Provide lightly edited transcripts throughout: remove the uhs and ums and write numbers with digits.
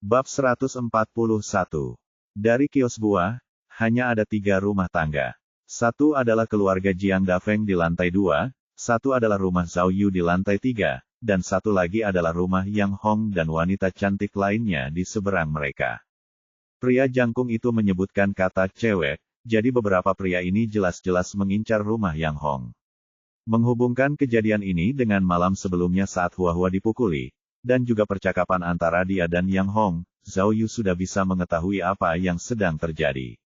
Bab 141. Dari kios buah, hanya ada 3 rumah tangga. Satu adalah keluarga Jiang Dafeng di lantai 2, satu adalah rumah Zhao Yu di lantai 3, dan satu lagi adalah rumah Yang Hong dan wanita cantik lainnya di seberang mereka. Pria jangkung itu menyebutkan kata cewek, jadi beberapa pria ini jelas-jelas mengincar rumah Yang Hong. Menghubungkan kejadian ini dengan malam sebelumnya saat Hua-Hua dipukuli, dan juga percakapan antara dia dan Yang Hong, Zhao Yu sudah bisa mengetahui apa yang sedang terjadi.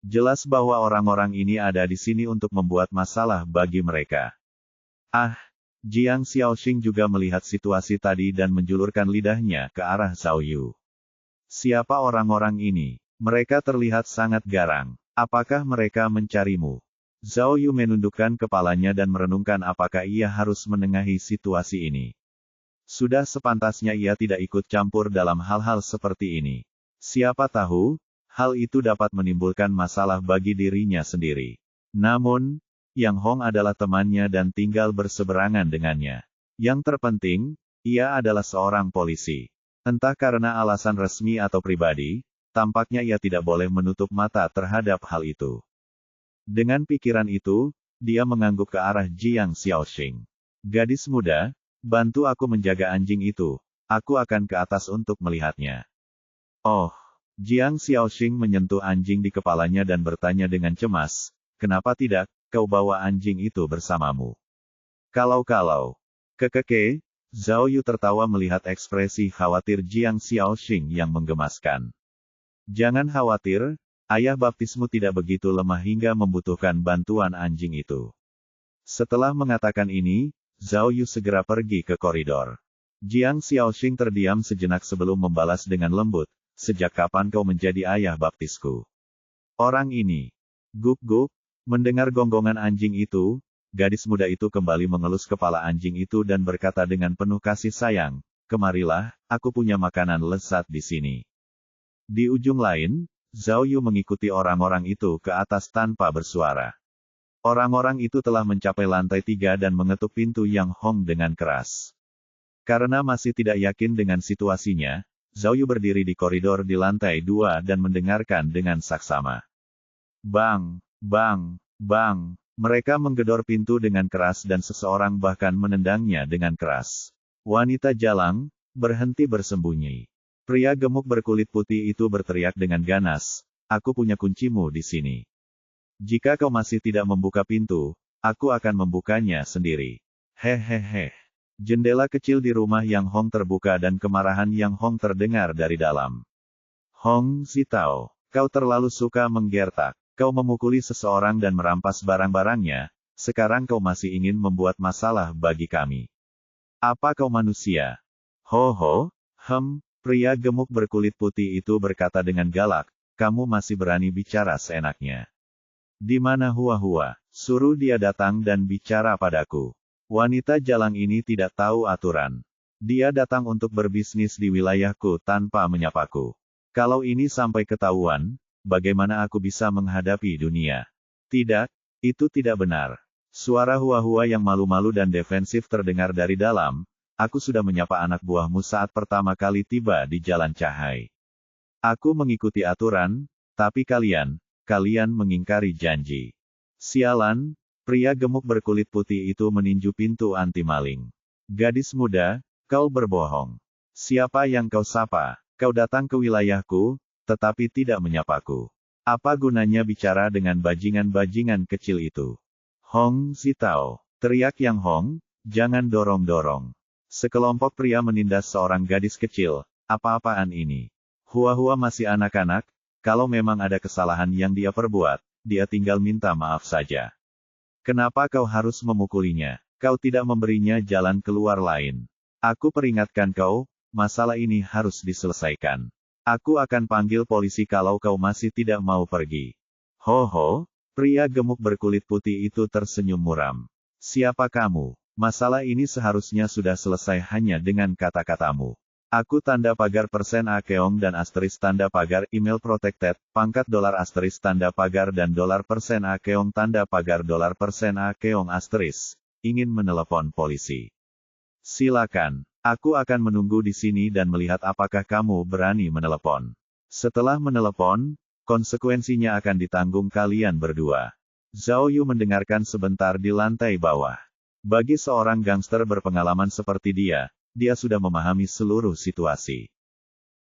Jelas bahwa orang-orang ini ada di sini untuk membuat masalah bagi mereka. Jiang Xiaoxing juga melihat situasi tadi dan menjulurkan lidahnya ke arah Zhao Yu. Siapa orang-orang ini? Mereka terlihat sangat garang. Apakah mereka mencarimu? Zhao Yu menundukkan kepalanya dan merenungkan apakah ia harus menengahi situasi ini. Sudah sepantasnya ia tidak ikut campur dalam hal-hal seperti ini. Siapa tahu, hal itu dapat menimbulkan masalah bagi dirinya sendiri. Namun, Yang Hong adalah temannya dan tinggal berseberangan dengannya. Yang terpenting, ia adalah seorang polisi. Entah karena alasan resmi atau pribadi, tampaknya ia tidak boleh menutup mata terhadap hal itu. Dengan pikiran itu, dia mengangguk ke arah Jiang Xiaoxing. Gadis muda, bantu aku menjaga anjing itu. Aku akan ke atas untuk melihatnya. Oh, Jiang Xiaoxing menyentuh anjing di kepalanya dan bertanya dengan cemas, kenapa tidak, kau bawa anjing itu bersamamu? Kalau, kekeke, Zhao Yu tertawa melihat ekspresi khawatir Jiang Xiaoxing yang menggemaskan. Jangan khawatir, ayah baptismu tidak begitu lemah hingga membutuhkan bantuan anjing itu. Setelah mengatakan ini, Zhao Yu segera pergi ke koridor. Jiang Xiaoxing terdiam sejenak sebelum membalas dengan lembut, sejak kapan kau menjadi ayah baptisku? Orang ini. Guk-guk, mendengar gonggongan anjing itu, gadis muda itu kembali mengelus kepala anjing itu dan berkata dengan penuh kasih sayang, kemarilah, aku punya makanan lezat di sini. Di ujung lain, Zhao Yu mengikuti orang-orang itu ke atas tanpa bersuara. Orang-orang itu telah mencapai lantai 3 dan mengetuk pintu Yang Hong dengan keras. Karena masih tidak yakin dengan situasinya, Zhao Yu berdiri di koridor di lantai 2 dan mendengarkan dengan saksama. Bang, bang, bang, mereka menggedor pintu dengan keras dan seseorang bahkan menendangnya dengan keras. Wanita jalang, berhenti bersembunyi. Pria gemuk berkulit putih itu berteriak dengan ganas, aku punya kuncimu di sini. Jika kau masih tidak membuka pintu, aku akan membukanya sendiri. Hehehe. Jendela kecil di rumah Yang Hong terbuka dan kemarahan Yang Hong terdengar dari dalam. Hong Zitao, kau terlalu suka menggertak. Kau memukuli seseorang dan merampas barang-barangnya, sekarang kau masih ingin membuat masalah bagi kami. Apa kau manusia? Ho, pria gemuk berkulit putih itu berkata dengan galak, kamu masih berani bicara seenaknya. Di mana Hua-Hua? Suruh dia datang dan bicara padaku. Wanita jalang ini tidak tahu aturan. Dia datang untuk berbisnis di wilayahku tanpa menyapaku. Kalau ini sampai ketahuan, bagaimana aku bisa menghadapi dunia? Tidak, itu tidak benar. Suara Hua-Hua yang malu-malu dan defensif terdengar dari dalam, aku sudah menyapa anak buahmu saat pertama kali tiba di Jalan Cahai. Aku mengikuti aturan, tapi kalian mengingkari janji. Sialan, pria gemuk berkulit putih itu meninju pintu anti-maling. Gadis muda, kau berbohong. Siapa yang kau sapa? Kau datang ke wilayahku, tetapi tidak menyapaku. Apa gunanya bicara dengan bajingan-bajingan kecil itu? Hong Zitao, teriak Yang Hong, jangan dorong-dorong. Sekelompok pria menindas seorang gadis kecil, apa-apaan ini? Hua-Hua masih anak-anak, kalau memang ada kesalahan yang dia perbuat, dia tinggal minta maaf saja. Kenapa kau harus memukulinya? Kau tidak memberinya jalan keluar lain. Aku peringatkan kau, masalah ini harus diselesaikan. Aku akan panggil polisi kalau kau masih tidak mau pergi. Ho, pria gemuk berkulit putih itu tersenyum muram. Siapa kamu? Masalah ini seharusnya sudah selesai hanya dengan kata-katamu. Aku tanda pagar persen Akeong dan asterisk tanda pagar email protected, pangkat dolar asterisk tanda pagar dan dolar persen Akeong tanda pagar dolar persen Akeong asterisk, ingin menelepon polisi. Silakan, Aku akan menunggu di sini dan melihat apakah kamu berani menelepon. Setelah menelepon, konsekuensinya akan ditanggung kalian berdua. Zhao Yu mendengarkan sebentar di lantai bawah. Bagi seorang gangster berpengalaman seperti dia sudah memahami seluruh situasi.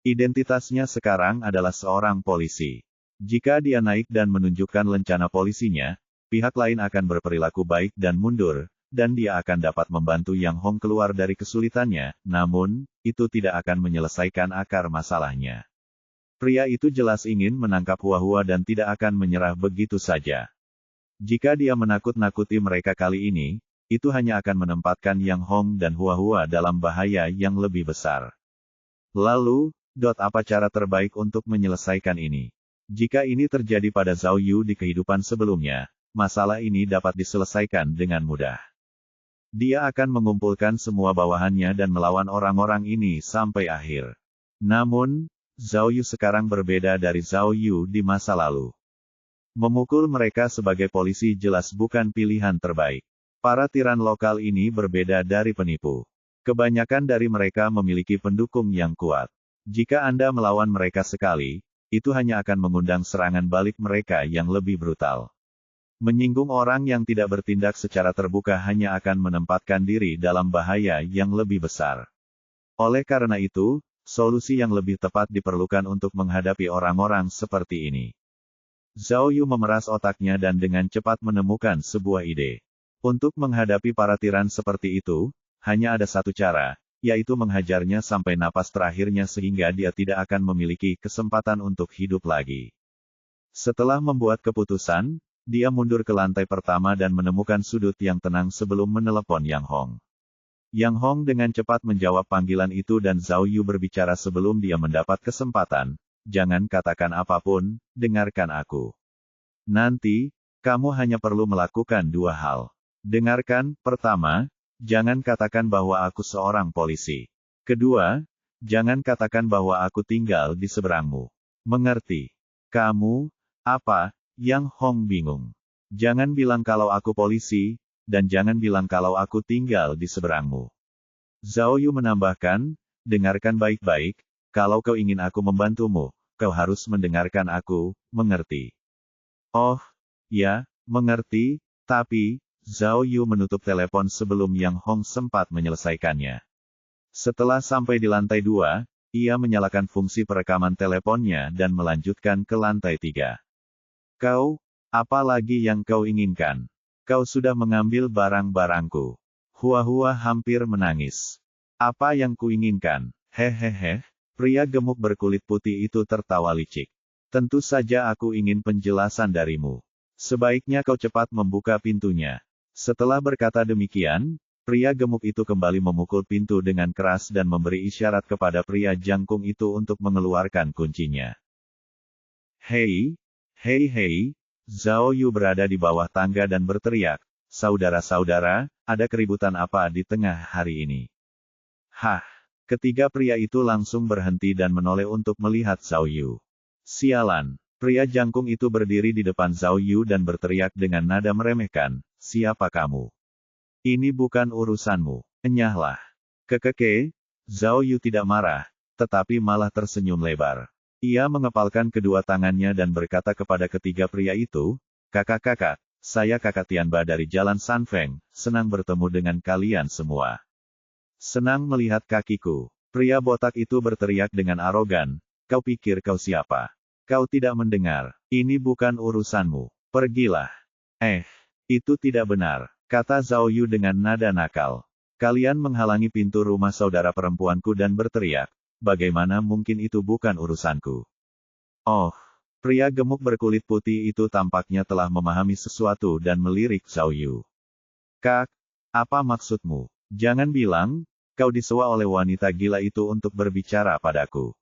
Identitasnya sekarang adalah seorang polisi. Jika dia naik dan menunjukkan lencana polisinya, pihak lain akan berperilaku baik dan mundur, dan dia akan dapat membantu Yang Hong keluar dari kesulitannya, namun, itu tidak akan menyelesaikan akar masalahnya. Pria itu jelas ingin menangkap Huahua dan tidak akan menyerah begitu saja. Jika dia menakut-nakuti mereka kali ini, itu hanya akan menempatkan Yang Hong dan Huahua dalam bahaya yang lebih besar. Lalu, apa cara terbaik untuk menyelesaikan ini? Jika ini terjadi pada Zhao Yu di kehidupan sebelumnya, masalah ini dapat diselesaikan dengan mudah. Dia akan mengumpulkan semua bawahannya dan melawan orang-orang ini sampai akhir. Namun, Zhao Yu sekarang berbeda dari Zhao Yu di masa lalu. Memukul mereka sebagai polisi jelas bukan pilihan terbaik. Para tiran lokal ini berbeda dari penipu. Kebanyakan dari mereka memiliki pendukung yang kuat. Jika Anda melawan mereka sekali, itu hanya akan mengundang serangan balik mereka yang lebih brutal. Menyinggung orang yang tidak bertindak secara terbuka hanya akan menempatkan diri dalam bahaya yang lebih besar. Oleh karena itu, solusi yang lebih tepat diperlukan untuk menghadapi orang-orang seperti ini. Zhao Yu memeras otaknya dan dengan cepat menemukan sebuah ide. Untuk menghadapi para tiran seperti itu, hanya ada satu cara, yaitu menghajarnya sampai napas terakhirnya sehingga dia tidak akan memiliki kesempatan untuk hidup lagi. Setelah membuat keputusan, dia mundur ke lantai pertama dan menemukan sudut yang tenang sebelum menelepon Yang Hong. Yang Hong dengan cepat menjawab panggilan itu dan Zhao Yu berbicara sebelum dia mendapat kesempatan, "Jangan katakan apapun, dengarkan aku. Nanti, kamu hanya perlu melakukan dua hal. Dengarkan, pertama, jangan katakan bahwa aku seorang polisi. Kedua, jangan katakan bahwa aku tinggal di seberangmu. Mengerti? Kamu, apa?" Yang Hong bingung. "Jangan bilang kalau aku polisi, dan jangan bilang kalau aku tinggal di seberangmu." Zhao Yu menambahkan, "Dengarkan baik-baik, kalau kau ingin aku membantumu, kau harus mendengarkan aku, mengerti?" "Oh, ya, mengerti," tapi, Zhao Yu menutup telepon sebelum Yang Hong sempat menyelesaikannya. Setelah sampai di lantai 2, ia menyalakan fungsi perekaman teleponnya dan melanjutkan ke lantai 3. "Kau, apa lagi yang kau inginkan? Kau sudah mengambil barang-barangku." Huahua hampir menangis. "Apa yang kuinginkan? Hehehe." Pria gemuk berkulit putih itu tertawa licik. "Tentu saja aku ingin penjelasan darimu. Sebaiknya kau cepat membuka pintunya." Setelah berkata demikian, pria gemuk itu kembali memukul pintu dengan keras dan memberi isyarat kepada pria jangkung itu untuk mengeluarkan kuncinya. Hei, Zhao Yu berada di bawah tangga dan berteriak, "Saudara-saudara, ada keributan apa di tengah hari ini?" Hah! Ketiga pria itu langsung berhenti dan menoleh untuk melihat Zhao Yu. "Sialan!" Pria jangkung itu berdiri di depan Zhao Yu dan berteriak dengan nada meremehkan, "Siapa kamu? Ini bukan urusanmu. Enyahlah." Kekeke, Zhao Yu tidak marah, tetapi malah tersenyum lebar. Ia mengepalkan kedua tangannya dan berkata kepada ketiga pria itu, "Kakak-kakak, saya Kakak Tianba dari Jalan Sanfeng, senang bertemu dengan kalian semua." "Senang melihat kakiku." Pria botak itu berteriak dengan arogan, "Kau pikir kau siapa? Kau tidak mendengar. Ini bukan urusanmu. Pergilah." Itu tidak benar," kata Zhao Yu dengan nada nakal. "Kalian menghalangi pintu rumah saudara perempuanku dan berteriak. Bagaimana mungkin itu bukan urusanku?" Oh, pria gemuk berkulit putih itu tampaknya telah memahami sesuatu dan melirik Zhao Yu. "Kak, apa maksudmu? Jangan bilang, kau disewa oleh wanita gila itu untuk berbicara padaku."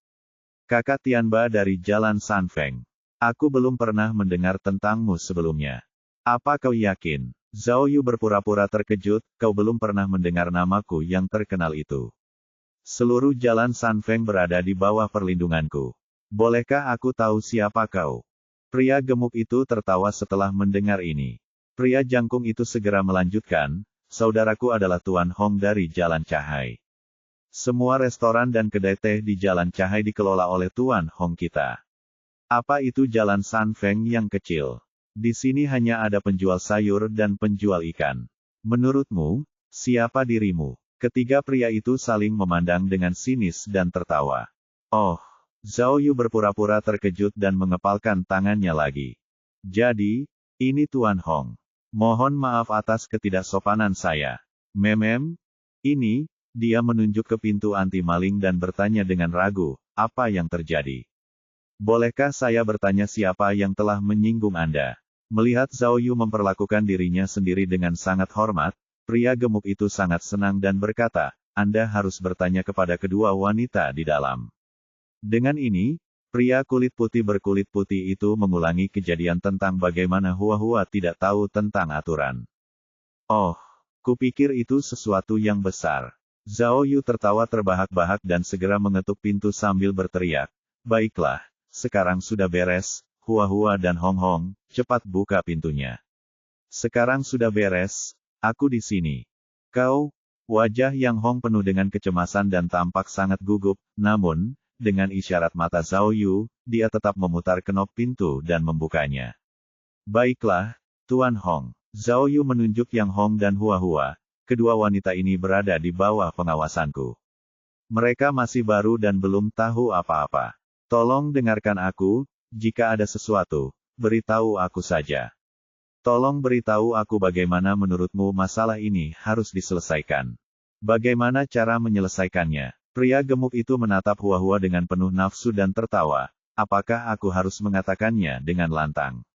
"Kakak Tianba dari Jalan Sanfeng. Aku belum pernah mendengar tentangmu sebelumnya." "Apa kau yakin?" Zhao Yu berpura-pura terkejut, "Kau belum pernah mendengar namaku yang terkenal itu. Seluruh Jalan Sanfeng berada di bawah perlindunganku. Bolehkah aku tahu siapa kau?" Pria gemuk itu tertawa setelah mendengar ini. Pria jangkung itu segera melanjutkan, "Saudaraku adalah Tuan Hong dari Jalan Cahai. Semua restoran dan kedai teh di Jalan Cahai dikelola oleh Tuan Hong kita. Apa itu Jalan San Feng yang kecil? Di sini hanya ada penjual sayur dan penjual ikan. Menurutmu, siapa dirimu? Ketiga pria itu saling memandang dengan sinis dan tertawa. Oh, Zhao Yu berpura-pura terkejut dan mengepalkan tangannya lagi. Jadi, ini Tuan Hong. Mohon maaf atas ketidaksopanan saya. Ini, dia menunjuk ke pintu anti-maling dan bertanya dengan ragu, apa yang terjadi? Bolehkah saya bertanya siapa yang telah menyinggung Anda? Melihat Zhao Yu memperlakukan dirinya sendiri dengan sangat hormat, pria gemuk itu sangat senang dan berkata, Anda harus bertanya kepada kedua wanita di dalam. Dengan ini, pria kulit putih berkulit putih itu mengulangi kejadian tentang bagaimana Hua-Hua tidak tahu tentang aturan. Oh, kupikir itu sesuatu yang besar. Zhao Yu tertawa terbahak-bahak dan segera mengetuk pintu sambil berteriak. Baiklah, sekarang sudah beres, Hua-Hua dan Hong Hong, cepat buka pintunya. Sekarang sudah beres, aku di sini. Kau, wajah Yang Hong penuh dengan kecemasan dan tampak sangat gugup, namun, dengan isyarat mata Zhao Yu, dia tetap memutar kenop pintu dan membukanya. Baiklah, Tuan Hong. Zhao Yu menunjuk Yang Hong dan Hua-Hua. Kedua wanita ini berada di bawah pengawasanku. Mereka masih baru dan belum tahu apa-apa. Tolong dengarkan aku, jika ada sesuatu, beritahu aku saja. Tolong beritahu aku bagaimana menurutmu masalah ini harus diselesaikan. Bagaimana cara menyelesaikannya? Pria gemuk itu menatap Hua-Hua dengan penuh nafsu dan tertawa. Apakah aku harus mengatakannya dengan lantang?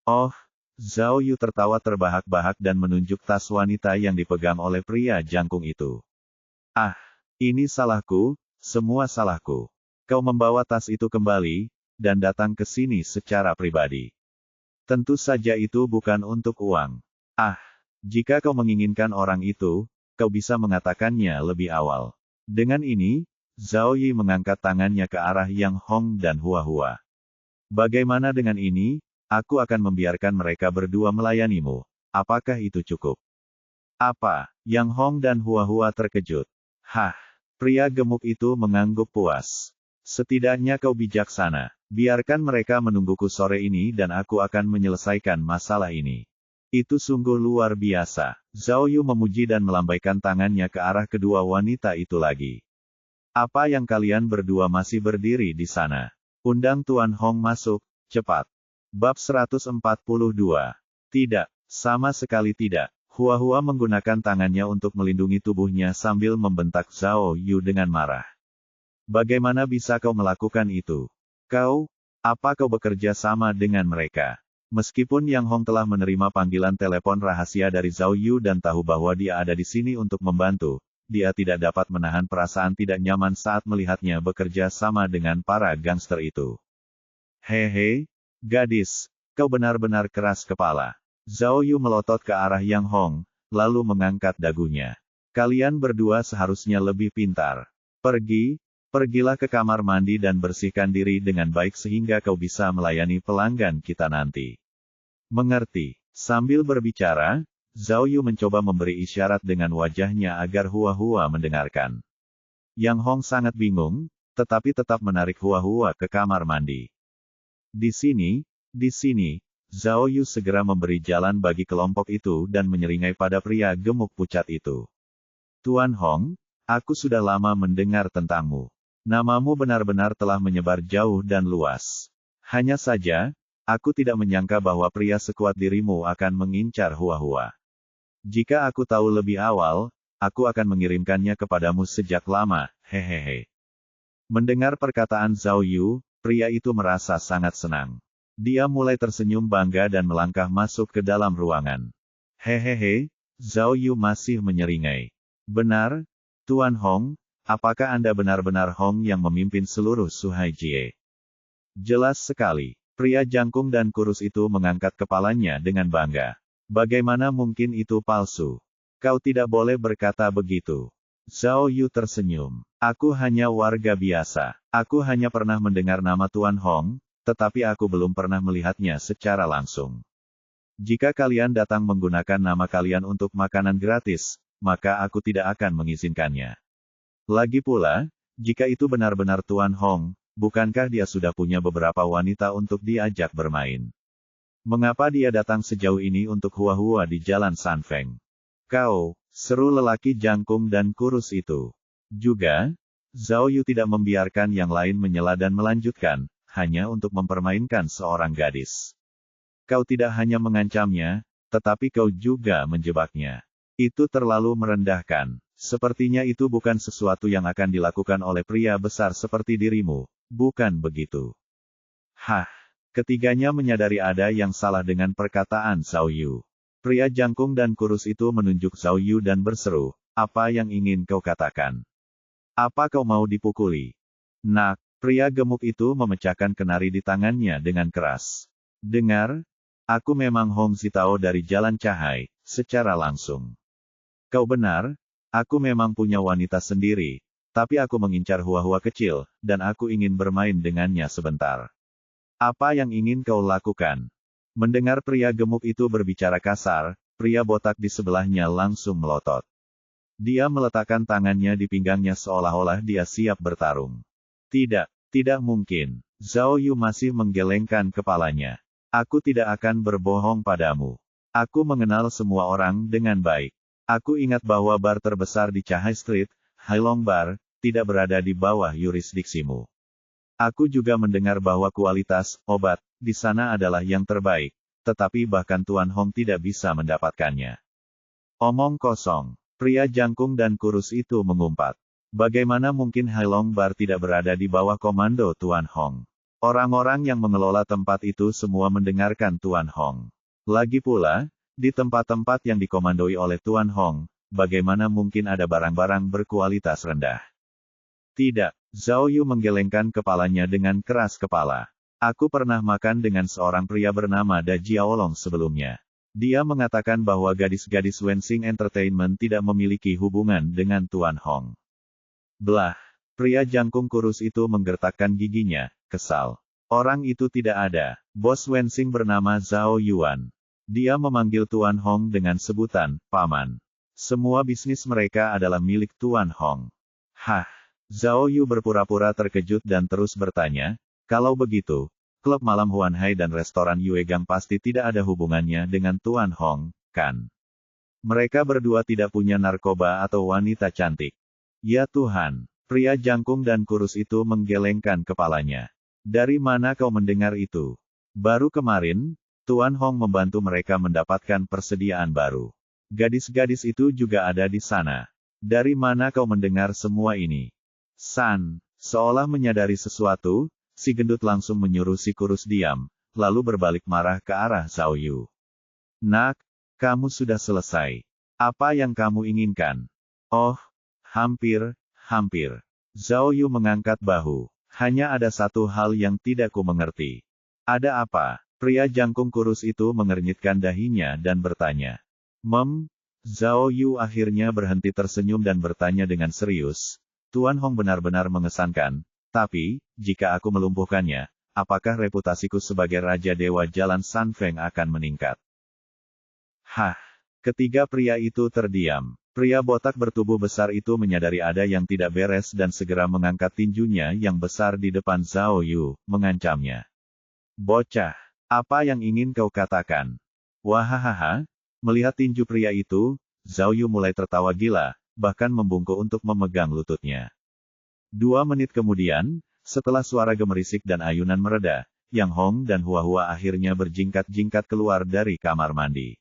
Oh, Zhao Yu tertawa terbahak-bahak dan menunjuk tas wanita yang dipegang oleh pria jangkung itu. Ah, ini salahku, semua salahku. Kau membawa tas itu kembali, dan datang ke sini secara pribadi. Tentu saja itu bukan untuk uang. Ah, jika kau menginginkan orang itu, kau bisa mengatakannya lebih awal. Dengan ini, Zhao Yi mengangkat tangannya ke arah Yang Hong dan Hua-Hua. Bagaimana dengan ini? Aku akan membiarkan mereka berdua melayanimu. Apakah itu cukup? Apa? Yang Hong dan Hua-Hua terkejut. Hah, pria gemuk itu mengangguk puas. Setidaknya kau bijaksana. Biarkan mereka menungguku sore ini dan aku akan menyelesaikan masalah ini. Itu sungguh luar biasa. Zhao Yu memuji dan melambaikan tangannya ke arah kedua wanita itu lagi. Apa yang kalian berdua masih berdiri di sana? Undang Tuan Hong masuk, cepat. Bab 142. Tidak, sama sekali tidak. Hua-Hua menggunakan tangannya untuk melindungi tubuhnya sambil membentak Zhao Yu dengan marah. Bagaimana bisa kau melakukan itu? Apa kau bekerja sama dengan mereka? Meskipun Yang Hong telah menerima panggilan telepon rahasia dari Zhao Yu dan tahu bahwa dia ada di sini untuk membantu, dia tidak dapat menahan perasaan tidak nyaman saat melihatnya bekerja sama dengan para gangster itu. Hehe, gadis, kau benar-benar keras kepala. Zhao Yu melotot ke arah Yang Hong, lalu mengangkat dagunya. Kalian berdua seharusnya lebih pintar. Pergilah ke kamar mandi dan bersihkan diri dengan baik sehingga kau bisa melayani pelanggan kita nanti. Mengerti? Sambil berbicara, Zhao Yu mencoba memberi isyarat dengan wajahnya agar Hua-Hua mendengarkan. Yang Hong sangat bingung, tetapi tetap menarik Hua-Hua ke kamar mandi. Di sini, Zhao Yu segera memberi jalan bagi kelompok itu dan menyeringai pada pria gemuk pucat itu. Tuan Hong, aku sudah lama mendengar tentangmu. Namamu benar-benar telah menyebar jauh dan luas. Hanya saja, aku tidak menyangka bahwa pria sekuat dirimu akan mengincar Hua-Hua. Jika aku tahu lebih awal, aku akan mengirimkannya kepadamu sejak lama, hehehe. Mendengar perkataan Zhao Yu, pria itu merasa sangat senang. Dia mulai tersenyum bangga dan melangkah masuk ke dalam ruangan. Hehehe, Zhao Yu masih menyeringai. Benar, Tuan Hong, apakah Anda benar-benar Hong yang memimpin seluruh Suhai Jie? Jelas sekali. Pria jangkung dan kurus itu mengangkat kepalanya dengan bangga. Bagaimana mungkin itu palsu? Kau tidak boleh berkata begitu. Zhao Yu tersenyum. Aku hanya warga biasa. Aku hanya pernah mendengar nama Tuan Hong, tetapi aku belum pernah melihatnya secara langsung. Jika kalian datang menggunakan nama kalian untuk makanan gratis, maka aku tidak akan mengizinkannya. Lagi pula, jika itu benar-benar Tuan Hong, bukankah dia sudah punya beberapa wanita untuk diajak bermain? Mengapa dia datang sejauh ini untuk hua-hua di Jalan Sanfeng? Kau, seru lelaki jangkung dan kurus itu. Juga, Zhao Yu tidak membiarkan yang lain menyela dan melanjutkan, hanya untuk mempermainkan seorang gadis. Kau tidak hanya mengancamnya, tetapi kau juga menjebaknya. Itu terlalu merendahkan. Sepertinya itu bukan sesuatu yang akan dilakukan oleh pria besar seperti dirimu, bukan begitu? Hah, ketiganya menyadari ada yang salah dengan perkataan Zhao Yu. Pria jangkung dan kurus itu menunjuk Zhao Yu dan berseru, apa yang ingin kau katakan? Apa kau mau dipukuli? Nak, pria gemuk itu memecahkan kenari di tangannya dengan keras. Dengar, aku memang Hong Zitao dari Jalan Cahai, secara langsung. Kau benar, aku memang punya wanita sendiri, tapi aku mengincar hua-hua kecil, dan aku ingin bermain dengannya sebentar. Apa yang ingin kau lakukan? Mendengar pria gemuk itu berbicara kasar, pria botak di sebelahnya langsung melotot. Dia meletakkan tangannya di pinggangnya seolah-olah dia siap bertarung. Tidak, tidak mungkin. Zhao Yu masih menggelengkan kepalanya. Aku tidak akan berbohong padamu. Aku mengenal semua orang dengan baik. Aku ingat bahwa bar terbesar di Cahai Street, Hailong Bar, tidak berada di bawah yurisdiksimu. Aku juga mendengar bahwa kualitas obat di sana adalah yang terbaik, tetapi bahkan Tuan Hong tidak bisa mendapatkannya. Omong kosong. Pria jangkung dan kurus itu mengumpat. Bagaimana mungkin Hailong Bar tidak berada di bawah komando Tuan Hong? Orang-orang yang mengelola tempat itu semua mendengarkan Tuan Hong. Lagi pula, di tempat-tempat yang dikomandoi oleh Tuan Hong, bagaimana mungkin ada barang-barang berkualitas rendah? Tidak, Zhao Yu menggelengkan kepalanya dengan keras kepala. Aku pernah makan dengan seorang pria bernama Da Jiaolong sebelumnya. Dia mengatakan bahwa gadis-gadis Wensing Entertainment tidak memiliki hubungan dengan Tuan Hong. Belah, pria jangkung kurus itu menggertakkan giginya, kesal. Orang itu tidak ada. Bos Wensing bernama Zhao Yuan. Dia memanggil Tuan Hong dengan sebutan, Paman. Semua bisnis mereka adalah milik Tuan Hong. Hah? Zhao Yu berpura-pura terkejut dan terus bertanya, kalau begitu, klub malam Huan Hai dan restoran Yuegang pasti tidak ada hubungannya dengan Tuan Hong, kan? Mereka berdua tidak punya narkoba atau wanita cantik. Ya Tuhan, pria jangkung dan kurus itu menggelengkan kepalanya. Dari mana kau mendengar itu? Baru kemarin, Tuan Hong membantu mereka mendapatkan persediaan baru. Gadis-gadis itu juga ada di sana. Dari mana kau mendengar semua ini? San, seolah menyadari sesuatu, si gendut langsung menyuruh si kurus diam, lalu berbalik marah ke arah Zhao Yu. Nak, kamu sudah selesai. Apa yang kamu inginkan? Oh, hampir. Zhao Yu mengangkat bahu. Hanya ada satu hal yang tidak ku mengerti. Ada apa? Pria jangkung kurus itu mengernyitkan dahinya dan bertanya. Zhao Yu akhirnya berhenti tersenyum dan bertanya dengan serius. Tuan Hong benar-benar mengesankan, tapi, jika aku melumpuhkannya, apakah reputasiku sebagai Raja Dewa Jalan Sanfeng akan meningkat? Hah? Ketiga pria itu terdiam. Pria botak bertubuh besar itu menyadari ada yang tidak beres dan segera mengangkat tinjunya yang besar di depan Zhao Yu, mengancamnya. Bocah, apa yang ingin kau katakan? Wahahaha, melihat tinju pria itu, Zhao Yu mulai tertawa gila, bahkan membungkuk untuk memegang lututnya. 2 menit kemudian, setelah suara gemerisik dan ayunan mereda, Yang Hong dan Hua-Hua akhirnya berjingkat-jingkat keluar dari kamar mandi.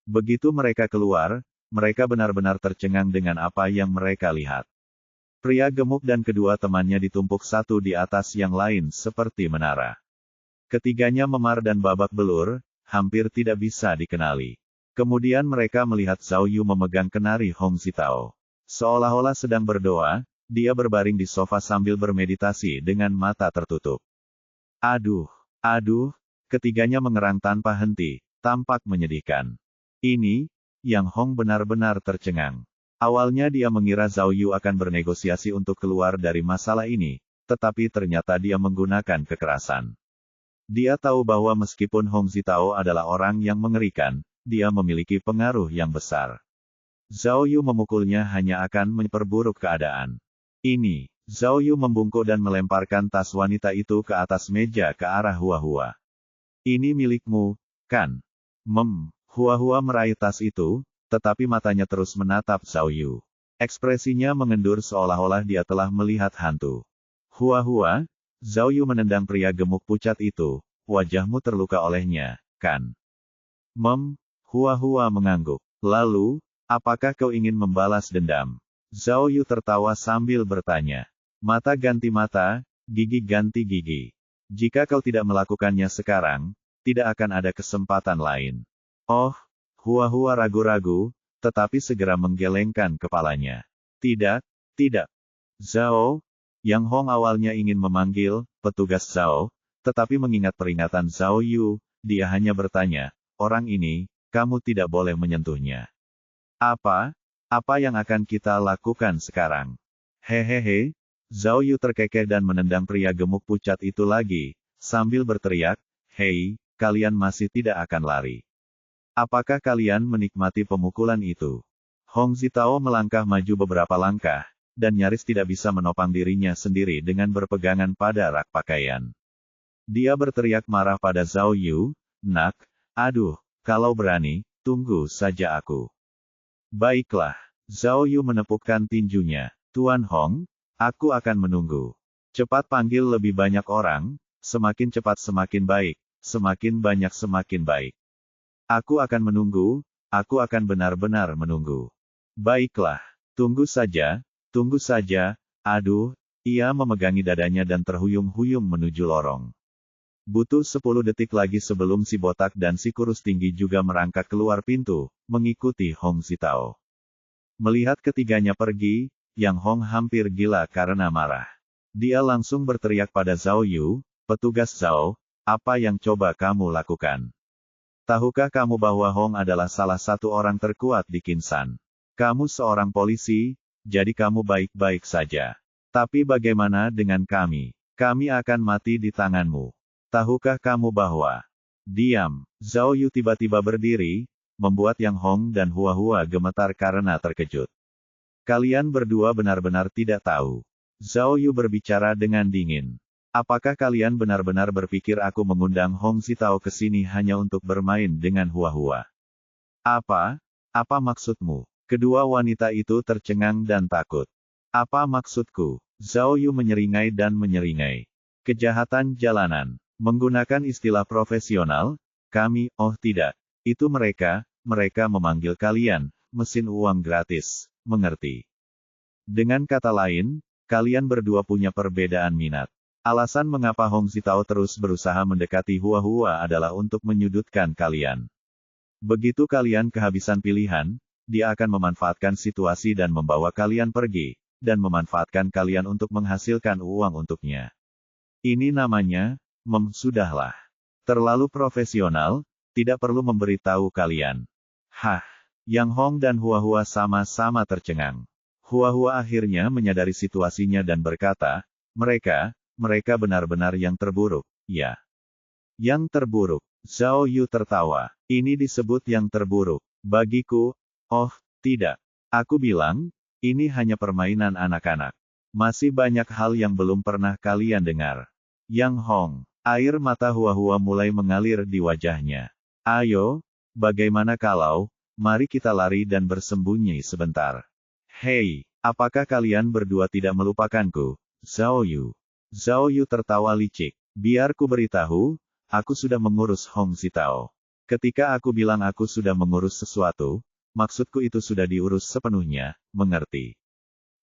Begitu mereka keluar, mereka benar-benar tercengang dengan apa yang mereka lihat. Pria gemuk dan kedua temannya ditumpuk satu di atas yang lain seperti menara. Ketiganya memar dan babak belur, hampir tidak bisa dikenali. Kemudian mereka melihat Zhao Yu memegang kenari Hong Zitao. Seolah-olah sedang berdoa, dia berbaring di sofa sambil bermeditasi dengan mata tertutup. Aduh, ketiganya mengerang tanpa henti, tampak menyedihkan. Ini, Yang Hong benar-benar tercengang. Awalnya dia mengira Zhao Yu akan bernegosiasi untuk keluar dari masalah ini, tetapi ternyata dia menggunakan kekerasan. Dia tahu bahwa meskipun Hong Zitao adalah orang yang mengerikan, dia memiliki pengaruh yang besar. Zhao Yu memukulnya hanya akan memperburuk keadaan. Ini, Zhao Yu membungkuk dan melemparkan tas wanita itu ke atas meja ke arah Hua-Hua. Ini milikmu, kan? Hua-Hua meraih tas itu, tetapi matanya terus menatap Zhao Yu. Ekspresinya mengendur seolah-olah dia telah melihat hantu. Hua-Hua, Zhao Yu menendang pria gemuk pucat itu, wajahmu terluka olehnya, kan? Hua-Hua mengangguk. Lalu, apakah kau ingin membalas dendam? Zhao Yu tertawa sambil bertanya. Mata ganti mata, gigi ganti gigi. Jika kau tidak melakukannya sekarang, tidak akan ada kesempatan lain. Oh, Hua-Hua ragu-ragu, tetapi segera menggelengkan kepalanya. Tidak, tidak. Zhao, Yang Hong awalnya ingin memanggil petugas Zhao, tetapi mengingat peringatan Zhao Yu, dia hanya bertanya, orang ini, kamu tidak boleh menyentuhnya. Apa yang akan kita lakukan sekarang? Hehehe, Zhao Yu terkekeh dan menendang pria gemuk pucat itu lagi, sambil berteriak, hei, kalian masih tidak akan lari. Apakah kalian menikmati pemukulan itu? Hong Zitao melangkah maju beberapa langkah, dan nyaris tidak bisa menopang dirinya sendiri dengan berpegangan pada rak pakaian. Dia berteriak marah pada Zhao Yu, nak, aduh, kalau berani, tunggu saja aku. Baiklah, Zhao Yu menepukkan tinjunya. Tuan Hong, aku akan menunggu. Cepat panggil lebih banyak orang, semakin cepat semakin baik, semakin banyak semakin baik. Aku akan menunggu, aku akan benar-benar menunggu. Baiklah, tunggu saja, aduh, ia memegangi dadanya dan terhuyung-huyung menuju lorong. Butuh 10 detik lagi sebelum si botak dan si kurus tinggi juga merangkak keluar pintu, mengikuti Hong Zitao. Melihat ketiganya pergi, Yang Hong hampir gila karena marah. Dia langsung berteriak pada Zhao Yu, petugas Zhao, apa yang coba kamu lakukan? Tahukah kamu bahwa Hong adalah salah satu orang terkuat di Kinsan? Kamu seorang polisi, jadi kamu baik-baik saja. Tapi bagaimana dengan kami? Kami akan mati di tanganmu. Tahukah kamu bahwa... Diam, Zhao Yu tiba-tiba berdiri, membuat Yang Hong dan Hua-Hua gemetar karena terkejut. Kalian berdua benar-benar tidak tahu. Zhao Yu berbicara dengan dingin. Apakah kalian benar-benar berpikir aku mengundang Hong Zitao ke sini hanya untuk bermain dengan Hua-Hua? Apa maksudmu? Kedua wanita itu tercengang dan takut. Apa maksudku? Zhao Yu menyeringai dan menyeringai. Kejahatan jalanan. Menggunakan istilah profesional, kami, oh tidak. Itu mereka memanggil kalian, mesin uang gratis, mengerti? Dengan kata lain, kalian berdua punya perbedaan minat. Alasan mengapa Hong Zitao terus berusaha mendekati Hua-Hua adalah untuk menyudutkan kalian. Begitu kalian kehabisan pilihan, dia akan memanfaatkan situasi dan membawa kalian pergi, dan memanfaatkan kalian untuk menghasilkan uang untuknya. Ini namanya, sudahlah. Terlalu profesional, tidak perlu memberitahu kalian. Yang Hong dan Hua-Hua sama-sama tercengang. Hua-Hua akhirnya menyadari situasinya dan berkata, mereka benar-benar yang terburuk, ya. Yang terburuk. Zhao Yu tertawa. Ini disebut yang terburuk. Bagiku, oh, tidak. Aku bilang, ini hanya permainan anak-anak. Masih banyak hal yang belum pernah kalian dengar. Yang Hong. Air mata Hua-Hua mulai mengalir di wajahnya. Ayo, bagaimana kalau, mari kita lari dan bersembunyi sebentar. Hei, apakah kalian berdua tidak melupakanku, Zhao Yu? Zhao Yu tertawa licik. Biar ku beritahu, aku sudah mengurus Hong Zitao. Ketika aku bilang aku sudah mengurus sesuatu, maksudku itu sudah diurus sepenuhnya, mengerti?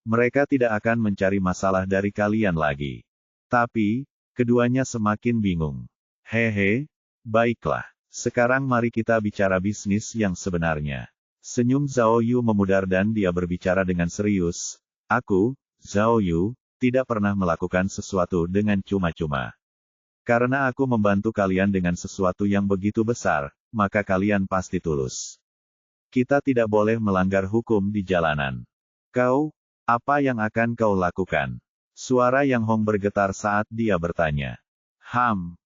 Mereka tidak akan mencari masalah dari kalian lagi. Tapi, keduanya semakin bingung. Hehe, baiklah. Sekarang mari kita bicara bisnis yang sebenarnya. Senyum Zhao Yu memudar dan dia berbicara dengan serius. Aku, Zhao Yu, tidak pernah melakukan sesuatu dengan cuma-cuma. Karena aku membantu kalian dengan sesuatu yang begitu besar, maka kalian pasti tulus. Kita tidak boleh melanggar hukum di jalanan. Kau, apa yang akan kau lakukan? Suara Yang Hong bergetar saat dia bertanya.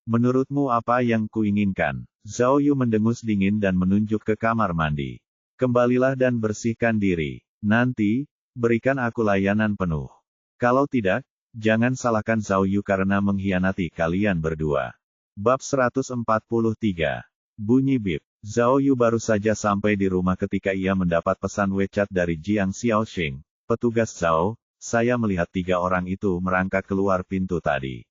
Menurutmu apa yang kuinginkan? Zhao Yu mendengus dingin dan menunjuk ke kamar mandi. Kembalilah dan bersihkan diri. Nanti, berikan aku layanan penuh. Kalau tidak, jangan salahkan Zhao Yu karena mengkhianati kalian berdua. Bab 143. Bunyi bip. Zhao Yu baru saja sampai di rumah ketika ia mendapat pesan WeChat dari Jiang Xiaoxing. Petugas Zhao, saya melihat 3 orang itu merangkak keluar pintu tadi.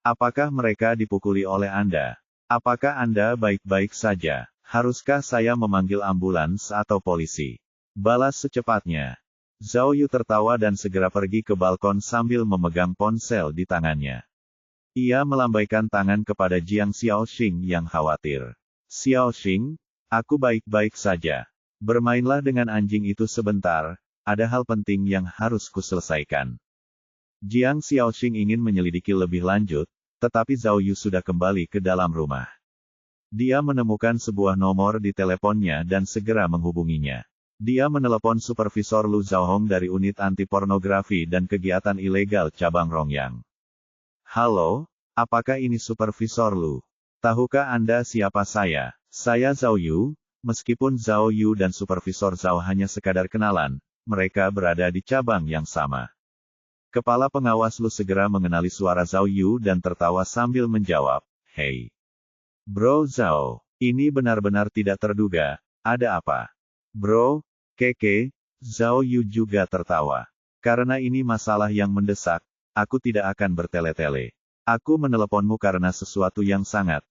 Apakah mereka dipukuli oleh Anda? Apakah Anda baik-baik saja? Haruskah saya memanggil ambulans atau polisi? Balas secepatnya. Zhao Yu tertawa dan segera pergi ke balkon sambil memegang ponsel di tangannya. Ia melambaikan tangan kepada Jiang Xiaoxing yang khawatir. Xiaoxing, aku baik-baik saja. Bermainlah dengan anjing itu sebentar, ada hal penting yang harus kuselesaikan. Jiang Xiaoxing ingin menyelidiki lebih lanjut, tetapi Zhao Yu sudah kembali ke dalam rumah. Dia menemukan sebuah nomor di teleponnya dan segera menghubunginya. Dia menelepon Supervisor Lu Zhaohong dari Unit Anti Pornografi dan Kegiatan Ilegal Cabang Rongyang. Halo, apakah ini Supervisor Lu? Tahukah Anda siapa saya? Saya Zhao Yu. Meskipun Zhao Yu dan Supervisor Zhao hanya sekadar kenalan, mereka berada di cabang yang sama. Kepala pengawas Lu segera mengenali suara Zhao Yu dan tertawa sambil menjawab, "Hei, Bro Zhao, ini benar-benar tidak terduga, ada apa?" "Bro, Keke," Zhao Yu juga tertawa. "Karena ini masalah yang mendesak, aku tidak akan bertele-tele. Aku meneleponmu karena sesuatu yang sangat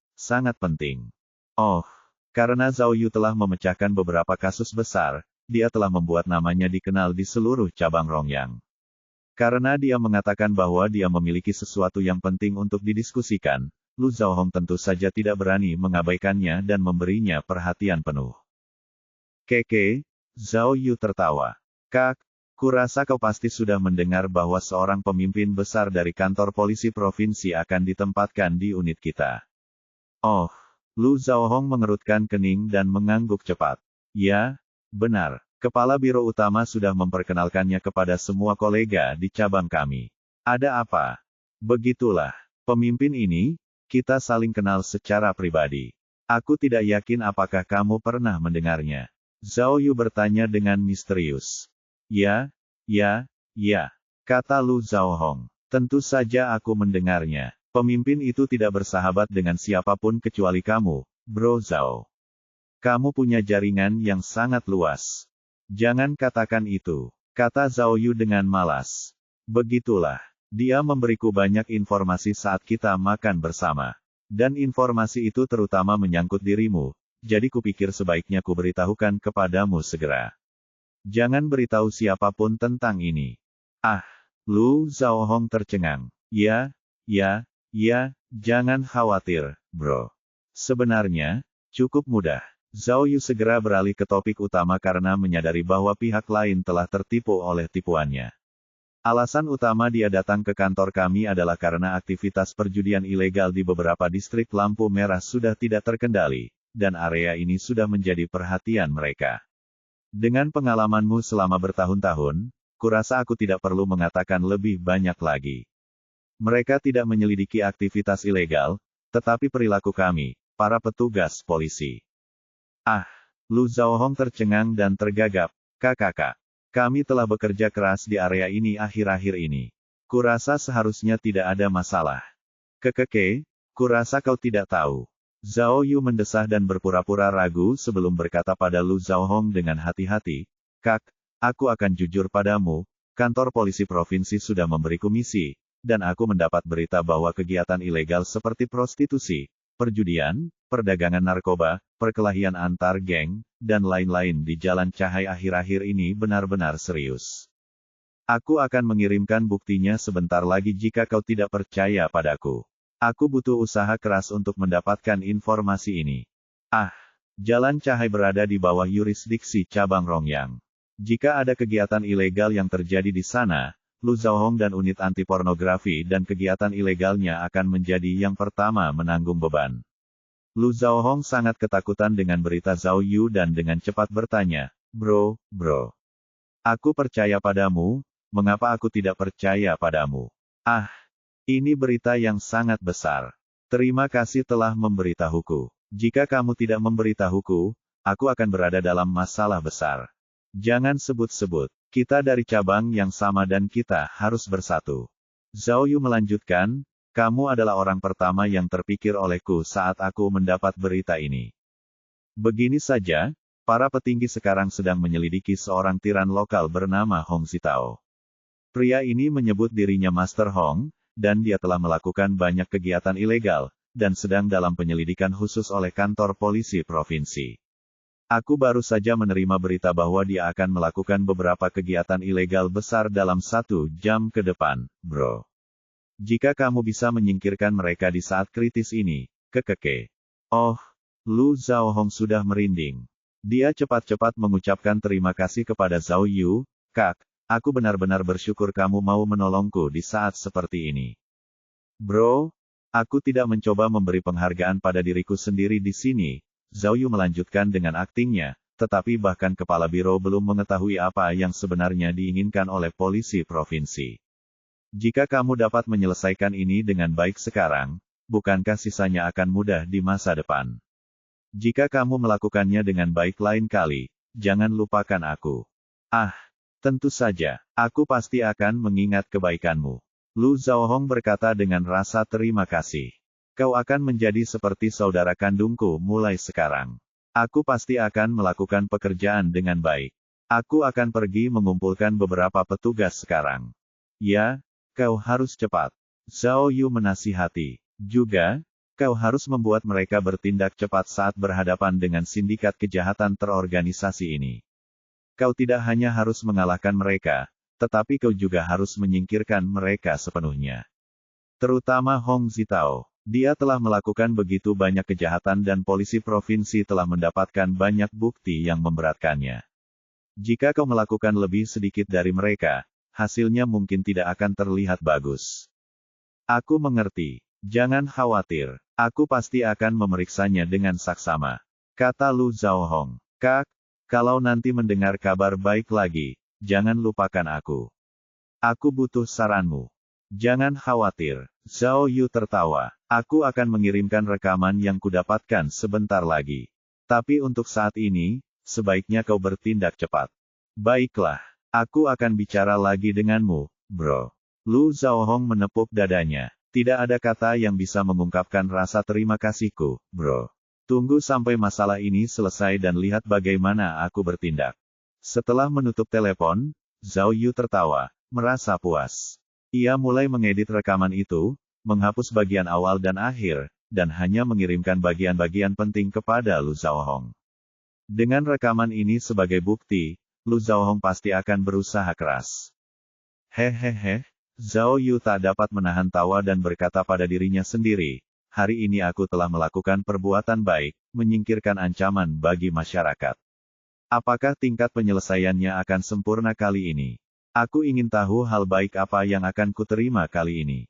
penting." Oh, karena Zhao Yu telah memecahkan beberapa kasus besar, dia telah membuat namanya dikenal di seluruh cabang Rongyang. Karena dia mengatakan bahwa dia memiliki sesuatu yang penting untuk didiskusikan, Lu Zhaohong tentu saja tidak berani mengabaikannya dan memberinya perhatian penuh. "Keke," Zhao Yu tertawa. "Kak, kurasa kau pasti sudah mendengar bahwa seorang pemimpin besar dari kantor polisi provinsi akan ditempatkan di unit kita." Oh, Lu Zhaohong mengerutkan kening dan mengangguk cepat. "Ya, benar. Kepala Biro Utama sudah memperkenalkannya kepada semua kolega di cabang kami." "Ada apa?" "Begitulah. Pemimpin ini, kita saling kenal secara pribadi. Aku tidak yakin apakah kamu pernah mendengarnya." Zhao Yu bertanya dengan misterius. Ya, kata Lu Zhaohong. "Tentu saja aku mendengarnya. Pemimpin itu tidak bersahabat dengan siapapun kecuali kamu, Bro Zhao. Kamu punya jaringan yang sangat luas." "Jangan katakan itu," kata Zhao Yu dengan malas. "Begitulah. Dia memberiku banyak informasi saat kita makan bersama. Dan informasi itu terutama menyangkut dirimu, jadi kupikir sebaiknya kuberitahukan kepadamu segera. Jangan beritahu siapapun tentang ini." "Ah," Lu Zhaohong tercengang. Ya, jangan khawatir, bro. Sebenarnya, cukup mudah." Zhao Yu segera beralih ke topik utama karena menyadari bahwa pihak lain telah tertipu oleh tipuannya. "Alasan utama dia datang ke kantor kami adalah karena aktivitas perjudian ilegal di beberapa distrik lampu merah sudah tidak terkendali, dan area ini sudah menjadi perhatian mereka. Dengan pengalamanmu selama bertahun-tahun, kurasa aku tidak perlu mengatakan lebih banyak lagi. Mereka tidak menyelidiki aktivitas ilegal, tetapi perilaku kami, para petugas polisi." "Ah," Lu Zhaohong tercengang dan tergagap. "Kakak, kami telah bekerja keras di area ini akhir-akhir ini. Kurasa seharusnya tidak ada masalah." "Kekeke, kurasa kau tidak tahu." Zhao Yu mendesah dan berpura-pura ragu sebelum berkata pada Lu Zhaohong dengan hati-hati, "Kak, aku akan jujur padamu, kantor polisi provinsi sudah memberiku misi, dan aku mendapat berita bahwa kegiatan ilegal seperti prostitusi, perjudian, perdagangan narkoba, perkelahian antar geng, dan lain-lain di Jalan Cahai akhir-akhir ini benar-benar serius. Aku akan mengirimkan buktinya sebentar lagi jika kau tidak percaya padaku. Aku butuh usaha keras untuk mendapatkan informasi ini." "Ah, Jalan Cahai berada di bawah yurisdiksi cabang Rongyang. Jika ada kegiatan ilegal yang terjadi di sana, Lu Zhaohong dan unit anti pornografi dan kegiatan ilegalnya akan menjadi yang pertama menanggung beban." Lu Zhaohong sangat ketakutan dengan berita Zhao Yu dan dengan cepat bertanya, Bro, aku percaya padamu, mengapa aku tidak percaya padamu?" "Ah, ini berita yang sangat besar. Terima kasih telah memberitahuku. Jika kamu tidak memberitahuku, aku akan berada dalam masalah besar." Jangan sebut-sebut. Kita dari cabang yang sama dan kita harus bersatu. Zhao Yu melanjutkan, kamu adalah orang pertama yang terpikir olehku saat aku mendapat berita ini. Begini saja, para petinggi sekarang sedang menyelidiki seorang tiran lokal bernama Hong Zitao. Pria ini menyebut dirinya Master Hong, dan dia telah melakukan banyak kegiatan ilegal, dan sedang dalam penyelidikan khusus oleh kantor polisi provinsi. Aku baru saja menerima berita bahwa dia akan melakukan beberapa kegiatan ilegal besar dalam 1 jam ke depan, bro. Jika kamu bisa menyingkirkan mereka di saat kritis ini, kekeke. Oh, Lu Zhaohong sudah merinding. Dia cepat-cepat mengucapkan terima kasih kepada Zhao Yu, Kak, aku benar-benar bersyukur kamu mau menolongku di saat seperti ini. Bro, aku tidak mencoba memberi penghargaan pada diriku sendiri di sini, Zhao Yu melanjutkan dengan aktingnya, tetapi bahkan kepala biro belum mengetahui apa yang sebenarnya diinginkan oleh polisi provinsi. Jika kamu dapat menyelesaikan ini dengan baik sekarang, bukankah sisanya akan mudah di masa depan? Jika kamu melakukannya dengan baik lain kali, jangan lupakan aku. Ah, tentu saja, aku pasti akan mengingat kebaikanmu. Lu Zhaohong berkata dengan rasa terima kasih. Kau akan menjadi seperti saudara kandungku mulai sekarang. Aku pasti akan melakukan pekerjaan dengan baik. Aku akan pergi mengumpulkan beberapa petugas sekarang. Ya, kau harus cepat. Zhao Yu menasihati. Juga, kau harus membuat mereka bertindak cepat saat berhadapan dengan sindikat kejahatan terorganisasi ini. Kau tidak hanya harus mengalahkan mereka, tetapi kau juga harus menyingkirkan mereka sepenuhnya. Terutama Hong Zitao. Dia telah melakukan begitu banyak kejahatan dan polisi provinsi telah mendapatkan banyak bukti yang memberatkannya. Jika kau melakukan lebih sedikit dari mereka, hasilnya mungkin tidak akan terlihat bagus. Aku mengerti. Jangan khawatir. Aku pasti akan memeriksanya dengan saksama. Kata Lu Zhaohong. Kak, kalau nanti mendengar kabar baik lagi, jangan lupakan aku. Aku butuh saranmu. Jangan khawatir. Zhao Yu tertawa. Aku akan mengirimkan rekaman yang kudapatkan sebentar lagi. Tapi untuk saat ini, sebaiknya kau bertindak cepat. Baiklah. Aku akan bicara lagi denganmu, bro. Lu Zhaohong menepuk dadanya. Tidak ada kata yang bisa mengungkapkan rasa terima kasihku, bro. Tunggu sampai masalah ini selesai dan lihat bagaimana aku bertindak. Setelah menutup telepon, Zhao Yu tertawa, merasa puas. Ia mulai mengedit rekaman itu, menghapus bagian awal dan akhir, dan hanya mengirimkan bagian-bagian penting kepada Lu Zhaohong. Dengan rekaman ini sebagai bukti, Lu Zhaohong pasti akan berusaha keras. Hehehe, Zhao Yu tak dapat menahan tawa dan berkata pada dirinya sendiri, hari ini aku telah melakukan perbuatan baik, menyingkirkan ancaman bagi masyarakat. Apakah tingkat penyelesaiannya akan sempurna kali ini? Aku ingin tahu hal baik apa yang akan kuterima kali ini.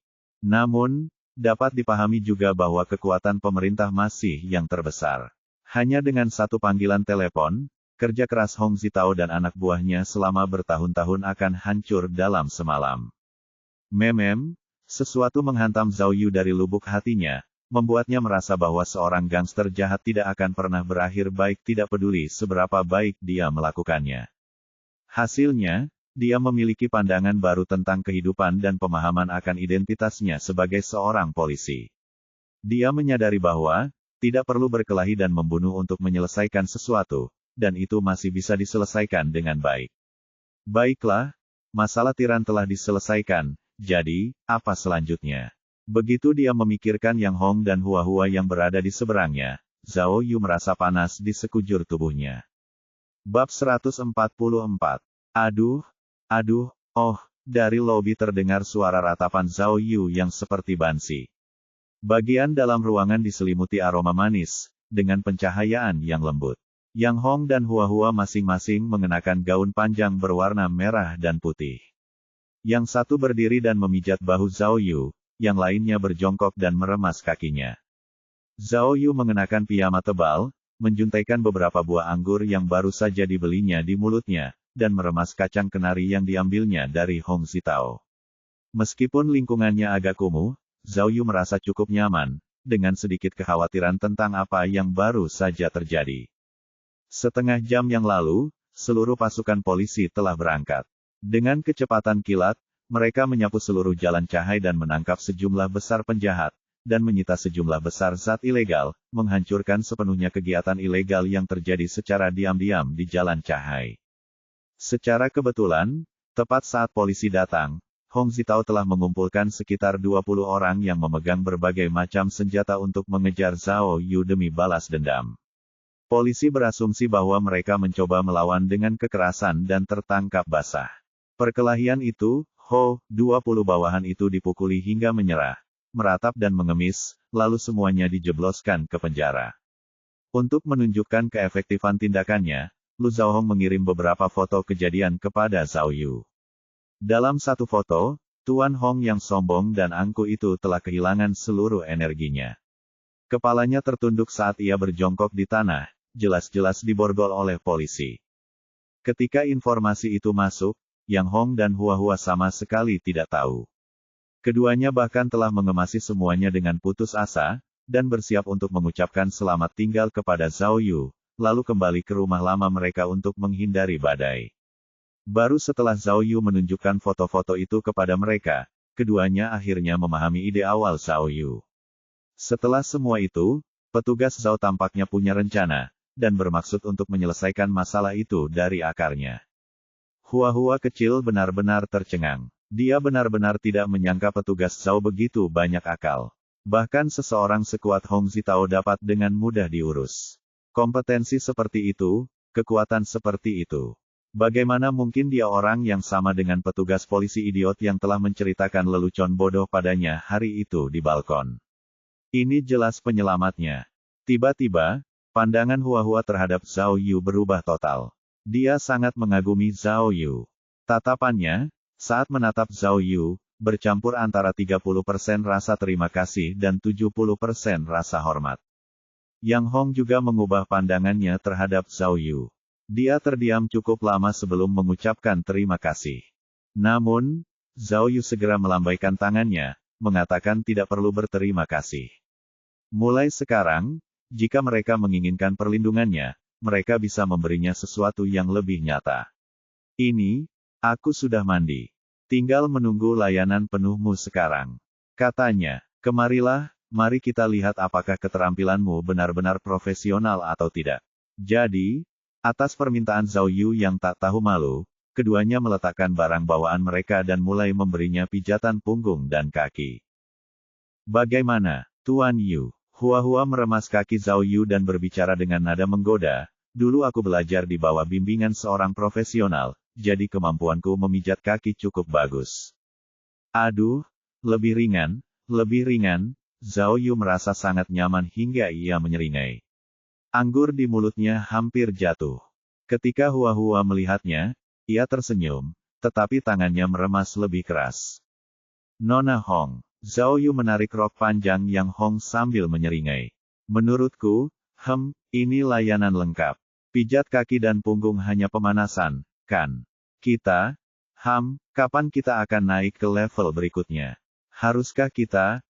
Namun, dapat dipahami juga bahwa kekuatan pemerintah masih yang terbesar. Hanya dengan satu panggilan telepon, kerja keras Hong Zitao dan anak buahnya selama bertahun-tahun akan hancur dalam semalam. Sesuatu menghantam Zhao Yu dari lubuk hatinya, membuatnya merasa bahwa seorang gangster jahat tidak akan pernah berakhir baik tidak peduli seberapa baik dia melakukannya. Hasilnya, dia memiliki pandangan baru tentang kehidupan dan pemahaman akan identitasnya sebagai seorang polisi. Dia menyadari bahwa, tidak perlu berkelahi dan membunuh untuk menyelesaikan sesuatu, dan itu masih bisa diselesaikan dengan baik. Baiklah, masalah tiran telah diselesaikan, jadi, apa selanjutnya? Begitu dia memikirkan Yang Hong dan Hua-Hua yang berada di seberangnya, Zhao Yu merasa panas di sekujur tubuhnya. Bab 144. Dari lobi terdengar suara ratapan Zhao Yu yang seperti bansi. Bagian dalam ruangan diselimuti aroma manis, dengan pencahayaan yang lembut. Yang Hong dan Hua-Hua masing-masing mengenakan gaun panjang berwarna merah dan putih. Yang satu berdiri dan memijat bahu Zhao Yu, yang lainnya berjongkok dan meremas kakinya. Zhao Yu mengenakan piyama tebal, menjuntaikan beberapa buah anggur yang baru saja dibelinya di mulutnya, dan meremas kacang kenari yang diambilnya dari Hong Zitao. Meskipun lingkungannya agak kumuh, Zhao Yu merasa cukup nyaman, dengan sedikit kekhawatiran tentang apa yang baru saja terjadi. Setengah jam yang lalu, seluruh pasukan polisi telah berangkat. Dengan kecepatan kilat, mereka menyapu seluruh jalan Cahai dan menangkap sejumlah besar penjahat, dan menyita sejumlah besar zat ilegal, menghancurkan sepenuhnya kegiatan ilegal yang terjadi secara diam-diam di jalan Cahai. Secara kebetulan, tepat saat polisi datang, Hong Zitao telah mengumpulkan sekitar 20 orang yang memegang berbagai macam senjata untuk mengejar Zhao Yu demi balas dendam. Polisi berasumsi bahwa mereka mencoba melawan dengan kekerasan dan tertangkap basah. Perkelahian itu, 20 bawahan itu dipukuli hingga menyerah, meratap dan mengemis, lalu semuanya dijebloskan ke penjara. Untuk menunjukkan keefektifan tindakannya, Lu Zhaohong mengirim beberapa foto kejadian kepada Zhao Yu. Dalam satu foto, Tuan Hong yang sombong dan angkuh itu telah kehilangan seluruh energinya. Kepalanya tertunduk saat ia berjongkok di tanah, jelas-jelas diborgol oleh polisi. Ketika informasi itu masuk, Yang Hong dan Hua Hua sama sekali tidak tahu. Keduanya bahkan telah mengemasi semuanya dengan putus asa, dan bersiap untuk mengucapkan selamat tinggal kepada Zhao Yu, lalu kembali ke rumah lama mereka untuk menghindari badai. Baru setelah Zhao Yu menunjukkan foto-foto itu kepada mereka, keduanya akhirnya memahami ide awal Zhao Yu. Setelah semua itu, petugas Zhao tampaknya punya rencana, dan bermaksud untuk menyelesaikan masalah itu dari akarnya. Hua Hua kecil benar-benar tercengang. Dia benar-benar tidak menyangka petugas Zhao begitu banyak akal. Bahkan seseorang sekuat Hong Zitao dapat dengan mudah diurus. Kompetensi seperti itu, kekuatan seperti itu. Bagaimana mungkin dia orang yang sama dengan petugas polisi idiot yang telah menceritakan lelucon bodoh padanya hari itu di balkon. Ini jelas penyelamatnya. Tiba-tiba, pandangan Hua Hua terhadap Zhao Yu berubah total. Dia sangat mengagumi Zhao Yu. Tatapannya, saat menatap Zhao Yu, bercampur antara 30% rasa terima kasih dan 70% rasa hormat. Yang Hong juga mengubah pandangannya terhadap Zhao Yu. Dia terdiam cukup lama sebelum mengucapkan terima kasih. Namun, Zhao Yu segera melambaikan tangannya, mengatakan tidak perlu berterima kasih. Mulai sekarang, jika mereka menginginkan perlindungannya, mereka bisa memberinya sesuatu yang lebih nyata. Ini, aku sudah mandi. Tinggal menunggu layanan penuhmu sekarang. Katanya, kemarilah, mari kita lihat apakah keterampilanmu benar-benar profesional atau tidak. Jadi, atas permintaan Zhao Yu yang tak tahu malu, keduanya meletakkan barang bawaan mereka dan mulai memberinya pijatan punggung dan kaki. Bagaimana, Tuan Yu? Hua Hua meremas kaki Zhao Yu dan berbicara dengan nada menggoda, dulu aku belajar di bawah bimbingan seorang profesional, jadi kemampuanku memijat kaki cukup bagus. Aduh, lebih ringan, Zhao Yu merasa sangat nyaman hingga ia menyeringai. Anggur di mulutnya hampir jatuh. Ketika Hua Hua melihatnya, ia tersenyum, tetapi tangannya meremas lebih keras. Nona Hong, Zhao Yu menarik rok panjang Yang Hong sambil menyeringai. Menurutku, ini layanan lengkap. Pijat kaki dan punggung hanya pemanasan, kan? Kita, kapan kita akan naik ke level berikutnya? Haruskah kita,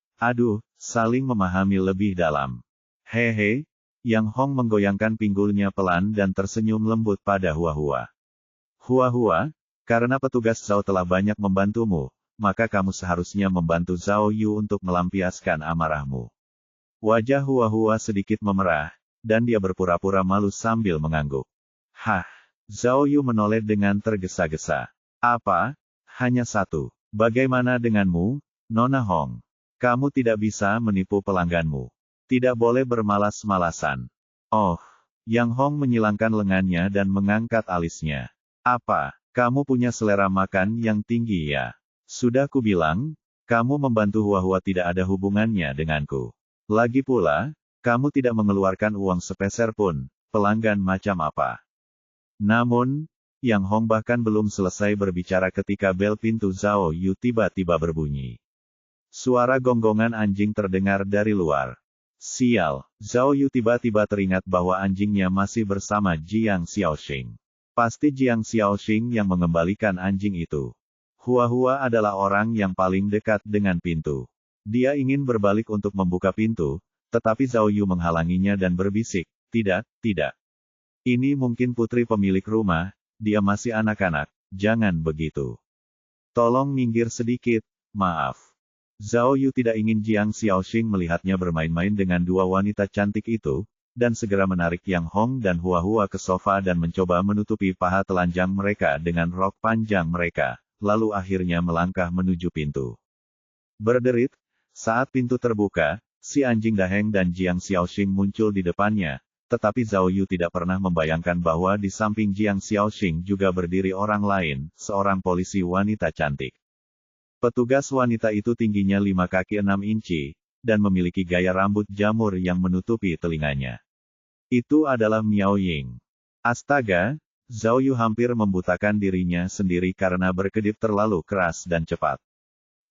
saling memahami lebih dalam? Hehe. Yang Hong menggoyangkan pinggulnya pelan dan tersenyum lembut pada Hua Hua. Hua Hua, karena petugas Zhao telah banyak membantumu, maka kamu seharusnya membantu Zhao Yu untuk melampiaskan amarahmu. Wajah Hua Hua sedikit memerah, dan dia berpura-pura malu sambil mengangguk. Zhao Yu menoleh dengan tergesa-gesa. Apa? Hanya satu. Bagaimana denganmu, Nona Hong? Kamu tidak bisa menipu pelangganmu. Tidak boleh bermalas-malasan. Oh, Yang Hong menyilangkan lengannya dan mengangkat alisnya. Apa, kamu punya selera makan yang tinggi ya? Sudah kubilang, kamu membantu Hua Hua tidak ada hubungannya denganku. Lagi pula, kamu tidak mengeluarkan uang sepeser pun, pelanggan macam apa? Namun, Yang Hong bahkan belum selesai berbicara ketika bel pintu Zhao Yu tiba-tiba berbunyi. Suara gonggongan anjing terdengar dari luar. Sial, Zhao Yu tiba-tiba teringat bahwa anjingnya masih bersama Jiang Xiaoxing. Pasti Jiang Xiaoxing yang mengembalikan anjing itu. Hua Hua adalah orang yang paling dekat dengan pintu. Dia ingin berbalik untuk membuka pintu, tetapi Zhao Yu menghalanginya dan berbisik, tidak. Ini mungkin putri pemilik rumah, dia masih anak-anak, jangan begitu. Tolong minggir sedikit, maaf. Zhao Yu tidak ingin Jiang Xiaoxing melihatnya bermain-main dengan dua wanita cantik itu, dan segera menarik Yang Hong dan Hua Hua ke sofa dan mencoba menutupi paha telanjang mereka dengan rok panjang mereka, lalu akhirnya melangkah menuju pintu. Berderit, saat pintu terbuka, si anjing Daheng dan Jiang Xiaoxing muncul di depannya, tetapi Zhao Yu tidak pernah membayangkan bahwa di samping Jiang Xiaoxing juga berdiri orang lain, seorang polisi wanita cantik. Petugas wanita itu tingginya 5 kaki 6 inci, dan memiliki gaya rambut jamur yang menutupi telinganya. Itu adalah Miao Ying. Astaga, Zhao Yu hampir membutakan dirinya sendiri karena berkedip terlalu keras dan cepat.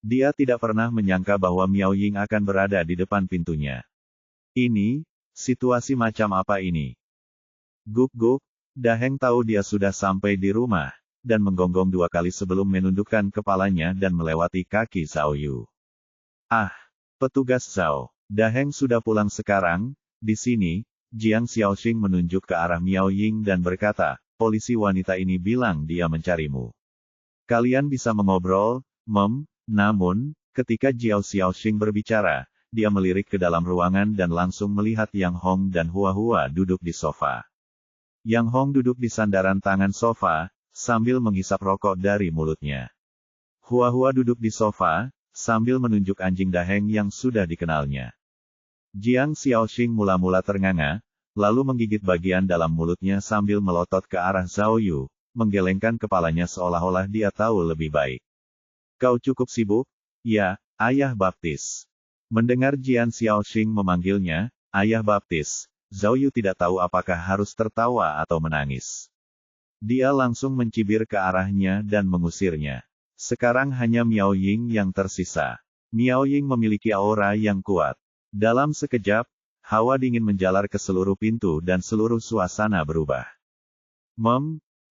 Dia tidak pernah menyangka bahwa Miao Ying akan berada di depan pintunya. Ini, situasi macam apa ini? Guk-guk, Daheng tahu dia sudah sampai di rumah, dan menggonggong 2 kali sebelum menundukkan kepalanya dan melewati kaki Zhao Yu. Ah, petugas Zhao, Daheng sudah pulang sekarang. Di sini, Jiang Xiaoxing menunjuk ke arah Miao Ying dan berkata, polisi wanita ini bilang dia mencarimu. Kalian bisa mengobrol, namun, ketika Jiang Xiaoxing berbicara, dia melirik ke dalam ruangan dan langsung melihat Yang Hong dan Hua Hua duduk di sofa. Yang Hong duduk di sandaran tangan sofa, sambil menghisap rokok dari mulutnya. Hua Hua duduk di sofa, sambil menunjuk anjing Daheng yang sudah dikenalnya. Jiang Xiaoxing mula-mula ternganga, lalu menggigit bagian dalam mulutnya sambil melotot ke arah Zhao Yu, menggelengkan kepalanya seolah-olah dia tahu lebih baik. Kau cukup sibuk? Ya, Ayah Baptis. Mendengar Jiang Xiaoxing memanggilnya, Ayah Baptis, Zhao Yu tidak tahu apakah harus tertawa atau menangis. Dia langsung mencibir ke arahnya dan mengusirnya. Sekarang hanya Miao Ying yang tersisa. Miao Ying memiliki aura yang kuat. Dalam sekejap, hawa dingin menjalar ke seluruh pintu dan seluruh suasana berubah.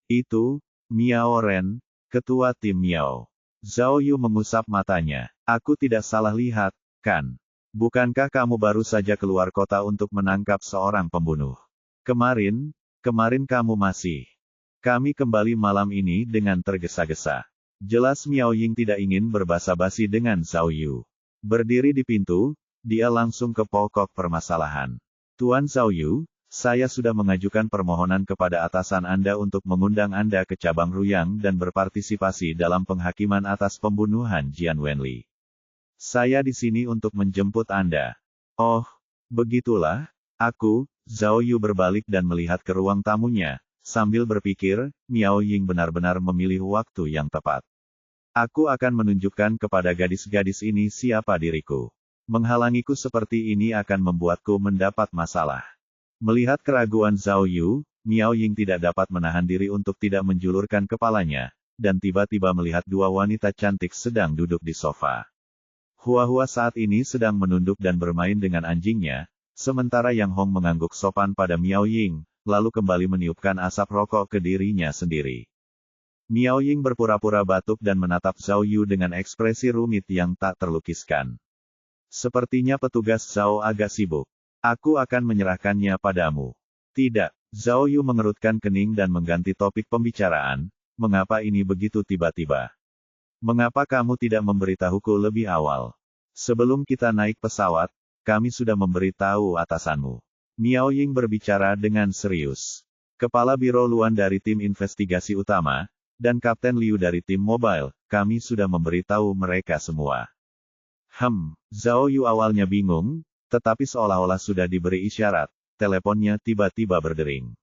Itu, Miao Ren, ketua tim Miao. Zhao Yu mengusap matanya. Aku tidak salah lihat, kan? Bukankah kamu baru saja keluar kota untuk menangkap seorang pembunuh? Kemarin kamu masih. Kami kembali malam ini dengan tergesa-gesa. Jelas Miao Ying tidak ingin berbasa-basi dengan Zhao Yu. Berdiri di pintu, dia langsung ke pokok permasalahan. Tuan Zhao Yu, saya sudah mengajukan permohonan kepada atasan Anda untuk mengundang Anda ke cabang Ruyang dan berpartisipasi dalam penghakiman atas pembunuhan Jian Wenli. Saya di sini untuk menjemput Anda. Oh, begitulah. Aku, Zhao Yu berbalik dan melihat ke ruang tamunya. Sambil berpikir, Miao Ying benar-benar memilih waktu yang tepat. Aku akan menunjukkan kepada gadis-gadis ini siapa diriku. Menghalangiku seperti ini akan membuatku mendapat masalah. Melihat keraguan Zhao Yu, Miao Ying tidak dapat menahan diri untuk tidak menjulurkan kepalanya, dan tiba-tiba melihat 2 wanita cantik sedang duduk di sofa. Hua Hua saat ini sedang menunduk dan bermain dengan anjingnya, sementara Yang Hong mengangguk sopan pada Miao Ying, lalu kembali meniupkan asap rokok ke dirinya sendiri. Miao Ying berpura-pura batuk dan menatap Zhao Yu dengan ekspresi rumit yang tak terlukiskan. Sepertinya petugas Zhao agak sibuk. Aku akan menyerahkannya padamu. Tidak, Zhao Yu mengerutkan kening dan mengganti topik pembicaraan. Mengapa ini begitu tiba-tiba? Mengapa kamu tidak memberitahuku lebih awal? Sebelum kita naik pesawat, kami sudah memberitahu atasanmu. Miao Ying berbicara dengan serius. Kepala Biro Luan dari tim investigasi utama, dan Kapten Liu dari tim mobile, kami sudah memberitahu mereka semua. Zhao Yu awalnya bingung, tetapi seolah-olah sudah diberi isyarat, teleponnya tiba-tiba berdering.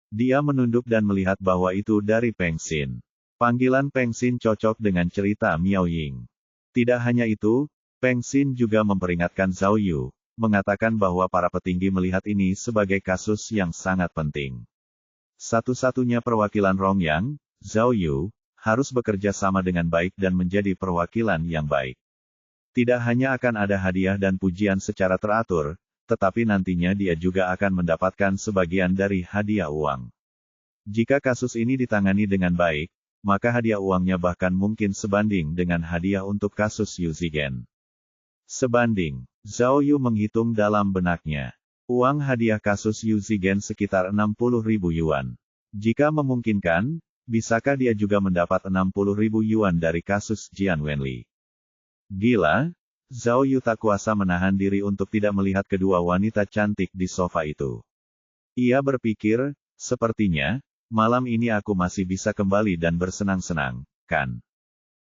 Dia menunduk dan melihat bahwa itu dari Peng Xin. Panggilan Peng Xin cocok dengan cerita Miao Ying. Tidak hanya itu, Peng Xin juga memperingatkan Zhao Yu, mengatakan bahwa para petinggi melihat ini sebagai kasus yang sangat penting. Satu-satunya perwakilan Rongyang, Zhao Yu, harus bekerja sama dengan baik dan menjadi perwakilan yang baik. Tidak hanya akan ada hadiah dan pujian secara teratur, tetapi nantinya dia juga akan mendapatkan sebagian dari hadiah uang. Jika kasus ini ditangani dengan baik, maka hadiah uangnya bahkan mungkin sebanding dengan hadiah untuk kasus Yu Zigen. Sebanding. Zhao Yu menghitung dalam benaknya. Uang hadiah kasus Yu Zigen sekitar 60.000 yuan. Jika memungkinkan, bisakah dia juga mendapat 60.000 yuan dari kasus Jian Wenli? Gila, Zhao Yu tak kuasa menahan diri untuk tidak melihat kedua wanita cantik di sofa itu. Ia berpikir, sepertinya, malam ini aku masih bisa kembali dan bersenang-senang, kan?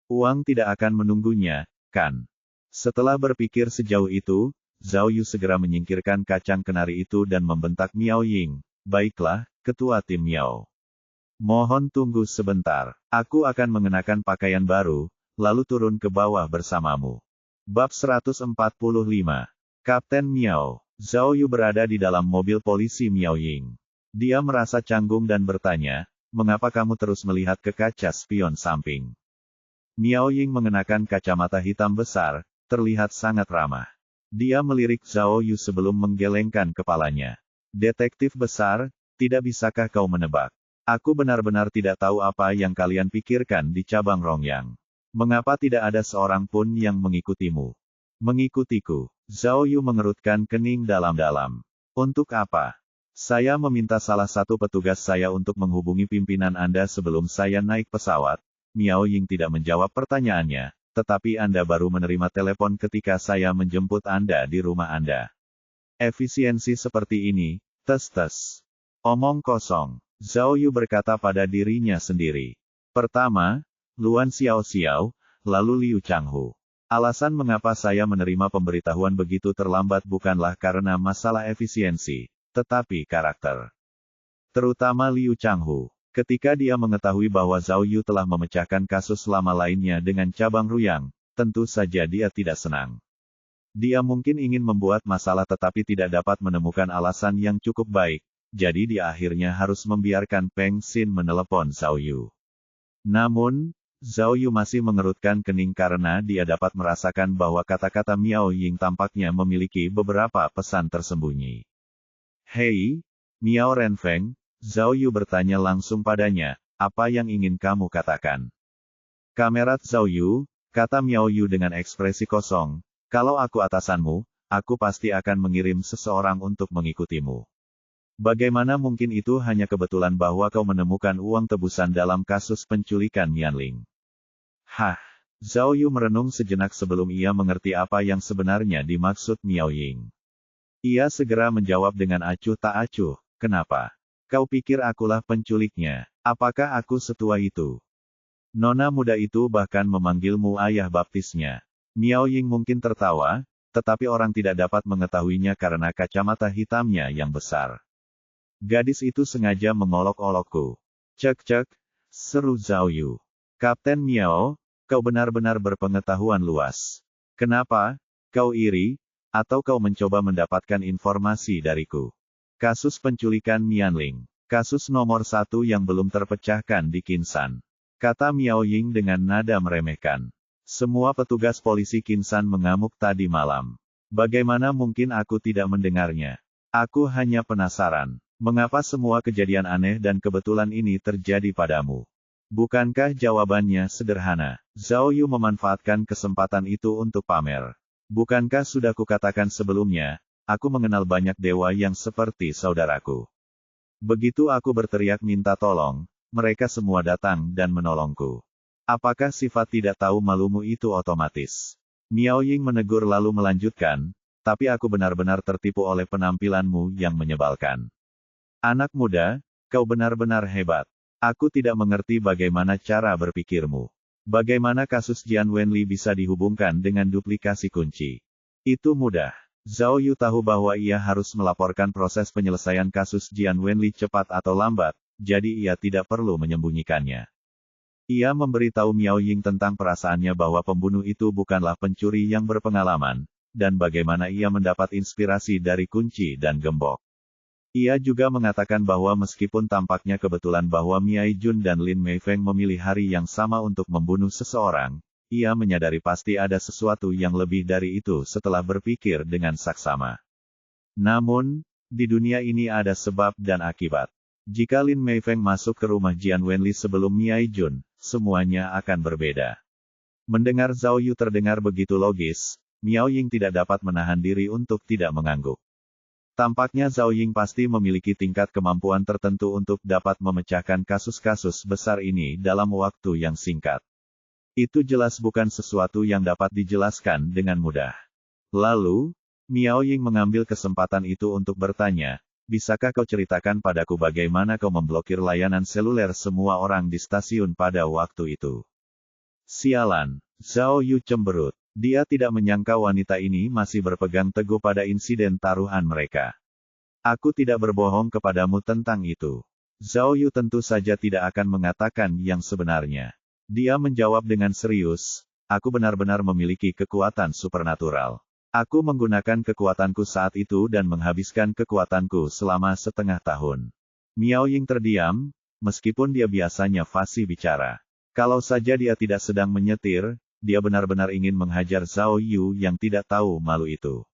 Uang tidak akan menunggunya, kan? Setelah berpikir sejauh itu, Zhao Yu segera menyingkirkan kacang kenari itu dan membentak Miao Ying. Baiklah, ketua tim Miao. Mohon tunggu sebentar. Aku akan mengenakan pakaian baru, lalu turun ke bawah bersamamu. Bab 145. Kapten Miao. Zhao Yu berada di dalam mobil polisi Miao Ying. Dia merasa canggung dan bertanya, mengapa kamu terus melihat ke kaca spion samping? Miao Ying mengenakan kacamata hitam besar, terlihat sangat ramah. Dia melirik Zhao Yu sebelum menggelengkan kepalanya. Detektif besar, tidak bisakah kau menebak? Aku benar-benar tidak tahu apa yang kalian pikirkan di cabang Rongyang. Mengapa tidak ada seorang pun yang mengikutimu? Mengikutiku. Zhao Yu mengerutkan kening dalam-dalam. Untuk apa? Saya meminta salah satu petugas saya untuk menghubungi pimpinan Anda sebelum saya naik pesawat. Miao Ying tidak menjawab pertanyaannya, tetapi Anda baru menerima telepon ketika saya menjemput Anda di rumah Anda. Efisiensi seperti ini, tes-tes. Omong kosong. Zhao Yu berkata pada dirinya sendiri. Pertama, Luan Xiao-Xiao, lalu Liu Changhu. Alasan mengapa saya menerima pemberitahuan begitu terlambat bukanlah karena masalah efisiensi, tetapi karakter. Terutama Liu Changhu. Ketika dia mengetahui bahwa Zhao Yu telah memecahkan kasus lama lainnya dengan cabang Ruyang, tentu saja dia tidak senang. Dia mungkin ingin membuat masalah tetapi tidak dapat menemukan alasan yang cukup baik. Jadi dia akhirnya harus membiarkan Peng Xin menelepon Zhao Yu. Namun, Zhao Yu masih mengerutkan kening karena dia dapat merasakan bahwa kata-kata Miao Ying tampaknya memiliki beberapa pesan tersembunyi. Hei, Miao Renfeng, Zhao Yu bertanya langsung padanya, apa yang ingin kamu katakan? Kamerat Zhao Yu, kata Miao Yu dengan ekspresi kosong, kalau aku atasanmu, aku pasti akan mengirim seseorang untuk mengikutimu. Bagaimana mungkin itu hanya kebetulan bahwa kau menemukan uang tebusan dalam kasus penculikan Mianling? Hah? Zhao Yu merenung sejenak sebelum ia mengerti apa yang sebenarnya dimaksud Miao Ying. Ia segera menjawab dengan acuh tak acuh, kenapa? Kau pikir akulah penculiknya? Apakah aku setua itu? Nona muda itu bahkan memanggilmu ayah baptisnya. Miao Ying mungkin tertawa, tetapi orang tidak dapat mengetahuinya karena kacamata hitamnya yang besar. Gadis itu sengaja mengolok-olokku. Cek-cek, seru Zhao Yu. Kapten Miao, kau benar-benar berpengetahuan luas. Kenapa? Kau iri? Atau kau mencoba mendapatkan informasi dariku? Kasus penculikan Mianling. Kasus nomor 1 yang belum terpecahkan di Kinsan. Kata Miao Ying dengan nada meremehkan. Semua petugas polisi Kinsan mengamuk tadi malam. Bagaimana mungkin aku tidak mendengarnya? Aku hanya penasaran. Mengapa semua kejadian aneh dan kebetulan ini terjadi padamu? Bukankah jawabannya sederhana? Zhao Yu memanfaatkan kesempatan itu untuk pamer. Bukankah sudah kukatakan sebelumnya, aku mengenal banyak dewa yang seperti saudaraku. Begitu aku berteriak minta tolong, mereka semua datang dan menolongku. Apakah sifat tidak tahu malumu itu otomatis? Miao Ying menegur lalu melanjutkan, tapi aku benar-benar tertipu oleh penampilanmu yang menyebalkan. Anak muda, kau benar-benar hebat. Aku tidak mengerti bagaimana cara berpikirmu. Bagaimana kasus Jian Wenli bisa dihubungkan dengan duplikasi kunci? Itu mudah. Zhao Yu tahu bahwa ia harus melaporkan proses penyelesaian kasus Jian Wenli cepat atau lambat, jadi ia tidak perlu menyembunyikannya. Ia memberitahu Miao Ying tentang perasaannya bahwa pembunuh itu bukanlah pencuri yang berpengalaman, dan bagaimana ia mendapat inspirasi dari kunci dan gembok. Ia juga mengatakan bahwa meskipun tampaknya kebetulan bahwa Miai Jun dan Lin Meifeng memilih hari yang sama untuk membunuh seseorang, ia menyadari pasti ada sesuatu yang lebih dari itu setelah berpikir dengan saksama. Namun, di dunia ini ada sebab dan akibat. Jika Lin Meifeng masuk ke rumah Jian Wenli sebelum Miai Jun, semuanya akan berbeda. Mendengar Zhao Yu terdengar begitu logis, Miao Ying tidak dapat menahan diri untuk tidak mengangguk. Tampaknya Zhao Ying pasti memiliki tingkat kemampuan tertentu untuk dapat memecahkan kasus-kasus besar ini dalam waktu yang singkat. Itu jelas bukan sesuatu yang dapat dijelaskan dengan mudah. Lalu, Miao Ying mengambil kesempatan itu untuk bertanya, bisakah kau ceritakan padaku bagaimana kau memblokir layanan seluler semua orang di stasiun pada waktu itu? Sialan, Zhao Yu cemberut. Dia tidak menyangka wanita ini masih berpegang teguh pada insiden taruhan mereka. Aku tidak berbohong kepadamu tentang itu. Zhao Yu tentu saja tidak akan mengatakan yang sebenarnya. Dia menjawab dengan serius, aku benar-benar memiliki kekuatan supernatural. Aku menggunakan kekuatanku saat itu dan menghabiskan kekuatanku selama setengah tahun. Miao Ying terdiam, meskipun dia biasanya fasih bicara. Kalau saja dia tidak sedang menyetir, dia benar-benar ingin menghajar Zhao Yu yang tidak tahu malu itu.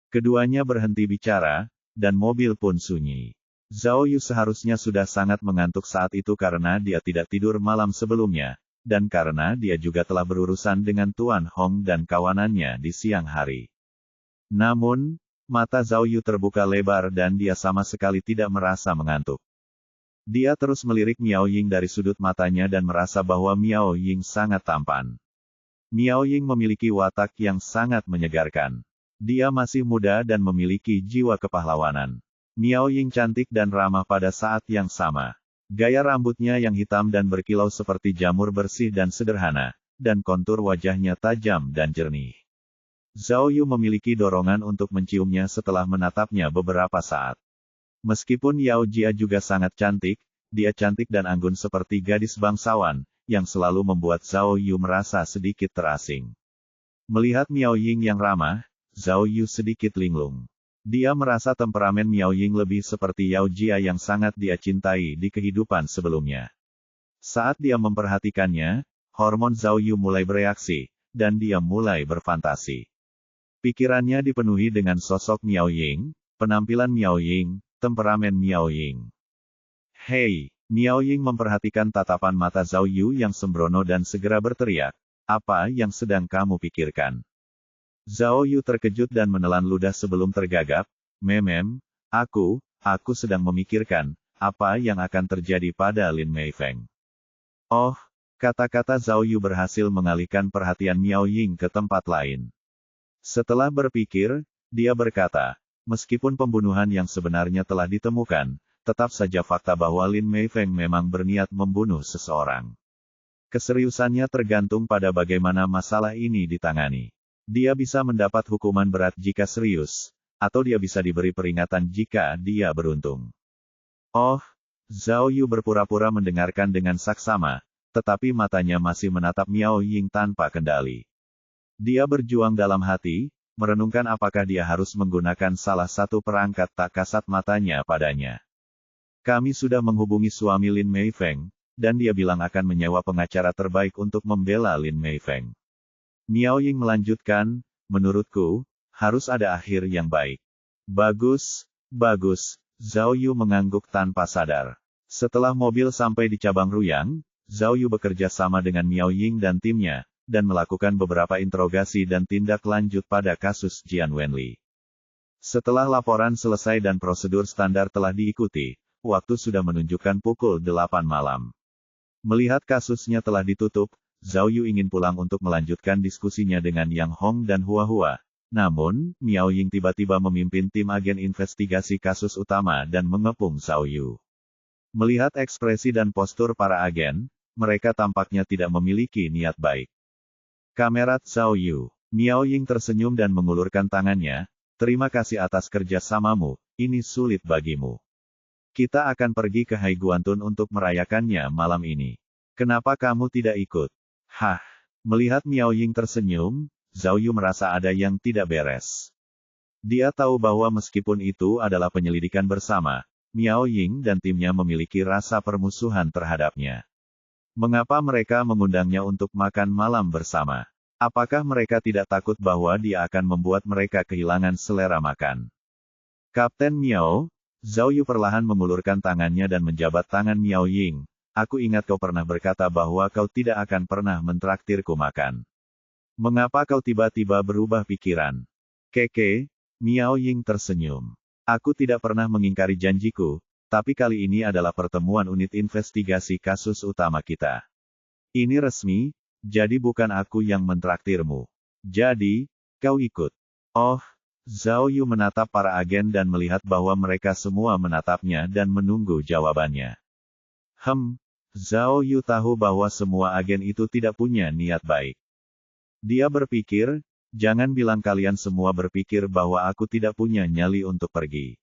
Keduanya berhenti bicara, dan mobil pun sunyi. Zhao Yu seharusnya sudah sangat mengantuk saat itu karena dia tidak tidur malam sebelumnya, dan karena dia juga telah berurusan dengan Tuan Hong dan kawanannya di siang hari. Namun, mata Zhao Yu terbuka lebar dan dia sama sekali tidak merasa mengantuk. Dia terus melirik Miao Ying dari sudut matanya dan merasa bahwa Miao Ying sangat tampan. Miao Ying memiliki watak yang sangat menyegarkan. Dia masih muda dan memiliki jiwa kepahlawanan. Miao Ying cantik dan ramah pada saat yang sama. Gaya rambutnya yang hitam dan berkilau seperti jamur bersih dan sederhana, dan kontur wajahnya tajam dan jernih. Zhao Yu memiliki dorongan untuk menciumnya setelah menatapnya beberapa saat. Meskipun Yao Jia juga sangat cantik, dia cantik dan anggun seperti gadis bangsawan, yang selalu membuat Zhao Yu merasa sedikit terasing. Melihat Miao Ying yang ramah, Zhao Yu sedikit linglung. Dia merasa temperamen Miao Ying lebih seperti Yao Jia yang sangat dia cintai di kehidupan sebelumnya. Saat dia memperhatikannya, hormon Zhao Yu mulai bereaksi, dan dia mulai berfantasi. Pikirannya dipenuhi dengan sosok Miao Ying, penampilan Miao Ying, temperamen Miao Ying. Hei! Miao Ying memperhatikan tatapan mata Zhao Yu yang sembrono dan segera berteriak, apa yang sedang kamu pikirkan? Zhao Yu terkejut dan menelan ludah sebelum tergagap, aku sedang memikirkan, apa yang akan terjadi pada Lin Meifeng. Oh, kata-kata Zhao Yu berhasil mengalihkan perhatian Miao Ying ke tempat lain. Setelah berpikir, dia berkata, meskipun pembunuhan yang sebenarnya telah ditemukan, tetap saja fakta bahwa Lin Meifeng memang berniat membunuh seseorang. Keseriusannya tergantung pada bagaimana masalah ini ditangani. Dia bisa mendapat hukuman berat jika serius, atau dia bisa diberi peringatan jika dia beruntung. Oh, Zhao Yu berpura-pura mendengarkan dengan saksama, tetapi matanya masih menatap Miao Ying tanpa kendali. Dia berjuang dalam hati, merenungkan apakah dia harus menggunakan salah satu perangkat tak kasat matanya padanya. Kami sudah menghubungi suami Lin Meifeng, dan dia bilang akan menyewa pengacara terbaik untuk membela Lin Meifeng. Miao Ying melanjutkan, menurutku, harus ada akhir yang baik. Bagus, Zhao Yu mengangguk tanpa sadar. Setelah mobil sampai di cabang Ruyang, Zhao Yu bekerja sama dengan Miao Ying dan timnya, dan melakukan beberapa interogasi dan tindak lanjut pada kasus Jian Wenli. Setelah laporan selesai dan prosedur standar telah diikuti, waktu sudah menunjukkan pukul 8 malam. Melihat kasusnya telah ditutup, Zhao Yu ingin pulang untuk melanjutkan diskusinya dengan Yang Hong dan Hua Hua. Namun, Miao Ying tiba-tiba memimpin tim agen investigasi kasus utama dan mengepung Zhao Yu. Melihat ekspresi dan postur para agen, mereka tampaknya tidak memiliki niat baik. Kamerat Zhao Yu. Miao Ying tersenyum dan mengulurkan tangannya, terima kasih atas kerjasamamu, ini sulit bagimu. Kita akan pergi ke Haiguantun untuk merayakannya malam ini. Kenapa kamu tidak ikut? Hah! Melihat Miao Ying tersenyum, Zhao Yu merasa ada yang tidak beres. Dia tahu bahwa meskipun itu adalah penyelidikan bersama, Miao Ying dan timnya memiliki rasa permusuhan terhadapnya. Mengapa mereka mengundangnya untuk makan malam bersama? Apakah mereka tidak takut bahwa dia akan membuat mereka kehilangan selera makan? Kapten Miao, Zhao Yu perlahan mengulurkan tangannya dan menjabat tangan Miao Ying. Aku ingat kau pernah berkata bahwa kau tidak akan pernah mentraktirku makan. Mengapa kau tiba-tiba berubah pikiran? Keke, Miao Ying tersenyum. Aku tidak pernah mengingkari janjiku, tapi kali ini adalah pertemuan unit investigasi kasus utama kita. Ini resmi, jadi bukan aku yang mentraktirmu. Jadi, kau ikut. Oh, Zhao Yu menatap para agen dan melihat bahwa mereka semua menatapnya dan menunggu jawabannya. Zhao Yu tahu bahwa semua agen itu tidak punya niat baik. Dia berpikir, jangan bilang kalian semua berpikir bahwa aku tidak punya nyali untuk pergi.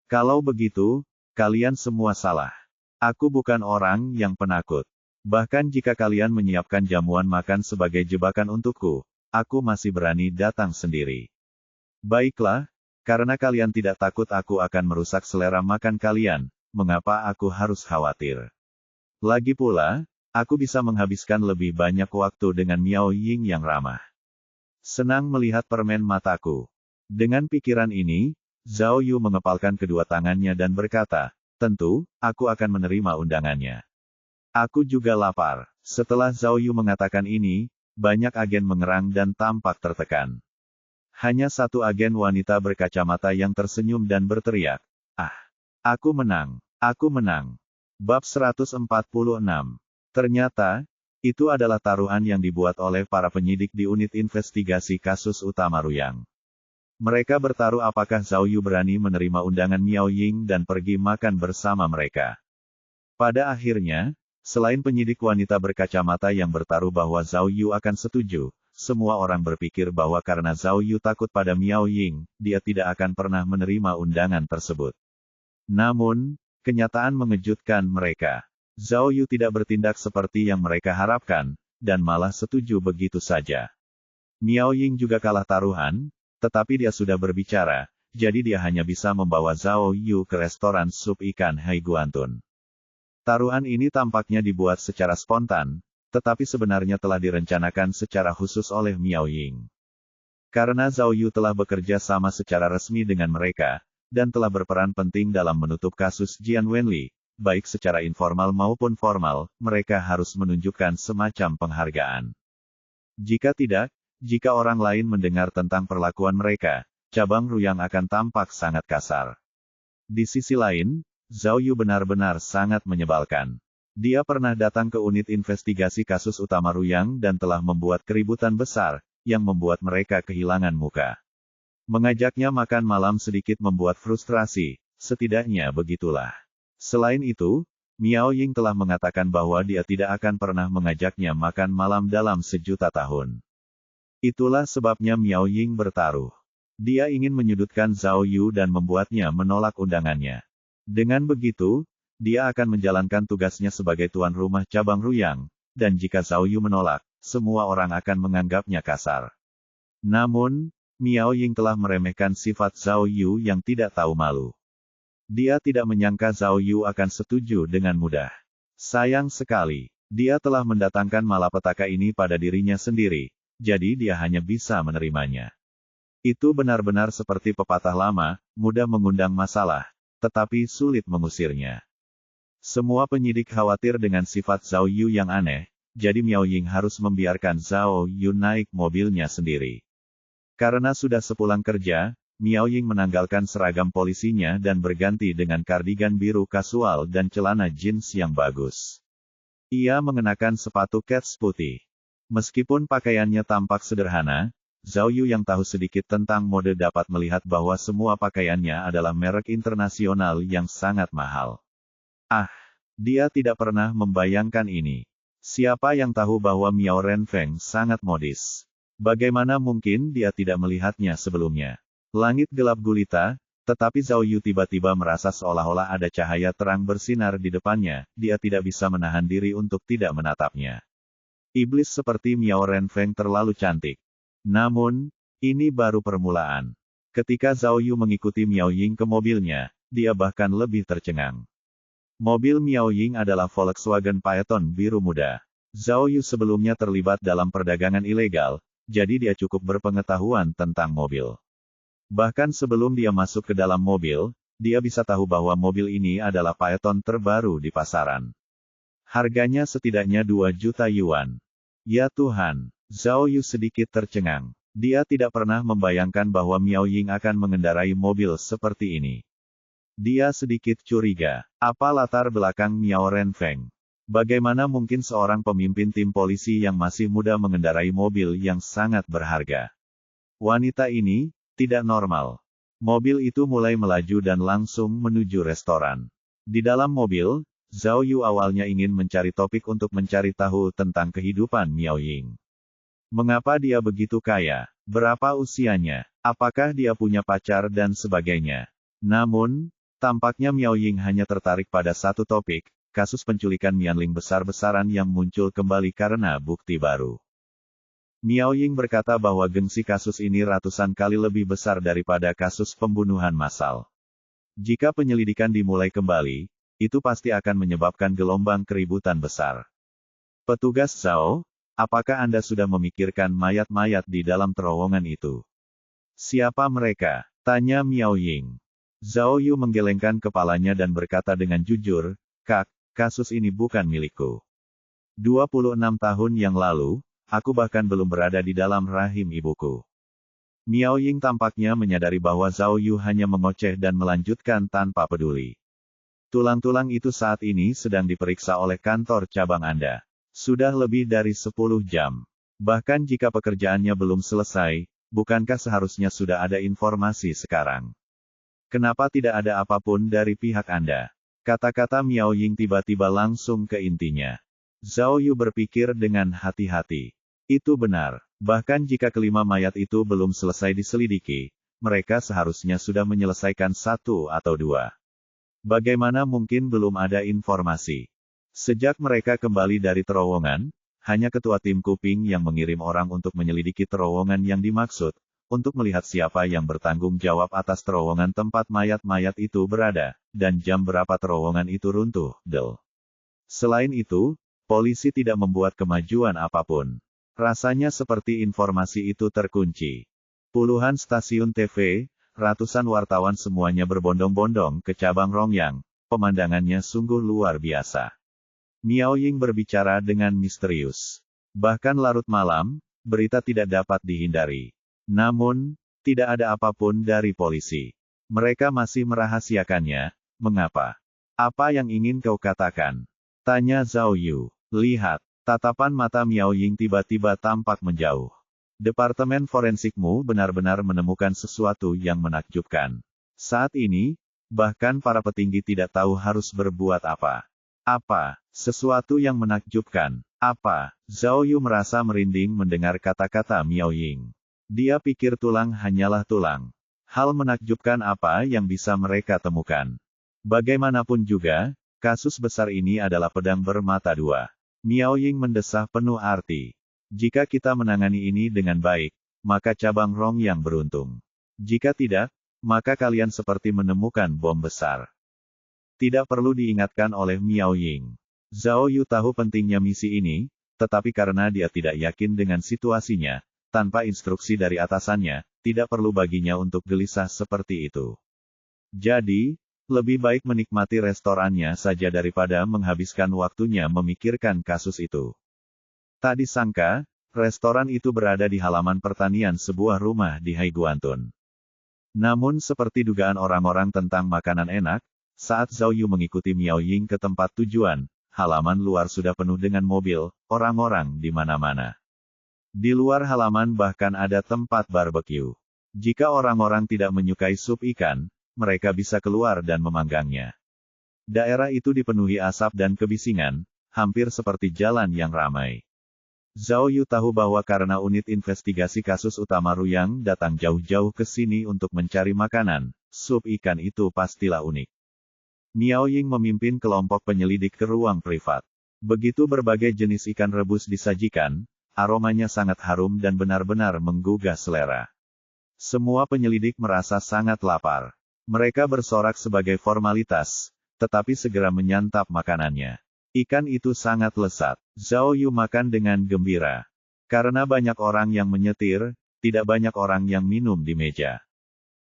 Kalau begitu, kalian semua salah. Aku bukan orang yang penakut. Bahkan jika kalian menyiapkan jamuan makan sebagai jebakan untukku, aku masih berani datang sendiri. Baiklah, karena kalian tidak takut aku akan merusak selera makan kalian, mengapa aku harus khawatir? Lagi pula, aku bisa menghabiskan lebih banyak waktu dengan Miao Ying yang ramah. Senang melihat permen mataku. Dengan pikiran ini, Zhao Yu mengepalkan kedua tangannya dan berkata, tentu, aku akan menerima undangannya. Aku juga lapar. Setelah Zhao Yu mengatakan ini, banyak agen mengerang dan tampak tertekan. Hanya satu agen wanita berkacamata yang tersenyum dan berteriak, aku menang, aku menang. Bab 146. Ternyata, itu adalah taruhan yang dibuat oleh para penyidik di unit investigasi kasus utama Ruyang. Mereka bertaruh apakah Zhao Yu berani menerima undangan Miao Ying dan pergi makan bersama mereka. Pada akhirnya, selain penyidik wanita berkacamata yang bertaruh bahwa Zhao Yu akan setuju, semua orang berpikir bahwa karena Zhao Yu takut pada Miao Ying, dia tidak akan pernah menerima undangan tersebut. Namun, kenyataan mengejutkan mereka. Zhao Yu tidak bertindak seperti yang mereka harapkan, dan malah setuju begitu saja. Miao Ying juga kalah taruhan, tetapi dia sudah berbicara, jadi dia hanya bisa membawa Zhao Yu ke restoran sup ikan Haiguantun. Taruhan ini tampaknya dibuat secara spontan, tetapi sebenarnya telah direncanakan secara khusus oleh Miao Ying. Karena Zhao Yu telah bekerja sama secara resmi dengan mereka, dan telah berperan penting dalam menutup kasus Jian Wenli, baik secara informal maupun formal, mereka harus menunjukkan semacam penghargaan. Jika tidak, jika orang lain mendengar tentang perlakuan mereka, cabang Ruyang akan tampak sangat kasar. Di sisi lain, Zhao Yu benar-benar sangat menyebalkan. Dia pernah datang ke unit investigasi kasus utama Ruyang dan telah membuat keributan besar, yang membuat mereka kehilangan muka. Mengajaknya makan malam sedikit membuat frustrasi, setidaknya begitulah. Selain itu, Miao Ying telah mengatakan bahwa dia tidak akan pernah mengajaknya makan malam dalam sejuta tahun. Itulah sebabnya Miao Ying bertaruh. Dia ingin menyudutkan Zhao Yu dan membuatnya menolak undangannya. Dengan begitu, dia akan menjalankan tugasnya sebagai tuan rumah cabang Ruyang, dan jika Zhao Yu menolak, semua orang akan menganggapnya kasar. Namun, Miao Ying telah meremehkan sifat Zhao Yu yang tidak tahu malu. Dia tidak menyangka Zhao Yu akan setuju dengan mudah. Sayang sekali, dia telah mendatangkan malapetaka ini pada dirinya sendiri, jadi dia hanya bisa menerimanya. Itu benar-benar seperti pepatah lama, mudah mengundang masalah, tetapi sulit mengusirnya. Semua penyidik khawatir dengan sifat Zhao Yu yang aneh, jadi Miao Ying harus membiarkan Zhao Yu naik mobilnya sendiri. Karena sudah sepulang kerja, Miao Ying menanggalkan seragam polisinya dan berganti dengan kardigan biru kasual dan celana jeans yang bagus. Ia mengenakan sepatu kets putih. Meskipun pakaiannya tampak sederhana, Zhao Yu yang tahu sedikit tentang mode dapat melihat bahwa semua pakaiannya adalah merek internasional yang sangat mahal. Dia tidak pernah membayangkan ini. Siapa yang tahu bahwa Miao Renfeng sangat modis? Bagaimana mungkin dia tidak melihatnya sebelumnya? Langit gelap gulita, tetapi Zhao Yu tiba-tiba merasa seolah-olah ada cahaya terang bersinar di depannya, dia tidak bisa menahan diri untuk tidak menatapnya. Iblis seperti Miao Renfeng terlalu cantik. Namun, ini baru permulaan. Ketika Zhao Yu mengikuti Miao Ying ke mobilnya, dia bahkan lebih tercengang. Mobil Miao Ying adalah Volkswagen Phaeton biru muda. Zhao Yu sebelumnya terlibat dalam perdagangan ilegal, jadi dia cukup berpengetahuan tentang mobil. Bahkan sebelum dia masuk ke dalam mobil, dia bisa tahu bahwa mobil ini adalah Phaeton terbaru di pasaran. Harganya setidaknya 2 juta yuan. Ya Tuhan, Zhao Yu sedikit tercengang. Dia tidak pernah membayangkan bahwa Miao Ying akan mengendarai mobil seperti ini. Dia sedikit curiga. Apa latar belakang Miao Renfeng? Bagaimana mungkin seorang pemimpin tim polisi yang masih muda mengendarai mobil yang sangat berharga? Wanita ini tidak normal. Mobil itu mulai melaju dan langsung menuju restoran. Di dalam mobil, Zhao Yu awalnya ingin mencari topik untuk mencari tahu tentang kehidupan Miao Ying. Mengapa dia begitu kaya? Berapa usianya? Apakah dia punya pacar dan sebagainya? Namun, tampaknya Miao Ying hanya tertarik pada satu topik, kasus penculikan Mianling besar-besaran yang muncul kembali karena bukti baru. Miao Ying berkata bahwa gengsi kasus ini ratusan kali lebih besar daripada kasus pembunuhan massal. Jika penyelidikan dimulai kembali, itu pasti akan menyebabkan gelombang keributan besar. Petugas Zhao, apakah Anda sudah memikirkan mayat-mayat di dalam terowongan itu? Siapa mereka? Tanya Miao Ying. Zhao Yu menggelengkan kepalanya dan berkata dengan jujur, Kak, kasus ini bukan milikku. 26 tahun yang lalu, aku bahkan belum berada di dalam rahim ibuku. Miao Ying tampaknya menyadari bahwa Zhao Yu hanya mengoceh dan melanjutkan tanpa peduli. Tulang-tulang itu saat ini sedang diperiksa oleh kantor cabang Anda. Sudah lebih dari 10 jam. Bahkan jika pekerjaannya belum selesai, bukankah seharusnya sudah ada informasi sekarang? Kenapa tidak ada apapun dari pihak Anda? Kata-kata Miao Ying tiba-tiba langsung ke intinya. Zhao Yu berpikir dengan hati-hati. Itu benar. Bahkan jika kelima mayat itu belum selesai diselidiki, mereka seharusnya sudah menyelesaikan satu atau dua. Bagaimana mungkin belum ada informasi? Sejak mereka kembali dari terowongan, hanya ketua tim Kuping yang mengirim orang untuk menyelidiki terowongan yang dimaksud, untuk melihat siapa yang bertanggung jawab atas terowongan tempat mayat-mayat itu berada, dan jam berapa terowongan itu runtuh, Selain itu, polisi tidak membuat kemajuan apapun. Rasanya seperti informasi itu terkunci. Puluhan stasiun TV, ratusan wartawan semuanya berbondong-bondong ke cabang Rongyang, pemandangannya sungguh luar biasa. Miao Ying berbicara dengan misterius. Bahkan larut malam, berita tidak dapat dihindari. Namun, tidak ada apapun dari polisi. Mereka masih merahasiakannya. Mengapa? Apa yang ingin kau katakan? Tanya Zhao Yu. Lihat, tatapan mata Miao Ying tiba-tiba tampak menjauh. Departemen forensikmu benar-benar menemukan sesuatu yang menakjubkan. Saat ini, bahkan para petinggi tidak tahu harus berbuat apa. Apa? Sesuatu yang menakjubkan. Apa? Zhao Yu merasa merinding mendengar kata-kata Miao Ying. Dia pikir tulang hanyalah tulang. Hal menakjubkan apa yang bisa mereka temukan? Bagaimanapun juga, kasus besar ini adalah pedang bermata dua. Miao Ying mendesah penuh arti. Jika kita menangani ini dengan baik, maka cabang Rongyang beruntung. Jika tidak, maka kalian seperti menemukan bom besar. Tidak perlu diingatkan oleh Miao Ying. Zhao Yu tahu pentingnya misi ini, tetapi karena dia tidak yakin dengan situasinya, tanpa instruksi dari atasannya, tidak perlu baginya untuk gelisah seperti itu. Jadi, lebih baik menikmati restorannya saja daripada menghabiskan waktunya memikirkan kasus itu. Tak disangka, restoran itu berada di halaman pertanian sebuah rumah di Haiguantun. Namun seperti dugaan orang-orang tentang makanan enak, saat Zhao Yu mengikuti Miao Ying ke tempat tujuan, halaman luar sudah penuh dengan mobil, orang-orang di mana-mana. Di luar halaman bahkan ada tempat barbeque. Jika orang-orang tidak menyukai sup ikan, mereka bisa keluar dan memanggangnya. Daerah itu dipenuhi asap dan kebisingan, hampir seperti jalan yang ramai. Zhao Yu tahu bahwa karena unit investigasi kasus utama Ruyang datang jauh-jauh ke sini untuk mencari makanan, sup ikan itu pastilah unik. Miao Ying memimpin kelompok penyelidik ke ruang privat. Begitu berbagai jenis ikan rebus disajikan, aromanya sangat harum dan benar-benar menggugah selera. Semua penyelidik merasa sangat lapar. Mereka bersorak sebagai formalitas, tetapi segera menyantap makanannya. Ikan itu sangat lezat. Zhao Yu makan dengan gembira. Karena banyak orang yang menyetir, tidak banyak orang yang minum di meja.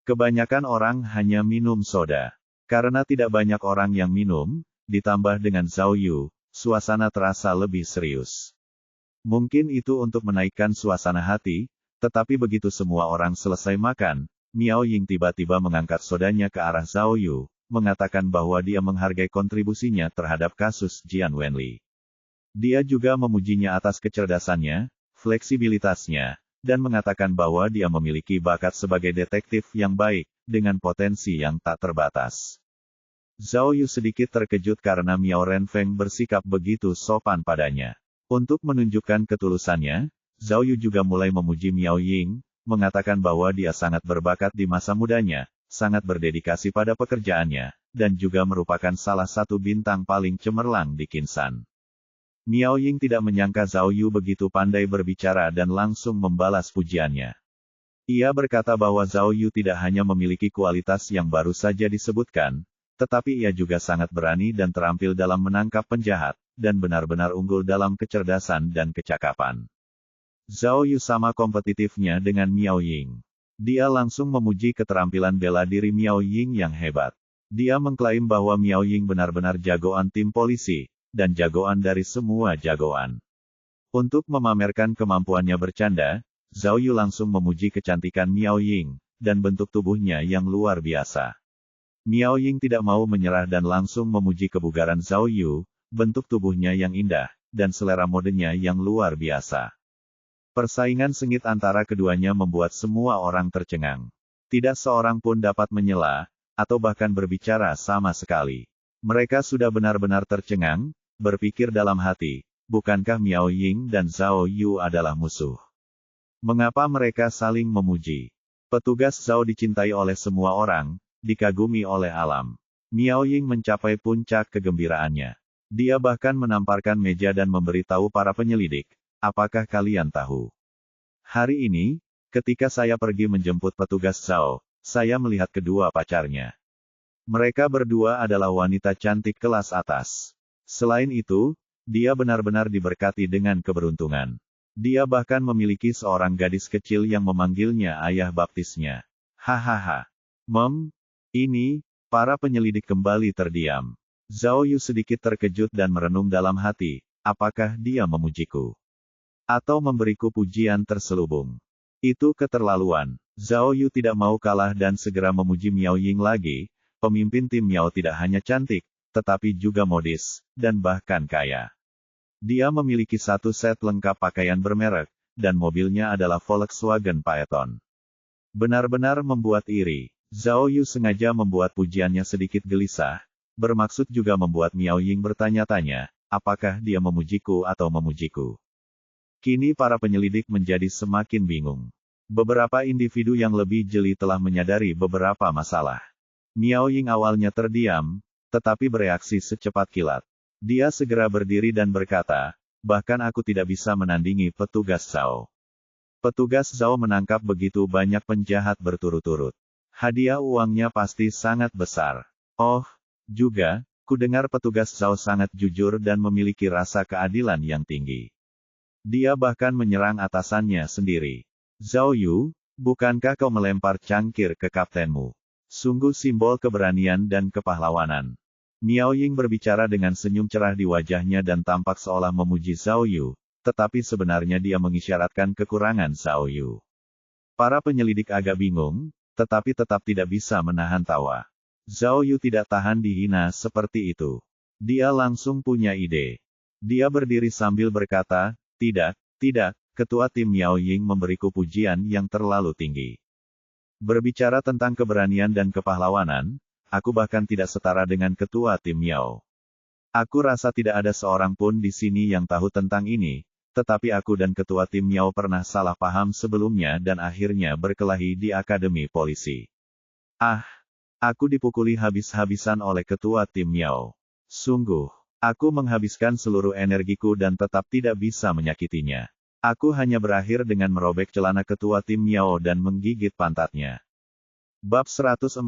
Kebanyakan orang hanya minum soda. Karena tidak banyak orang yang minum, ditambah dengan Zhao Yu, suasana terasa lebih serius. Mungkin itu untuk menaikkan suasana hati, Tetapi begitu semua orang selesai makan, Miao Ying tiba-tiba mengangkat sodanya ke arah Zhao Yu, mengatakan bahwa dia menghargai kontribusinya terhadap kasus Jian Wenli. Dia juga memujinya atas kecerdasannya, fleksibilitasnya, dan mengatakan bahwa dia memiliki bakat sebagai detektif yang baik, dengan potensi yang tak terbatas. Zhao Yu sedikit terkejut karena Miao Renfeng bersikap begitu sopan padanya. Untuk menunjukkan ketulusannya, Zhao Yu juga mulai memuji Miao Ying, mengatakan bahwa dia sangat berbakat di masa mudanya, sangat berdedikasi pada pekerjaannya, dan juga merupakan salah satu bintang paling cemerlang di Qinsan. Miao Ying tidak menyangka Zhao Yu begitu pandai berbicara dan langsung membalas pujiannya. Ia berkata bahwa Zhao Yu tidak hanya memiliki kualitas yang baru saja disebutkan, tetapi ia juga sangat berani dan terampil dalam menangkap penjahat, dan benar-benar unggul dalam kecerdasan dan kecakapan. Zhao Yu sama kompetitifnya dengan Miao Ying. Dia langsung memuji keterampilan bela diri Miao Ying yang hebat. Dia mengklaim bahwa Miao Ying benar-benar jagoan tim polisi, dan jagoan dari semua jagoan. Untuk memamerkan kemampuannya bercanda, Zhao Yu langsung memuji kecantikan Miao Ying, dan bentuk tubuhnya yang luar biasa. Miao Ying tidak mau menyerah dan langsung memuji kebugaran Zhao Yu, bentuk tubuhnya yang indah, dan selera modenya yang luar biasa. Persaingan sengit antara keduanya membuat semua orang tercengang. Tidak seorang pun dapat menyela, atau bahkan berbicara sama sekali. Mereka sudah benar-benar tercengang, berpikir dalam hati, bukankah Miao Ying dan Zhao Yu adalah musuh? Mengapa mereka saling memuji? Petugas Zhao dicintai oleh semua orang, dikagumi oleh alam. Miao Ying mencapai puncak kegembiraannya. Dia bahkan menamparkan meja dan memberitahu para penyelidik, apakah kalian tahu? Hari ini, ketika saya pergi menjemput petugas Zhao, saya melihat kedua pacarnya. Mereka berdua adalah wanita cantik kelas atas. Selain itu, dia benar-benar diberkati dengan keberuntungan. Dia bahkan memiliki seorang gadis kecil yang memanggilnya ayah baptisnya. Hahaha. Ini, para penyelidik kembali terdiam. Zhao Yu sedikit terkejut dan merenung dalam hati, apakah dia memujiku? Atau memberiku pujian terselubung? Itu keterlaluan. Zhao Yu tidak mau kalah dan segera memuji Miao Ying lagi. Pemimpin tim Miao tidak hanya cantik, tetapi juga modis, dan bahkan kaya. Dia memiliki satu set lengkap pakaian bermerek, dan mobilnya adalah Volkswagen Phaeton. Benar-benar membuat iri. Zhao Yu sengaja membuat pujiannya sedikit gelisah, bermaksud juga membuat Miao Ying bertanya-tanya, apakah dia memujiku atau memujiku. Kini para penyelidik menjadi semakin bingung. Beberapa individu yang lebih jeli telah menyadari beberapa masalah. Miao Ying awalnya terdiam, tetapi bereaksi secepat kilat. Dia segera berdiri dan berkata, bahkan aku tidak bisa menandingi petugas Zhao. Petugas Zhao menangkap begitu banyak penjahat berturut-turut. Hadiah uangnya pasti sangat besar. Oh, juga, kudengar petugas Zhao sangat jujur dan memiliki rasa keadilan yang tinggi. Dia bahkan menyerang atasannya sendiri. Zhao Yu, bukankah kau melempar cangkir ke kaptenmu? Sungguh simbol keberanian dan kepahlawanan. Miao Ying berbicara dengan senyum cerah di wajahnya dan tampak seolah memuji Zhao Yu, tetapi sebenarnya dia mengisyaratkan kekurangan Zhao Yu. Para penyelidik agak bingung, tetapi tetap tidak bisa menahan tawa. Zhao Yu tidak tahan dihina seperti itu. Dia langsung punya ide. Dia berdiri sambil berkata, tidak, ketua tim Miao Ying memberiku pujian yang terlalu tinggi. Berbicara tentang keberanian dan kepahlawanan, aku bahkan tidak setara dengan ketua tim Miao. Aku rasa tidak ada seorang pun di sini yang tahu tentang ini, tetapi aku dan ketua tim Miao pernah salah paham sebelumnya dan akhirnya berkelahi di akademi polisi. Aku dipukuli habis-habisan oleh ketua tim Miao. Sungguh, aku menghabiskan seluruh energiku dan tetap tidak bisa menyakitinya. Aku hanya berakhir dengan merobek celana ketua tim Miao dan menggigit pantatnya. Bab 147.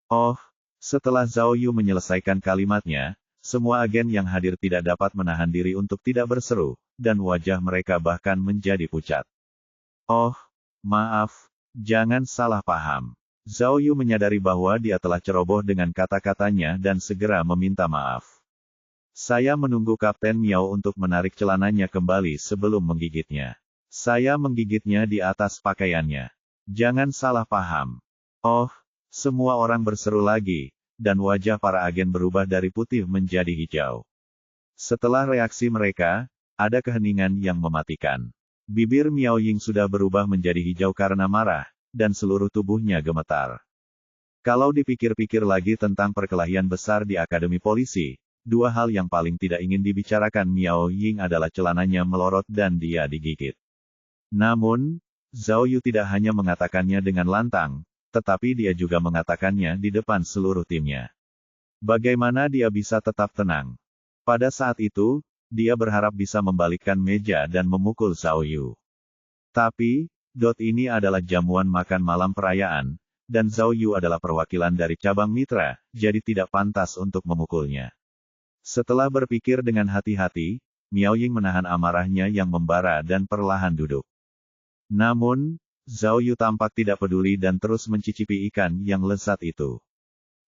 Oh, setelah Zhao Yu menyelesaikan kalimatnya, semua agen yang hadir tidak dapat menahan diri untuk tidak berseru, dan wajah mereka bahkan menjadi pucat. Oh, maaf, jangan salah paham. Zhao Yu menyadari bahwa dia telah ceroboh dengan kata-katanya dan segera meminta maaf. Saya menunggu Kapten Miao untuk menarik celananya kembali sebelum menggigitnya. Saya menggigitnya di atas pakaiannya. Jangan salah paham. Oh, semua orang berseru lagi, dan wajah para agen berubah dari putih menjadi hijau. Setelah reaksi mereka, ada keheningan yang mematikan. Bibir Miao Ying sudah berubah menjadi hijau karena marah, dan seluruh tubuhnya gemetar. Kalau dipikir-pikir lagi tentang perkelahian besar di Akademi Polisi, dua hal yang paling tidak ingin dibicarakan Miao Ying adalah celananya melorot dan dia digigit. Namun, Zhao Yu tidak hanya mengatakannya dengan lantang, tetapi dia juga mengatakannya di depan seluruh timnya. Bagaimana dia bisa tetap tenang? Pada saat itu, dia berharap bisa membalikkan meja dan memukul Zhao Yu. Tapi, ini adalah jamuan makan malam perayaan, dan Zhao Yu adalah perwakilan dari cabang mitra, jadi tidak pantas untuk memukulnya. Setelah berpikir dengan hati-hati, Miao Ying menahan amarahnya yang membara dan perlahan duduk. Namun, Zhao Yu tampak tidak peduli dan terus mencicipi ikan yang lezat itu.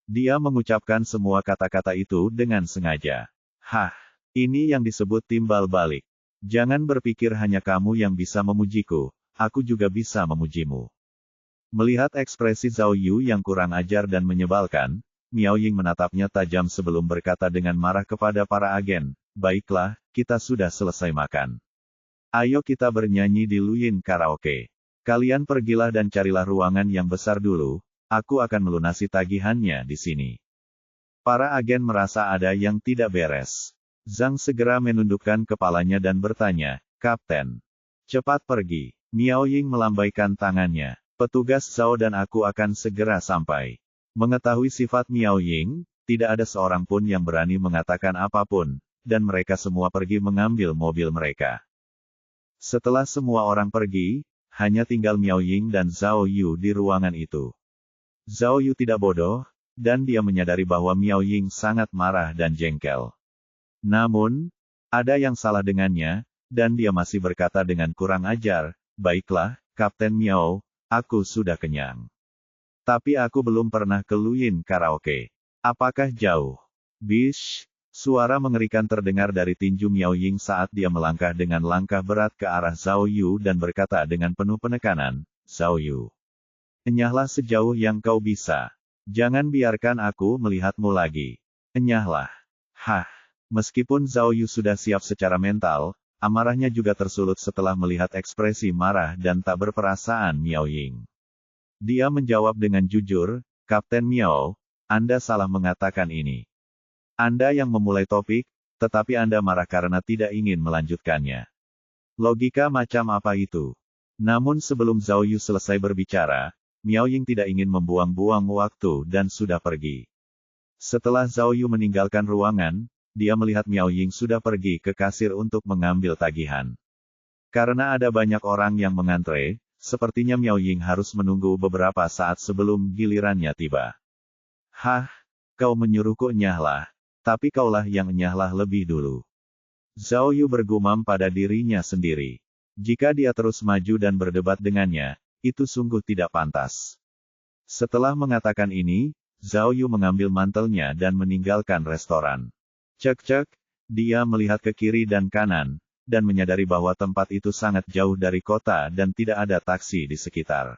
Dia mengucapkan semua kata-kata itu dengan sengaja. Hah, ini yang disebut timbal balik. Jangan berpikir hanya kamu yang bisa memujiku, aku juga bisa memujimu. Melihat ekspresi Zhao Yu yang kurang ajar dan menyebalkan, Miao Ying menatapnya tajam sebelum berkata dengan marah kepada para agen, baiklah, kita sudah selesai makan. Ayo kita bernyanyi di Luyin Karaoke. Kalian pergilah dan carilah ruangan yang besar dulu, aku akan melunasi tagihannya di sini. Para agen merasa ada yang tidak beres. Zhang segera menundukkan kepalanya dan bertanya, Kapten, cepat pergi. Miao Ying melambaikan tangannya. Petugas Zhao dan aku akan segera sampai. Mengetahui sifat Miao Ying, tidak ada seorang pun yang berani mengatakan apapun, dan mereka semua pergi mengambil mobil mereka. Setelah semua orang pergi, hanya tinggal Miao Ying dan Zhao Yu di ruangan itu. Zhao Yu tidak bodoh, dan dia menyadari bahwa Miao Ying sangat marah dan jengkel. Namun, ada yang salah dengannya, dan dia masih berkata dengan kurang ajar, baiklah, Kapten Miao, aku sudah kenyang. Tapi aku belum pernah ke Luyin Karaoke. Apakah jauh? Bish, suara mengerikan terdengar dari tinju Miao Ying saat dia melangkah dengan langkah berat ke arah Zhao Yu dan berkata dengan penuh penekanan, Zhao Yu, enyahlah sejauh yang kau bisa. Jangan biarkan aku melihatmu lagi. Enyahlah. Hah. Meskipun Zhao Yu sudah siap secara mental, amarahnya juga tersulut setelah melihat ekspresi marah dan tak berperasaan Miao Ying. Dia menjawab dengan jujur, Kapten Miao, Anda salah mengatakan ini. Anda yang memulai topik, tetapi Anda marah karena tidak ingin melanjutkannya. Logika macam apa itu? Namun sebelum Zhao Yu selesai berbicara, Miao Ying tidak ingin membuang-buang waktu dan sudah pergi. Setelah Zhao Yu meninggalkan ruangan, dia melihat Miao Ying sudah pergi ke kasir untuk mengambil tagihan. Karena ada banyak orang yang mengantre, sepertinya Miao Ying harus menunggu beberapa saat sebelum gilirannya tiba. Hah, kau menyuruhku enyahlah, tapi kaulah yang enyahlah lebih dulu. Zhao Yu bergumam pada dirinya sendiri. Jika dia terus maju dan berdebat dengannya, itu sungguh tidak pantas. Setelah mengatakan ini, Zhao Yu mengambil mantelnya dan meninggalkan restoran. Cek-cek, dia melihat ke kiri dan kanan, dan menyadari bahwa tempat itu sangat jauh dari kota dan tidak ada taksi di sekitar.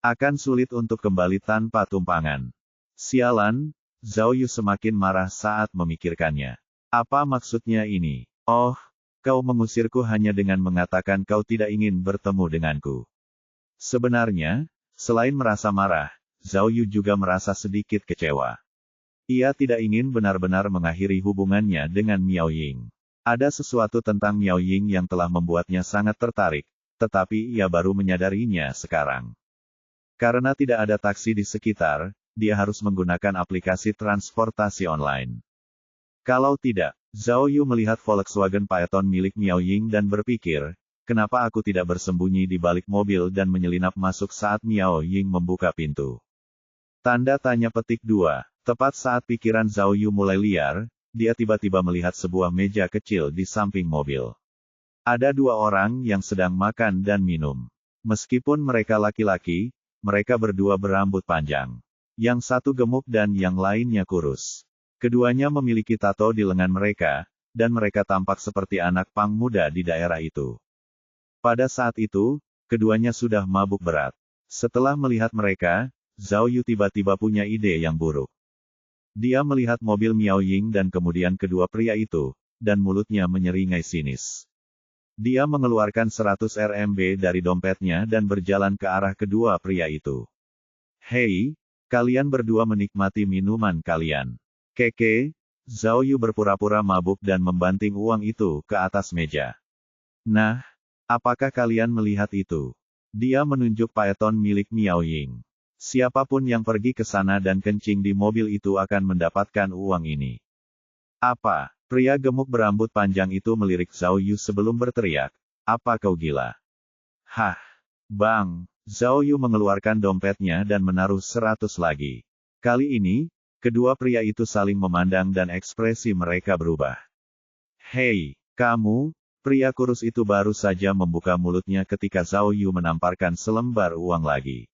Akan sulit untuk kembali tanpa tumpangan. Sialan, Zhao Yu semakin marah saat memikirkannya. Apa maksudnya ini? Oh, kau mengusirku hanya dengan mengatakan kau tidak ingin bertemu denganku. Sebenarnya, selain merasa marah, Zhao Yu juga merasa sedikit kecewa. Ia tidak ingin benar-benar mengakhiri hubungannya dengan Miao Ying. Ada sesuatu tentang Miao Ying yang telah membuatnya sangat tertarik, tetapi ia baru menyadarinya sekarang. Karena tidak ada taksi di sekitar, dia harus menggunakan aplikasi transportasi online. Kalau tidak, Zhao Yu melihat Volkswagen Phaeton milik Miao Ying dan berpikir, kenapa aku tidak bersembunyi di balik mobil dan menyelinap masuk saat Miao Ying membuka pintu. Tanda tanya petik 2. Tepat saat pikiran Zhao Yu mulai liar, dia tiba-tiba melihat sebuah meja kecil di samping mobil. Ada dua orang yang sedang makan dan minum. Meskipun mereka laki-laki, mereka berdua berambut panjang. Yang satu gemuk dan yang lainnya kurus. Keduanya memiliki tato di lengan mereka, dan mereka tampak seperti anak pang muda di daerah itu. Pada saat itu, keduanya sudah mabuk berat. Setelah melihat mereka, Zhao Yu tiba-tiba punya ide yang buruk. Dia melihat mobil Miao Ying dan kemudian kedua pria itu, dan mulutnya menyeringai sinis. Dia mengeluarkan 100 RMB dari dompetnya dan berjalan ke arah kedua pria itu. Hei, kalian berdua menikmati minuman kalian. Keke, Zhao Yu berpura-pura mabuk dan membanting uang itu ke atas meja. Nah, apakah kalian melihat itu? Dia menunjuk paeton milik Miao Ying. Siapapun yang pergi ke sana dan kencing di mobil itu akan mendapatkan uang ini. Apa? Pria gemuk berambut panjang itu melirik Zhao Yu sebelum berteriak. Apa kau gila? Hah? Bang! Zhao Yu mengeluarkan dompetnya dan menaruh 100 lagi. Kali ini, kedua pria itu saling memandang dan ekspresi mereka berubah. Hei, kamu! Pria kurus itu baru saja membuka mulutnya ketika Zhao Yu menamparkan selembar uang lagi.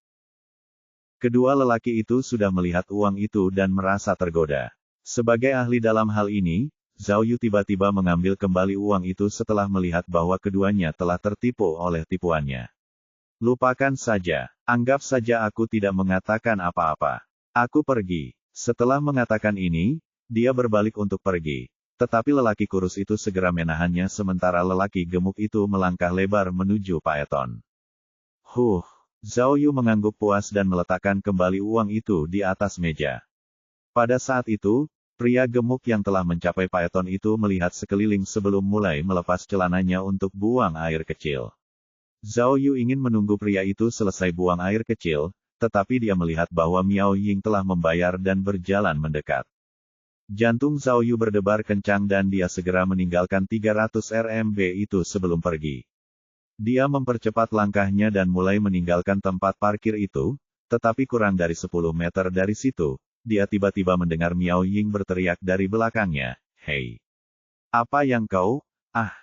Kedua lelaki itu sudah melihat uang itu dan merasa tergoda. Sebagai ahli dalam hal ini, Zhao Yu tiba-tiba mengambil kembali uang itu setelah melihat bahwa keduanya telah tertipu oleh tipuannya. Lupakan saja, anggap saja aku tidak mengatakan apa-apa. Aku pergi. Setelah mengatakan ini, dia berbalik untuk pergi. Tetapi lelaki kurus itu segera menahannya sementara lelaki gemuk itu melangkah lebar menuju paeton. Zhao Yu mengangguk puas dan meletakkan kembali uang itu di atas meja. Pada saat itu, pria gemuk yang telah mencapai paeton itu melihat sekeliling sebelum mulai melepas celananya untuk buang air kecil. Zhao Yu ingin menunggu pria itu selesai buang air kecil, tetapi dia melihat bahwa Miao Ying telah membayar dan berjalan mendekat. Jantung Zhao Yu berdebar kencang dan dia segera meninggalkan 300 RMB itu sebelum pergi. Dia mempercepat langkahnya dan mulai meninggalkan tempat parkir itu, tetapi kurang dari 10 meter dari situ, dia tiba-tiba mendengar Miao Ying berteriak dari belakangnya, "Hei! Apa yang kau? Ah!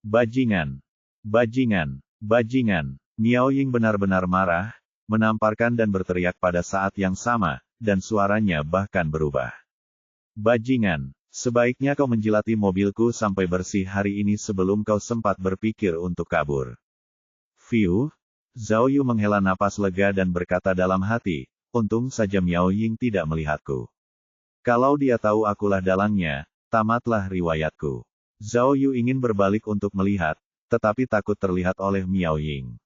Bajingan! Bajingan! Bajingan!" Miao Ying benar-benar marah, menamparkan dan berteriak pada saat yang sama, dan suaranya bahkan berubah. Bajingan, sebaiknya kau menjilati mobilku sampai bersih hari ini sebelum kau sempat berpikir untuk kabur. Fiu, Zhao Yu menghela napas lega dan berkata dalam hati, untung saja Miao Ying tidak melihatku. Kalau dia tahu akulah dalangnya, tamatlah riwayatku. Zhao Yu ingin berbalik untuk melihat, tetapi takut terlihat oleh Miao Ying.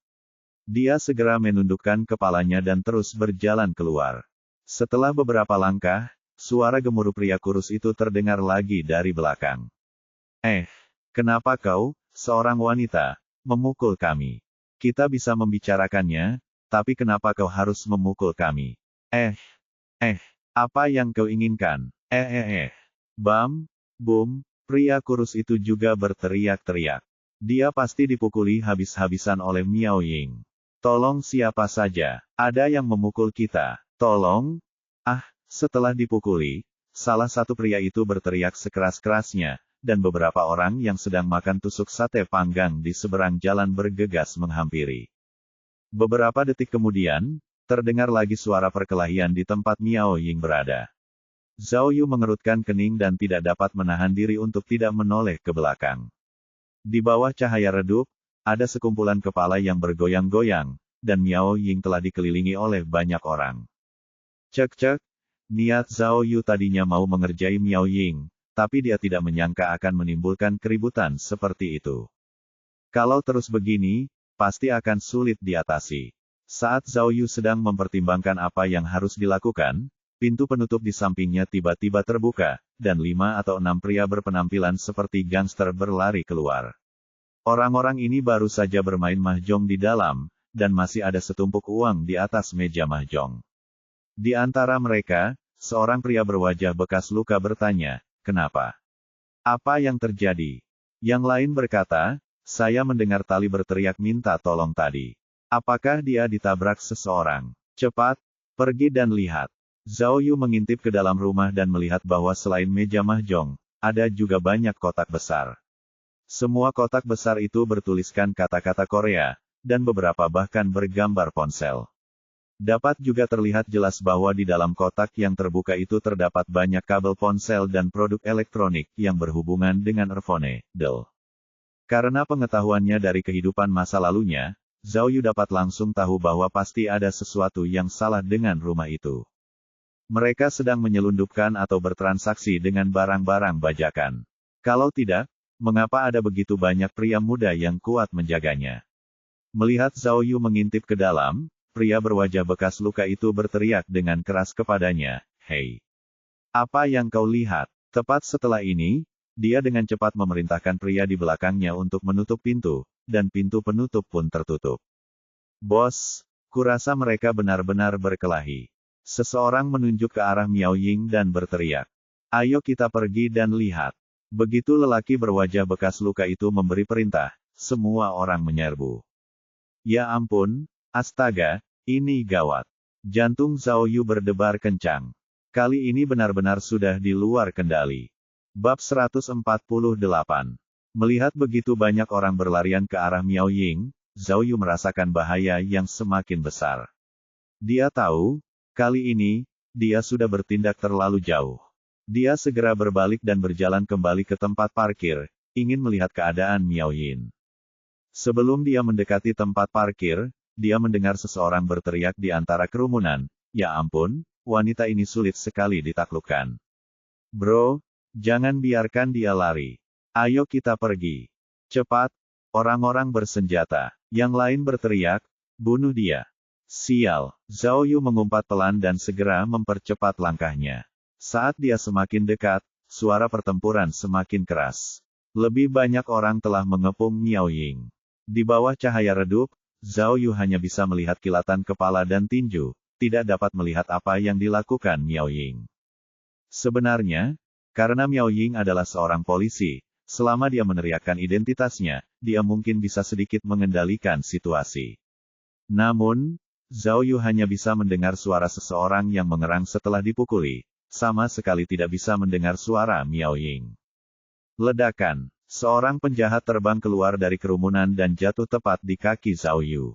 Dia segera menundukkan kepalanya dan terus berjalan keluar. Setelah beberapa langkah, suara gemuruh pria kurus itu terdengar lagi dari belakang. Kenapa kau, seorang wanita, memukul kami? Kita bisa membicarakannya, tapi kenapa kau harus memukul kami? Apa yang kau inginkan? Bam, bum, pria kurus itu juga berteriak-teriak. Dia pasti dipukuli habis-habisan oleh Miao Ying. Tolong siapa saja, ada yang memukul kita, tolong? Setelah dipukuli, salah satu pria itu berteriak sekeras-kerasnya, dan beberapa orang yang sedang makan tusuk sate panggang di seberang jalan bergegas menghampiri. Beberapa detik kemudian, terdengar lagi suara perkelahian di tempat Miao Ying berada. Zhao Yu mengerutkan kening dan tidak dapat menahan diri untuk tidak menoleh ke belakang. Di bawah cahaya redup, ada sekumpulan kepala yang bergoyang-goyang, dan Miao Ying telah dikelilingi oleh banyak orang. Cek. Niat Zhao Yu tadinya mau mengerjai Miao Ying, tapi dia tidak menyangka akan menimbulkan keributan seperti itu. Kalau terus begini, pasti akan sulit diatasi. Saat Zhao Yu sedang mempertimbangkan apa yang harus dilakukan, pintu penutup di sampingnya tiba-tiba terbuka, dan 5 atau 6 pria berpenampilan seperti gangster berlari keluar. Orang-orang ini baru saja bermain mahjong di dalam, dan masih ada setumpuk uang di atas meja mahjong. Di antara mereka, seorang pria berwajah bekas luka bertanya, "Kenapa? Apa yang terjadi?" Yang lain berkata, "Saya mendengar tali berteriak minta tolong tadi. Apakah dia ditabrak seseorang? Cepat, pergi dan lihat." Zhao Yu mengintip ke dalam rumah dan melihat bahwa selain meja mahjong, ada juga banyak kotak besar. Semua kotak besar itu bertuliskan kata-kata Korea, dan beberapa bahkan bergambar ponsel. Dapat juga terlihat jelas bahwa di dalam kotak yang terbuka itu terdapat banyak kabel ponsel dan produk elektronik yang berhubungan dengan earphone, Dell. Karena pengetahuannya dari kehidupan masa lalunya, Zhao Yu dapat langsung tahu bahwa pasti ada sesuatu yang salah dengan rumah itu. Mereka sedang menyelundupkan atau bertransaksi dengan barang-barang bajakan. Kalau tidak, mengapa ada begitu banyak pria muda yang kuat menjaganya? Melihat Zhao Yu mengintip ke dalam, pria berwajah bekas luka itu berteriak dengan keras kepadanya, "Hei! Apa yang kau lihat?" Tepat setelah ini, dia dengan cepat memerintahkan pria di belakangnya untuk menutup pintu, dan pintu penutup pun tertutup. "Bos, kurasa mereka benar-benar berkelahi." Seseorang menunjuk ke arah Miao Ying dan berteriak, "Ayo kita pergi dan lihat." Begitu lelaki berwajah bekas luka itu memberi perintah, semua orang menyerbu. Ya ampun, astaga, ini gawat. Jantung Zhao Yu berdebar kencang. Kali ini benar-benar sudah di luar kendali. Bab 148. Melihat begitu banyak orang berlarian ke arah Miao Ying, Zhao Yu merasakan bahaya yang semakin besar. Dia tahu, kali ini, dia sudah bertindak terlalu jauh. Dia segera berbalik dan berjalan kembali ke tempat parkir, ingin melihat keadaan Miao Ying. Sebelum dia mendekati tempat parkir, dia mendengar seseorang berteriak di antara kerumunan, "Ya ampun, wanita ini sulit sekali ditaklukkan. Bro, jangan biarkan dia lari. Ayo kita pergi. Cepat!" Orang-orang bersenjata. Yang lain berteriak, "Bunuh dia." Sial, Zhao Yu mengumpat pelan dan segera mempercepat langkahnya. Saat dia semakin dekat, suara pertempuran semakin keras. Lebih banyak orang telah mengepung Miao Ying. Di bawah cahaya redup, Zhao Yu hanya bisa melihat kilatan kepala dan tinju, tidak dapat melihat apa yang dilakukan Miao Ying. Sebenarnya, karena Miao Ying adalah seorang polisi, selama dia meneriakkan identitasnya, dia mungkin bisa sedikit mengendalikan situasi. Namun, Zhao Yu hanya bisa mendengar suara seseorang yang mengerang setelah dipukuli, sama sekali tidak bisa mendengar suara Miao Ying. Ledakan. Seorang penjahat terbang keluar dari kerumunan dan jatuh tepat di kaki Zhao Yu.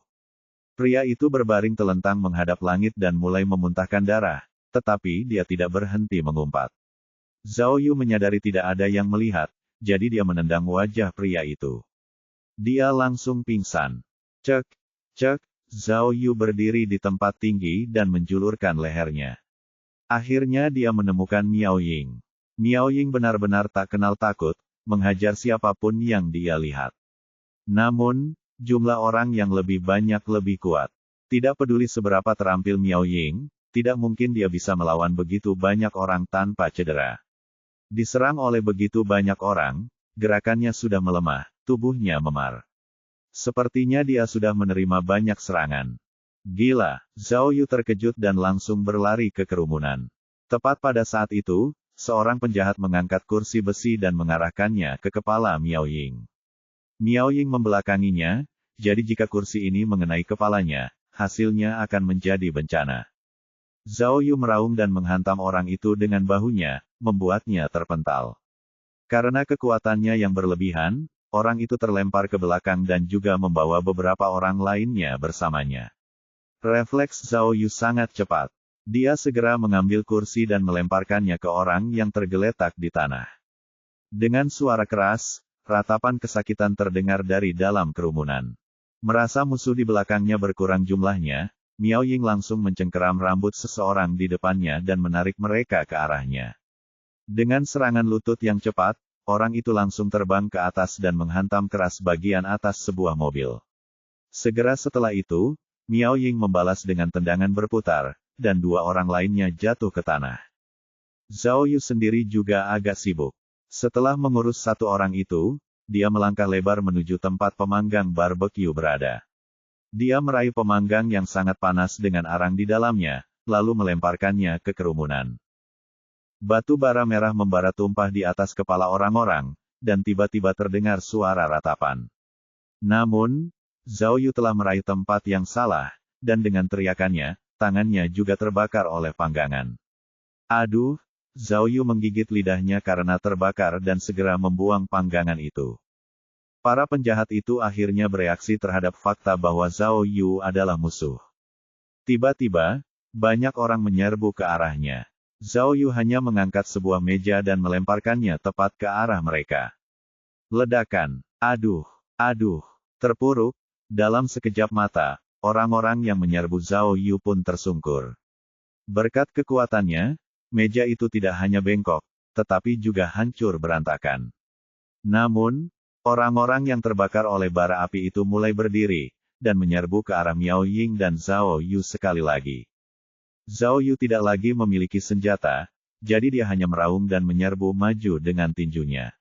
Pria itu berbaring telentang menghadap langit dan mulai memuntahkan darah, tetapi dia tidak berhenti mengumpat. Zhao Yu menyadari tidak ada yang melihat, jadi dia menendang wajah pria itu. Dia langsung pingsan. Cek, cek, Zhao Yu berdiri di tempat tinggi dan menjulurkan lehernya. Akhirnya dia menemukan Miao Ying. Miao Ying benar-benar tak kenal takut, menghajar siapapun yang dia lihat. Namun, jumlah orang yang lebih banyak lebih kuat. Tidak peduli seberapa terampil Miao Ying, tidak mungkin dia bisa melawan begitu banyak orang tanpa cedera. Diserang oleh begitu banyak orang, gerakannya sudah melemah, tubuhnya memar. Sepertinya dia sudah menerima banyak serangan. Gila, Zhao Yu terkejut dan langsung berlari ke kerumunan. Tepat pada saat itu, seorang penjahat mengangkat kursi besi dan mengarahkannya ke kepala Miao Ying. Miao Ying membelakanginya, jadi jika kursi ini mengenai kepalanya, hasilnya akan menjadi bencana. Zhao Yu meraung dan menghantam orang itu dengan bahunya, membuatnya terpental. Karena kekuatannya yang berlebihan, orang itu terlempar ke belakang dan juga membawa beberapa orang lainnya bersamanya. Refleks Zhao Yu sangat cepat. Dia segera mengambil kursi dan melemparkannya ke orang yang tergeletak di tanah. Dengan suara keras, ratapan kesakitan terdengar dari dalam kerumunan. Merasa musuh di belakangnya berkurang jumlahnya, Miao Ying langsung mencengkeram rambut seseorang di depannya dan menarik mereka ke arahnya. Dengan serangan lutut yang cepat, orang itu langsung terbang ke atas dan menghantam keras bagian atas sebuah mobil. Segera setelah itu, Miao Ying membalas dengan tendangan berputar, dan dua orang lainnya jatuh ke tanah. Zhao Yu sendiri juga agak sibuk. Setelah mengurus satu orang itu, dia melangkah lebar menuju tempat pemanggang barbeque berada. Dia meraih pemanggang yang sangat panas dengan arang di dalamnya, lalu melemparkannya ke kerumunan. Batu bara merah membara tumpah di atas kepala orang-orang, dan tiba-tiba terdengar suara ratapan. Namun, Zhao Yu telah meraih tempat yang salah, dan dengan teriakannya, tangannya juga terbakar oleh panggangan. Aduh, Zhao Yu menggigit lidahnya karena terbakar dan segera membuang panggangan itu. Para penjahat itu akhirnya bereaksi terhadap fakta bahwa Zhao Yu adalah musuh. Tiba-tiba, banyak orang menyerbu ke arahnya. Zhao Yu hanya mengangkat sebuah meja dan melemparkannya tepat ke arah mereka. Ledakan. Aduh, aduh, terpuruk, dalam sekejap mata, orang-orang yang menyerbu Zhao Yu pun tersungkur. Berkat kekuatannya, meja itu tidak hanya bengkok, tetapi juga hancur berantakan. Namun, orang-orang yang terbakar oleh bara api itu mulai berdiri, dan menyerbu ke arah Miao Ying dan Zhao Yu sekali lagi. Zhao Yu tidak lagi memiliki senjata, jadi dia hanya meraung dan menyerbu maju dengan tinjunya.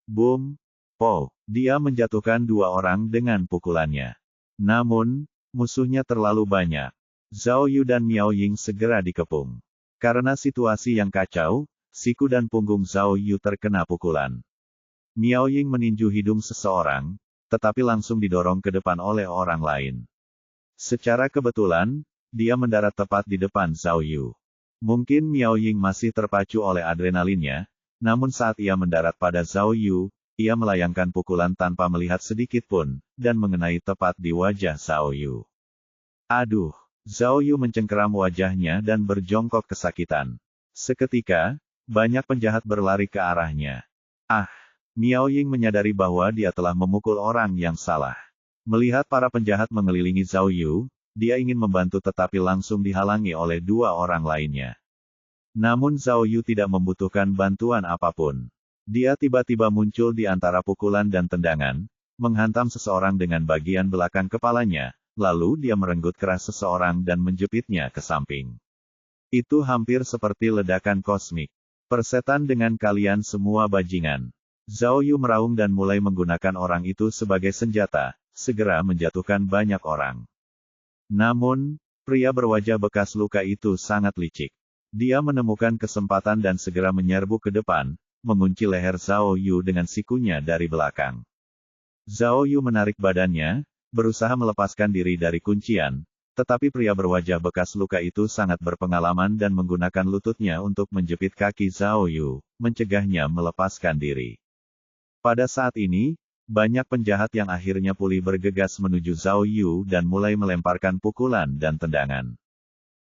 Boom! Po! Dia menjatuhkan dua orang dengan pukulannya. Namun, musuhnya terlalu banyak. Zhao Yu dan Miao Ying segera dikepung. Karena situasi yang kacau, siku dan punggung Zhao Yu terkena pukulan. Miao Ying meninju hidung seseorang, tetapi langsung didorong ke depan oleh orang lain. Secara kebetulan, dia mendarat tepat di depan Zhao Yu. Mungkin Miao Ying masih terpacu oleh adrenalinnya, namun saat ia mendarat pada Zhao Yu, ia melayangkan pukulan tanpa melihat sedikit pun, dan mengenai tepat di wajah Zhao Yu. Aduh! Zhao Yu mencengkeram wajahnya dan berjongkok kesakitan. Seketika, banyak penjahat berlari ke arahnya. Ah! Miao Ying menyadari bahwa dia telah memukul orang yang salah. Melihat para penjahat mengelilingi Zhao Yu, dia ingin membantu tetapi langsung dihalangi oleh dua orang lainnya. Namun Zhao Yu tidak membutuhkan bantuan apapun. Dia tiba-tiba muncul di antara pukulan dan tendangan, menghantam seseorang dengan bagian belakang kepalanya, lalu dia merenggut keras seseorang dan menjepitnya ke samping. Itu hampir seperti ledakan kosmik. Persetan dengan kalian semua bajingan. Zhao Yu meraung dan mulai menggunakan orang itu sebagai senjata, segera menjatuhkan banyak orang. Namun, pria berwajah bekas luka itu sangat licik. Dia menemukan kesempatan dan segera menyerbu ke depan, mengunci leher Zhao Yu dengan sikunya dari belakang. Zhao Yu menarik badannya, berusaha melepaskan diri dari kuncian, tetapi pria berwajah bekas luka itu sangat berpengalaman dan menggunakan lututnya untuk menjepit kaki Zhao Yu, mencegahnya melepaskan diri. Pada saat ini, banyak penjahat yang akhirnya pulih bergegas menuju Zhao Yu dan mulai melemparkan pukulan dan tendangan.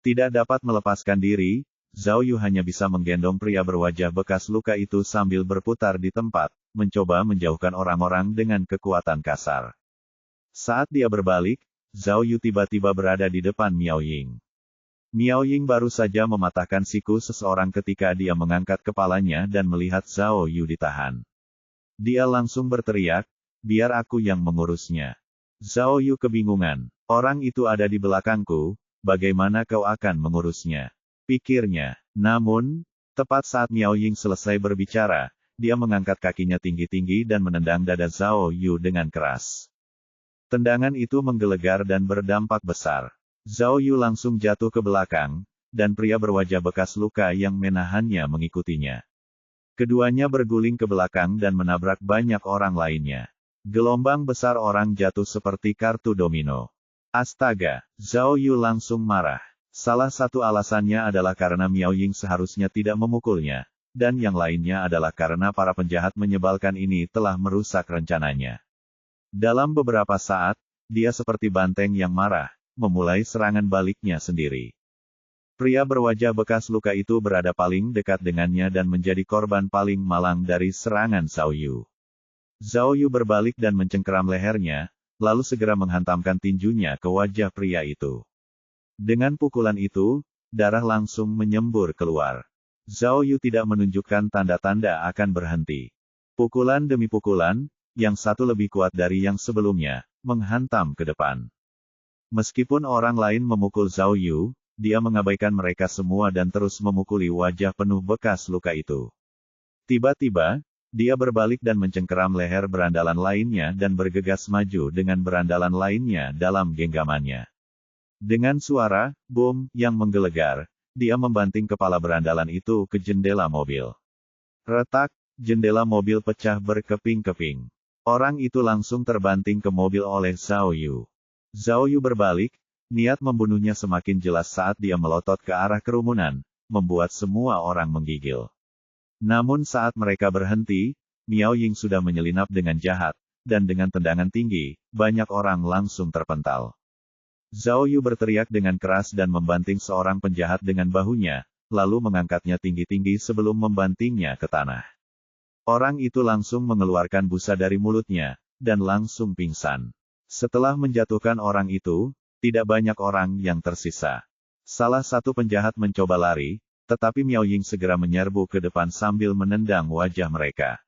Tidak dapat melepaskan diri, Zhao Yu hanya bisa menggendong pria berwajah bekas luka itu sambil berputar di tempat, mencoba menjauhkan orang-orang dengan kekuatan kasar. Saat dia berbalik, Zhao Yu tiba-tiba berada di depan Miao Ying. Miao Ying baru saja mematahkan siku seseorang ketika dia mengangkat kepalanya dan melihat Zhao Yu ditahan. Dia langsung berteriak, biar aku yang mengurusnya. Zhao Yu kebingungan, orang itu ada di belakangku, bagaimana kau akan mengurusnya? Pikirnya. Namun, tepat saat Miao Ying selesai berbicara, dia mengangkat kakinya tinggi-tinggi dan menendang dada Zhao Yu dengan keras. Tendangan itu menggelegar dan berdampak besar. Zhao Yu langsung jatuh ke belakang, dan pria berwajah bekas luka yang menahannya mengikutinya. Keduanya berguling ke belakang dan menabrak banyak orang lainnya. Gelombang besar orang jatuh seperti kartu domino. Astaga, Zhao Yu langsung marah. Salah satu alasannya adalah karena Miao Ying seharusnya tidak memukulnya, dan yang lainnya adalah karena para penjahat menyebalkan ini telah merusak rencananya. Dalam beberapa saat, dia seperti banteng yang marah, memulai serangan baliknya sendiri. Pria berwajah bekas luka itu berada paling dekat dengannya dan menjadi korban paling malang dari serangan Zhao Yu. Zhao Yu berbalik dan mencengkeram lehernya, lalu segera menghantamkan tinjunya ke wajah pria itu. Dengan pukulan itu, darah langsung menyembur keluar. Zhao Yu tidak menunjukkan tanda-tanda akan berhenti. Pukulan demi pukulan, yang satu lebih kuat dari yang sebelumnya, menghantam ke depan. Meskipun orang lain memukul Zhao Yu, dia mengabaikan mereka semua dan terus memukuli wajah penuh bekas luka itu. Tiba-tiba, dia berbalik dan mencengkeram leher berandalan lainnya dan bergegas maju dengan berandalan lainnya dalam genggamannya. Dengan suara "boom" yang menggelegar, dia membanting kepala berandalan itu ke jendela mobil. Retak, jendela mobil pecah berkeping-keping. Orang itu langsung terbanting ke mobil oleh Zhao Yu. Zhao Yu berbalik, niat membunuhnya semakin jelas saat dia melotot ke arah kerumunan, membuat semua orang menggigil. Namun saat mereka berhenti, Miao Ying sudah menyelinap dengan jahat, dan dengan tendangan tinggi, banyak orang langsung terpental. Zhao Yu berteriak dengan keras dan membanting seorang penjahat dengan bahunya, lalu mengangkatnya tinggi-tinggi sebelum membantingnya ke tanah. Orang itu langsung mengeluarkan busa dari mulutnya, dan langsung pingsan. Setelah menjatuhkan orang itu, tidak banyak orang yang tersisa. Salah satu penjahat mencoba lari, tetapi Miao Ying segera menyerbu ke depan sambil menendang wajah mereka.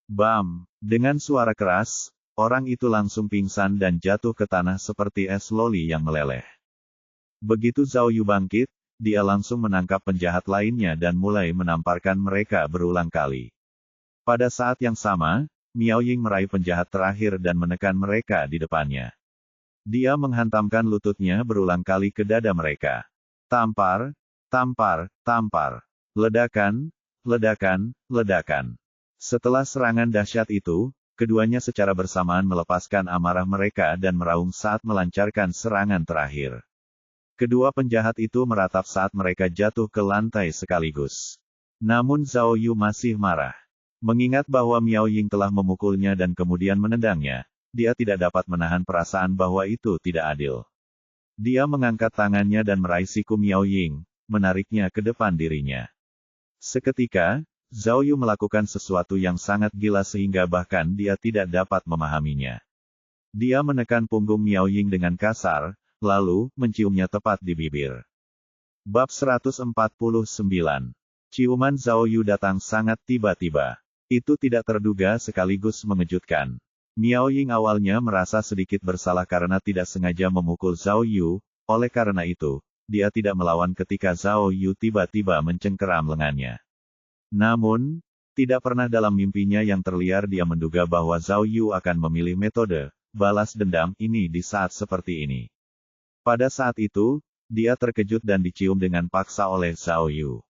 Bam! Dengan suara keras, orang itu langsung pingsan dan jatuh ke tanah seperti es loli yang meleleh. Begitu Zhao Yu bangkit, dia langsung menangkap penjahat lainnya dan mulai menamparkan mereka berulang kali. Pada saat yang sama, Miao Ying meraih penjahat terakhir dan menekan mereka di depannya. Dia menghantamkan lututnya berulang kali ke dada mereka. Tampar, tampar, tampar. Ledakan, ledakan, ledakan. Setelah serangan dahsyat itu, keduanya secara bersamaan melepaskan amarah mereka dan meraung saat melancarkan serangan terakhir. Kedua penjahat itu meratap saat mereka jatuh ke lantai sekaligus. Namun Zhao Yu masih marah. Mengingat bahwa Miao Ying telah memukulnya dan kemudian menendangnya, dia tidak dapat menahan perasaan bahwa itu tidak adil. Dia mengangkat tangannya dan meraih siku Miao Ying, menariknya ke depan dirinya. Seketika, Zhao Yu melakukan sesuatu yang sangat gila sehingga bahkan dia tidak dapat memahaminya. Dia menekan punggung Miao Ying dengan kasar, lalu menciumnya tepat di bibir. Bab 149. Ciuman Zhao Yu datang sangat tiba-tiba. Itu tidak terduga sekaligus mengejutkan. Miao Ying awalnya merasa sedikit bersalah karena tidak sengaja memukul Zhao Yu, oleh karena itu, dia tidak melawan ketika Zhao Yu tiba-tiba mencengkeram lengannya. Namun, tidak pernah dalam mimpinya yang terliar dia menduga bahwa Zhao Yu akan memilih metode balas dendam ini di saat seperti ini. Pada saat itu, dia terkejut dan dicium dengan paksa oleh Zhao Yu.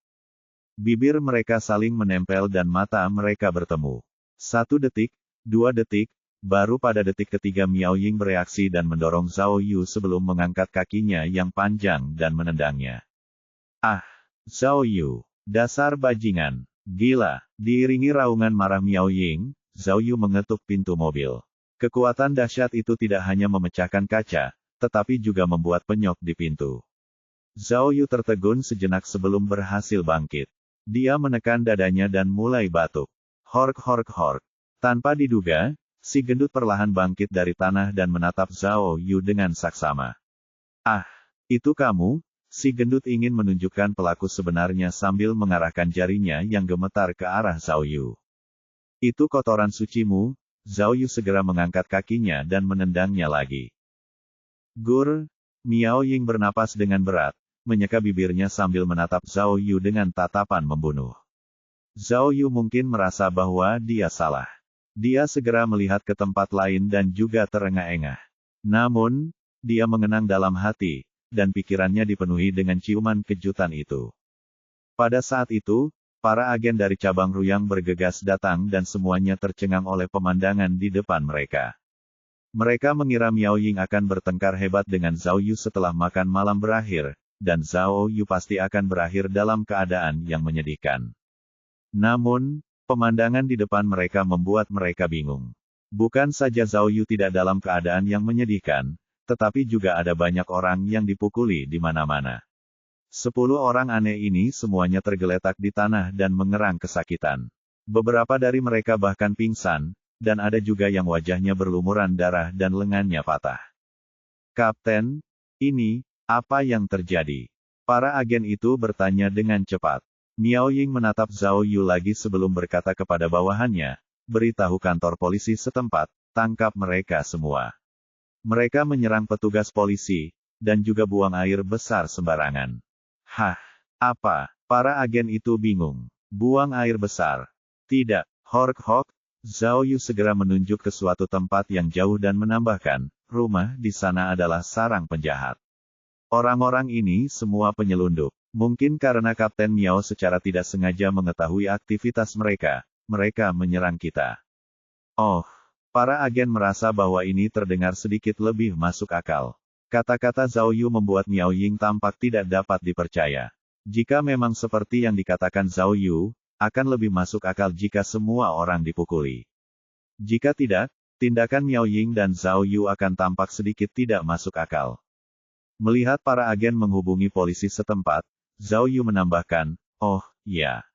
Bibir mereka saling menempel dan mata mereka bertemu. 1 detik, 2 detik, baru pada detik ketiga Miao Ying bereaksi dan mendorong Zhao Yu sebelum mengangkat kakinya yang panjang dan menendangnya. Ah! Zhao Yu! Dasar bajingan! Gila! Diiringi raungan marah Miao Ying, Zhao Yu mengetuk pintu mobil. Kekuatan dahsyat itu tidak hanya memecahkan kaca, tetapi juga membuat penyok di pintu. Zhao Yu tertegun sejenak sebelum berhasil bangkit. Dia menekan dadanya dan mulai batuk. Hork hork hork. Tanpa diduga, si gendut perlahan bangkit dari tanah dan menatap Zhao Yu dengan saksama. Ah, itu kamu? Si gendut ingin menunjukkan pelaku sebenarnya sambil mengarahkan jarinya yang gemetar ke arah Zhao Yu. Itu kotoran sucimu. Zhao Yu segera mengangkat kakinya dan menendangnya lagi. Gur! Miao Ying bernapas dengan berat, menyeka bibirnya sambil menatap Zhao Yu dengan tatapan membunuh. Zhao Yu mungkin merasa bahwa dia salah. Dia segera melihat ke tempat lain dan juga terengah-engah. Namun, dia mengenang dalam hati, dan pikirannya dipenuhi dengan ciuman kejutan itu. Pada saat itu, para agen dari cabang Ruyang bergegas datang dan semuanya tercengang oleh pemandangan di depan mereka. Mereka mengira Miao Ying akan bertengkar hebat dengan Zhao Yu setelah makan malam berakhir, dan Zhao Yu pasti akan berakhir dalam keadaan yang menyedihkan. Namun, pemandangan di depan mereka membuat mereka bingung. Bukan saja Zhao Yu tidak dalam keadaan yang menyedihkan, tetapi juga ada banyak orang yang dipukuli di mana-mana. 10 orang aneh ini semuanya tergeletak di tanah dan mengerang kesakitan. Beberapa dari mereka bahkan pingsan, dan ada juga yang wajahnya berlumuran darah dan lengannya patah. Kapten, ini, apa yang terjadi? Para agen itu bertanya dengan cepat. Miao Ying menatap Zhao Yu lagi sebelum berkata kepada bawahannya, beritahu kantor polisi setempat, tangkap mereka semua. Mereka menyerang petugas polisi, dan juga buang air besar sembarangan. Hah? Apa? Para agen itu bingung. Buang air besar? Tidak. Hork hork. Zhao Yu segera menunjuk ke suatu tempat yang jauh dan menambahkan, rumah di sana adalah sarang penjahat. Orang-orang ini semua penyelundup. Mungkin karena Kapten Miao secara tidak sengaja mengetahui aktivitas mereka, mereka menyerang kita. Oh, para agen merasa bahwa ini terdengar sedikit lebih masuk akal. Kata-kata Zhao Yu membuat Miao Ying tampak tidak dapat dipercaya. Jika memang seperti yang dikatakan Zhao Yu, akan lebih masuk akal jika semua orang dipukuli. Jika tidak, tindakan Miao Ying dan Zhao Yu akan tampak sedikit tidak masuk akal. Melihat para agen menghubungi polisi setempat, Zhao Yu menambahkan, oh, ya.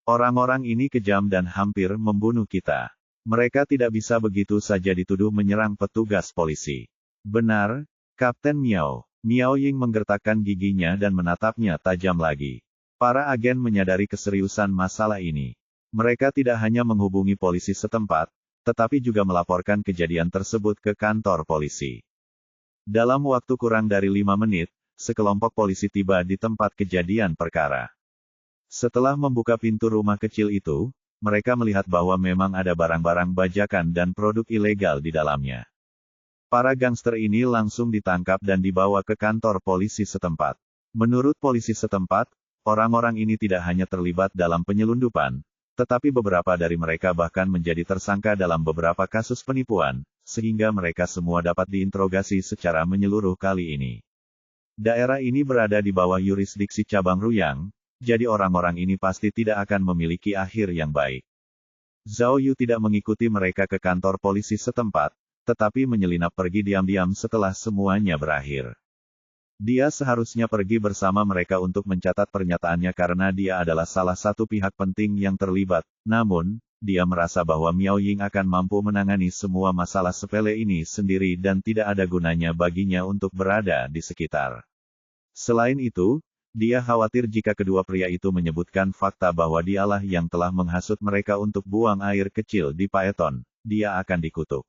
Orang-orang ini kejam dan hampir membunuh kita. Mereka tidak bisa begitu saja dituduh menyerang petugas polisi. Benar, Kapten Miao. Miao Ying menggertakkan giginya dan menatapnya tajam lagi. Para agen menyadari keseriusan masalah ini. Mereka tidak hanya menghubungi polisi setempat, tetapi juga melaporkan kejadian tersebut ke kantor polisi. Dalam waktu kurang dari 5 menit, sekelompok polisi tiba di tempat kejadian perkara. Setelah membuka pintu rumah kecil itu, mereka melihat bahwa memang ada barang-barang bajakan dan produk ilegal di dalamnya. Para gangster ini langsung ditangkap dan dibawa ke kantor polisi setempat. Menurut polisi setempat, orang-orang ini tidak hanya terlibat dalam penyelundupan, tetapi beberapa dari mereka bahkan menjadi tersangka dalam beberapa kasus penipuan, sehingga mereka semua dapat diinterogasi secara menyeluruh kali ini. Daerah ini berada di bawah yurisdiksi cabang Ruyang, jadi orang-orang ini pasti tidak akan memiliki akhir yang baik. Zhao Yu tidak mengikuti mereka ke kantor polisi setempat, tetapi menyelinap pergi diam-diam setelah semuanya berakhir. Dia seharusnya pergi bersama mereka untuk mencatat pernyataannya karena dia adalah salah satu pihak penting yang terlibat, namun, dia merasa bahwa Miao Ying akan mampu menangani semua masalah sepele ini sendiri dan tidak ada gunanya baginya untuk berada di sekitar. Selain itu, dia khawatir jika kedua pria itu menyebutkan fakta bahwa dialah yang telah menghasut mereka untuk buang air kecil di Paeton, dia akan dikutuk.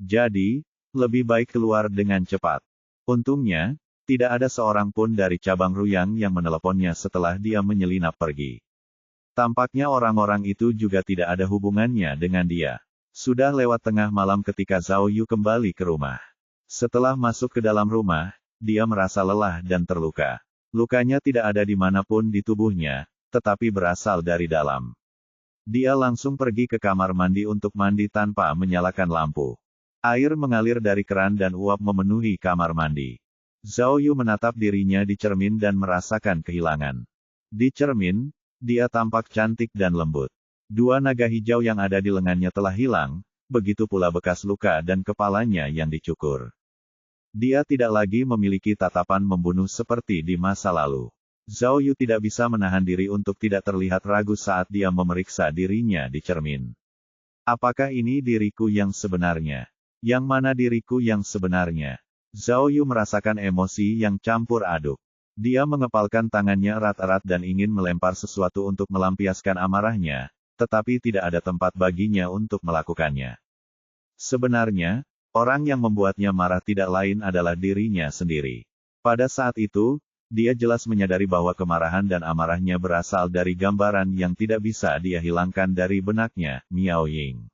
Jadi, lebih baik keluar dengan cepat. Untungnya, tidak ada seorang pun dari cabang Ruyang yang meneleponnya setelah dia menyelinap pergi. Tampaknya orang-orang itu juga tidak ada hubungannya dengan dia. Sudah lewat tengah malam ketika Zhao Yu kembali ke rumah. Setelah masuk ke dalam rumah, dia merasa lelah dan terluka. Lukanya tidak ada di manapun di tubuhnya, tetapi berasal dari dalam. Dia langsung pergi ke kamar mandi untuk mandi tanpa menyalakan lampu. Air mengalir dari keran dan uap memenuhi kamar mandi. Zhao Yu menatap dirinya di cermin dan merasakan kehilangan. Di cermin, dia tampak cantik dan lembut. Dua naga hijau yang ada di lengannya telah hilang, begitu pula bekas luka dan kepalanya yang dicukur. Dia tidak lagi memiliki tatapan membunuh seperti di masa lalu. Zhao Yu tidak bisa menahan diri untuk tidak terlihat ragu saat dia memeriksa dirinya di cermin. Apakah ini diriku yang sebenarnya? Yang mana diriku yang sebenarnya? Zhao Yu merasakan emosi yang campur aduk. Dia mengepalkan tangannya erat-erat dan ingin melempar sesuatu untuk melampiaskan amarahnya, tetapi tidak ada tempat baginya untuk melakukannya. Sebenarnya, orang yang membuatnya marah tidak lain adalah dirinya sendiri. Pada saat itu, dia jelas menyadari bahwa kemarahan dan amarahnya berasal dari gambaran yang tidak bisa dia hilangkan dari benaknya, Miao Ying.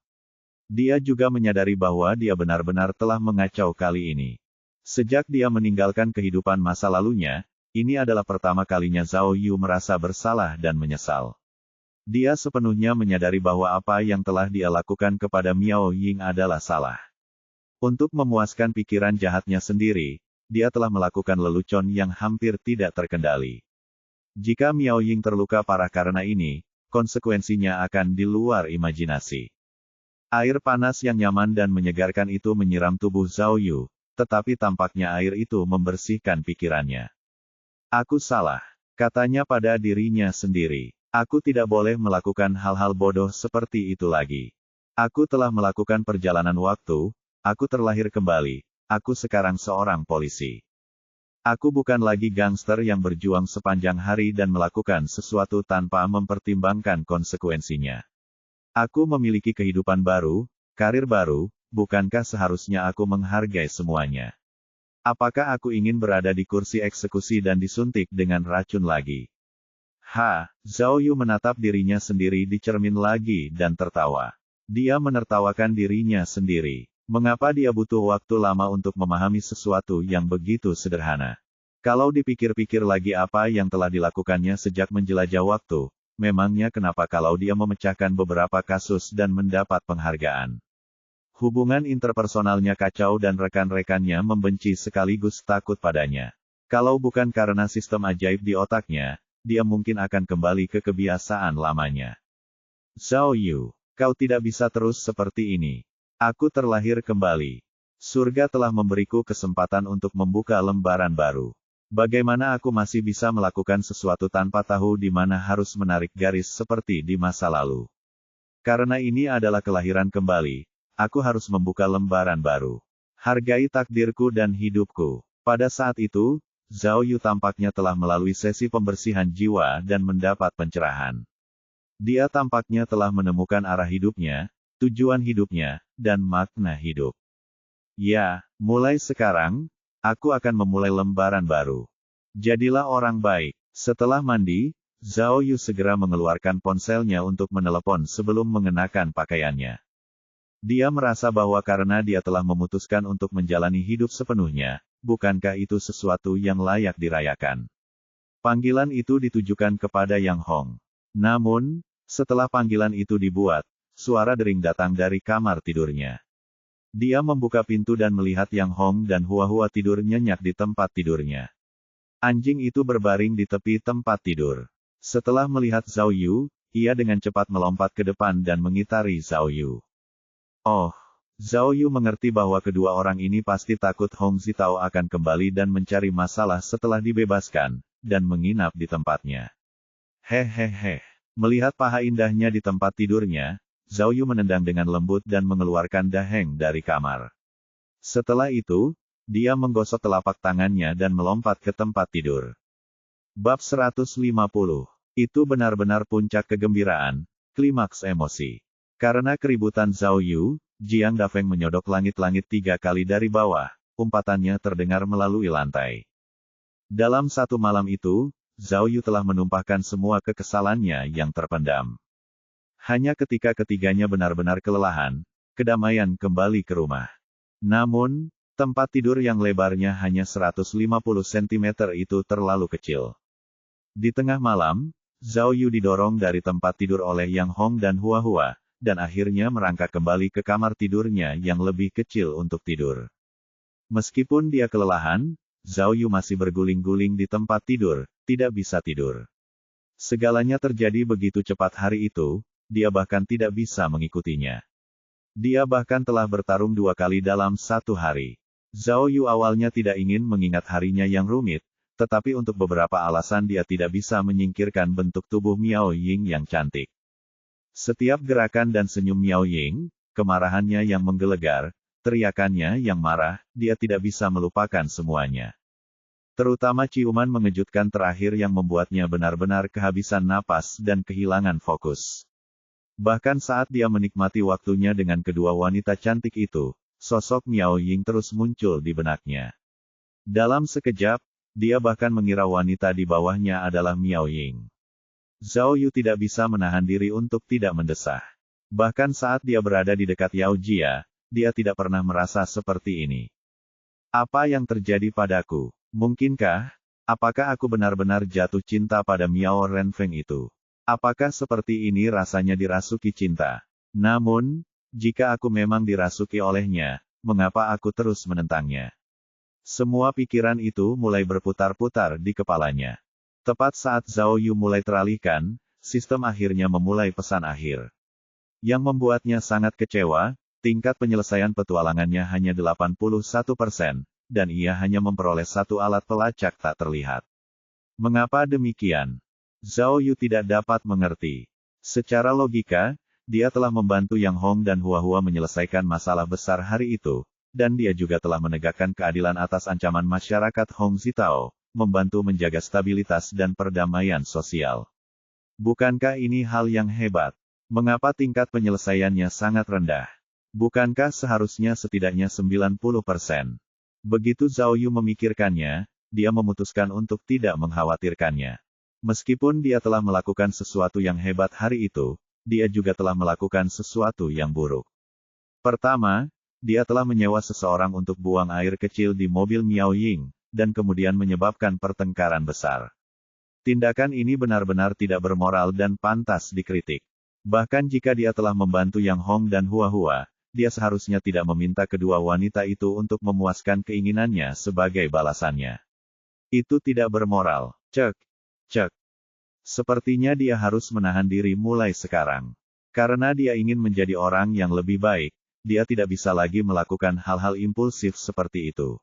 Dia juga menyadari bahwa dia benar-benar telah mengacau kali ini. Sejak dia meninggalkan kehidupan masa lalunya, ini adalah pertama kalinya Zhao Yu merasa bersalah dan menyesal. Dia sepenuhnya menyadari bahwa apa yang telah dia lakukan kepada Miao Ying adalah salah. Untuk memuaskan pikiran jahatnya sendiri, dia telah melakukan lelucon yang hampir tidak terkendali. Jika Miao Ying terluka parah karena ini, konsekuensinya akan di luar imajinasi. Air panas yang nyaman dan menyegarkan itu menyiram tubuh Zhao Yu, tetapi tampaknya air itu membersihkan pikirannya. Aku salah, katanya pada dirinya sendiri. Aku tidak boleh melakukan hal-hal bodoh seperti itu lagi. Aku telah melakukan perjalanan waktu. Aku terlahir kembali, aku sekarang seorang polisi. Aku bukan lagi gangster yang berjuang sepanjang hari dan melakukan sesuatu tanpa mempertimbangkan konsekuensinya. Aku memiliki kehidupan baru, karir baru, bukankah seharusnya aku menghargai semuanya? Apakah aku ingin berada di kursi eksekusi dan disuntik dengan racun lagi? Zhao Yu menatap dirinya sendiri di cermin lagi dan tertawa. Dia menertawakan dirinya sendiri. Mengapa dia butuh waktu lama untuk memahami sesuatu yang begitu sederhana? Kalau dipikir-pikir lagi apa yang telah dilakukannya sejak menjelajah waktu, memangnya kenapa kalau dia memecahkan beberapa kasus dan mendapat penghargaan? Hubungan interpersonalnya kacau dan rekan-rekannya membenci sekaligus takut padanya. Kalau bukan karena sistem ajaib di otaknya, dia mungkin akan kembali ke kebiasaan lamanya. Zhao Yu, kau tidak bisa terus seperti ini. Aku terlahir kembali. Surga telah memberiku kesempatan untuk membuka lembaran baru. Bagaimana aku masih bisa melakukan sesuatu tanpa tahu di mana harus menarik garis seperti di masa lalu? Karena ini adalah kelahiran kembali, aku harus membuka lembaran baru. Hargai takdirku dan hidupku. Pada saat itu, Zhao Yu tampaknya telah melalui sesi pembersihan jiwa dan mendapat pencerahan. Dia tampaknya telah menemukan arah hidupnya, tujuan hidupnya, dan makna hidup. Ya, mulai sekarang, aku akan memulai lembaran baru. Jadilah orang baik. Setelah mandi, Zhao Yu segera mengeluarkan ponselnya untuk menelepon sebelum mengenakan pakaiannya. Dia merasa bahwa karena dia telah memutuskan untuk menjalani hidup sepenuhnya, bukankah itu sesuatu yang layak dirayakan? Panggilan itu ditujukan kepada Yang Hong. Namun, setelah panggilan itu dibuat, suara dering datang dari kamar tidurnya. Dia membuka pintu dan melihat Yang Hong dan Hua-Hua tidur nyenyak di tempat tidurnya. Anjing itu berbaring di tepi tempat tidur. Setelah melihat Zhao Yu, ia dengan cepat melompat ke depan dan mengitari Zhao Yu. Oh, Zhao Yu mengerti bahwa kedua orang ini pasti takut Hong Zitao akan kembali dan mencari masalah setelah dibebaskan, dan menginap di tempatnya. Hehehe. Melihat paha indahnya di tempat tidurnya, Zhao Yu menendang dengan lembut dan mengeluarkan daheng dari kamar. Setelah itu, dia menggosok telapak tangannya dan melompat ke tempat tidur. Bab 150. Itu benar-benar puncak kegembiraan, klimaks emosi. Karena keributan Zhao Yu, Jiang Dafeng menyodok langit-langit 3 kali dari bawah, umpatannya terdengar melalui lantai. Dalam satu malam itu, Zhao Yu telah menumpahkan semua kekesalannya yang terpendam. Hanya ketika ketiganya benar-benar kelelahan, kedamaian kembali ke rumah. Namun, tempat tidur yang lebarnya hanya 150 cm itu terlalu kecil. Di tengah malam, Zhao Yu didorong dari tempat tidur oleh Yang Hong dan Hua-Hua, dan akhirnya merangkak kembali ke kamar tidurnya yang lebih kecil untuk tidur. Meskipun dia kelelahan, Zhao Yu masih berguling-guling di tempat tidur, tidak bisa tidur. Segalanya terjadi begitu cepat hari itu, dia bahkan tidak bisa mengikutinya. Dia bahkan telah bertarung 2 kali dalam 1 hari. Zhao Yu awalnya tidak ingin mengingat harinya yang rumit, tetapi untuk beberapa alasan dia tidak bisa menyingkirkan bentuk tubuh Miao Ying yang cantik. Setiap gerakan dan senyum Miao Ying, kemarahannya yang menggelegar, teriakannya yang marah, dia tidak bisa melupakan semuanya. Terutama ciuman mengejutkan terakhir yang membuatnya benar-benar kehabisan napas dan kehilangan fokus. Bahkan saat dia menikmati waktunya dengan kedua wanita cantik itu, sosok Miao Ying terus muncul di benaknya. Dalam sekejap, dia bahkan mengira wanita di bawahnya adalah Miao Ying. Zhao Yu tidak bisa menahan diri untuk tidak mendesah. Bahkan saat dia berada di dekat Yao Jia, dia tidak pernah merasa seperti ini. Apa yang terjadi padaku? Mungkinkah? Apakah aku benar-benar jatuh cinta pada Miao Renfeng itu? Apakah seperti ini rasanya dirasuki cinta? Namun, jika aku memang dirasuki olehnya, mengapa aku terus menentangnya? Semua pikiran itu mulai berputar-putar di kepalanya. Tepat saat Zhao Yu mulai teralihkan, sistem akhirnya memulai pesan akhir. Yang membuatnya sangat kecewa, tingkat penyelesaian petualangannya hanya 81%, dan ia hanya memperoleh 1 alat pelacak tak terlihat. Mengapa demikian? Zhao Yu tidak dapat mengerti. Secara logika, dia telah membantu Yang Hong dan Hua-Hua menyelesaikan masalah besar hari itu, dan dia juga telah menegakkan keadilan atas ancaman masyarakat Hong Zitao, membantu menjaga stabilitas dan perdamaian sosial. Bukankah ini hal yang hebat? Mengapa tingkat penyelesaiannya sangat rendah? Bukankah seharusnya setidaknya 90%? Begitu Zhao Yu memikirkannya, dia memutuskan untuk tidak mengkhawatirkannya. Meskipun dia telah melakukan sesuatu yang hebat hari itu, dia juga telah melakukan sesuatu yang buruk. Pertama, dia telah menyewa seseorang untuk buang air kecil di mobil Miao Ying, dan kemudian menyebabkan pertengkaran besar. Tindakan ini benar-benar tidak bermoral dan pantas dikritik. Bahkan jika dia telah membantu Yang Hong dan Hua-Hua, dia seharusnya tidak meminta kedua wanita itu untuk memuaskan keinginannya sebagai balasannya. Itu tidak bermoral. Cek. Cek. Sepertinya dia harus menahan diri mulai sekarang. Karena dia ingin menjadi orang yang lebih baik, dia tidak bisa lagi melakukan hal-hal impulsif seperti itu.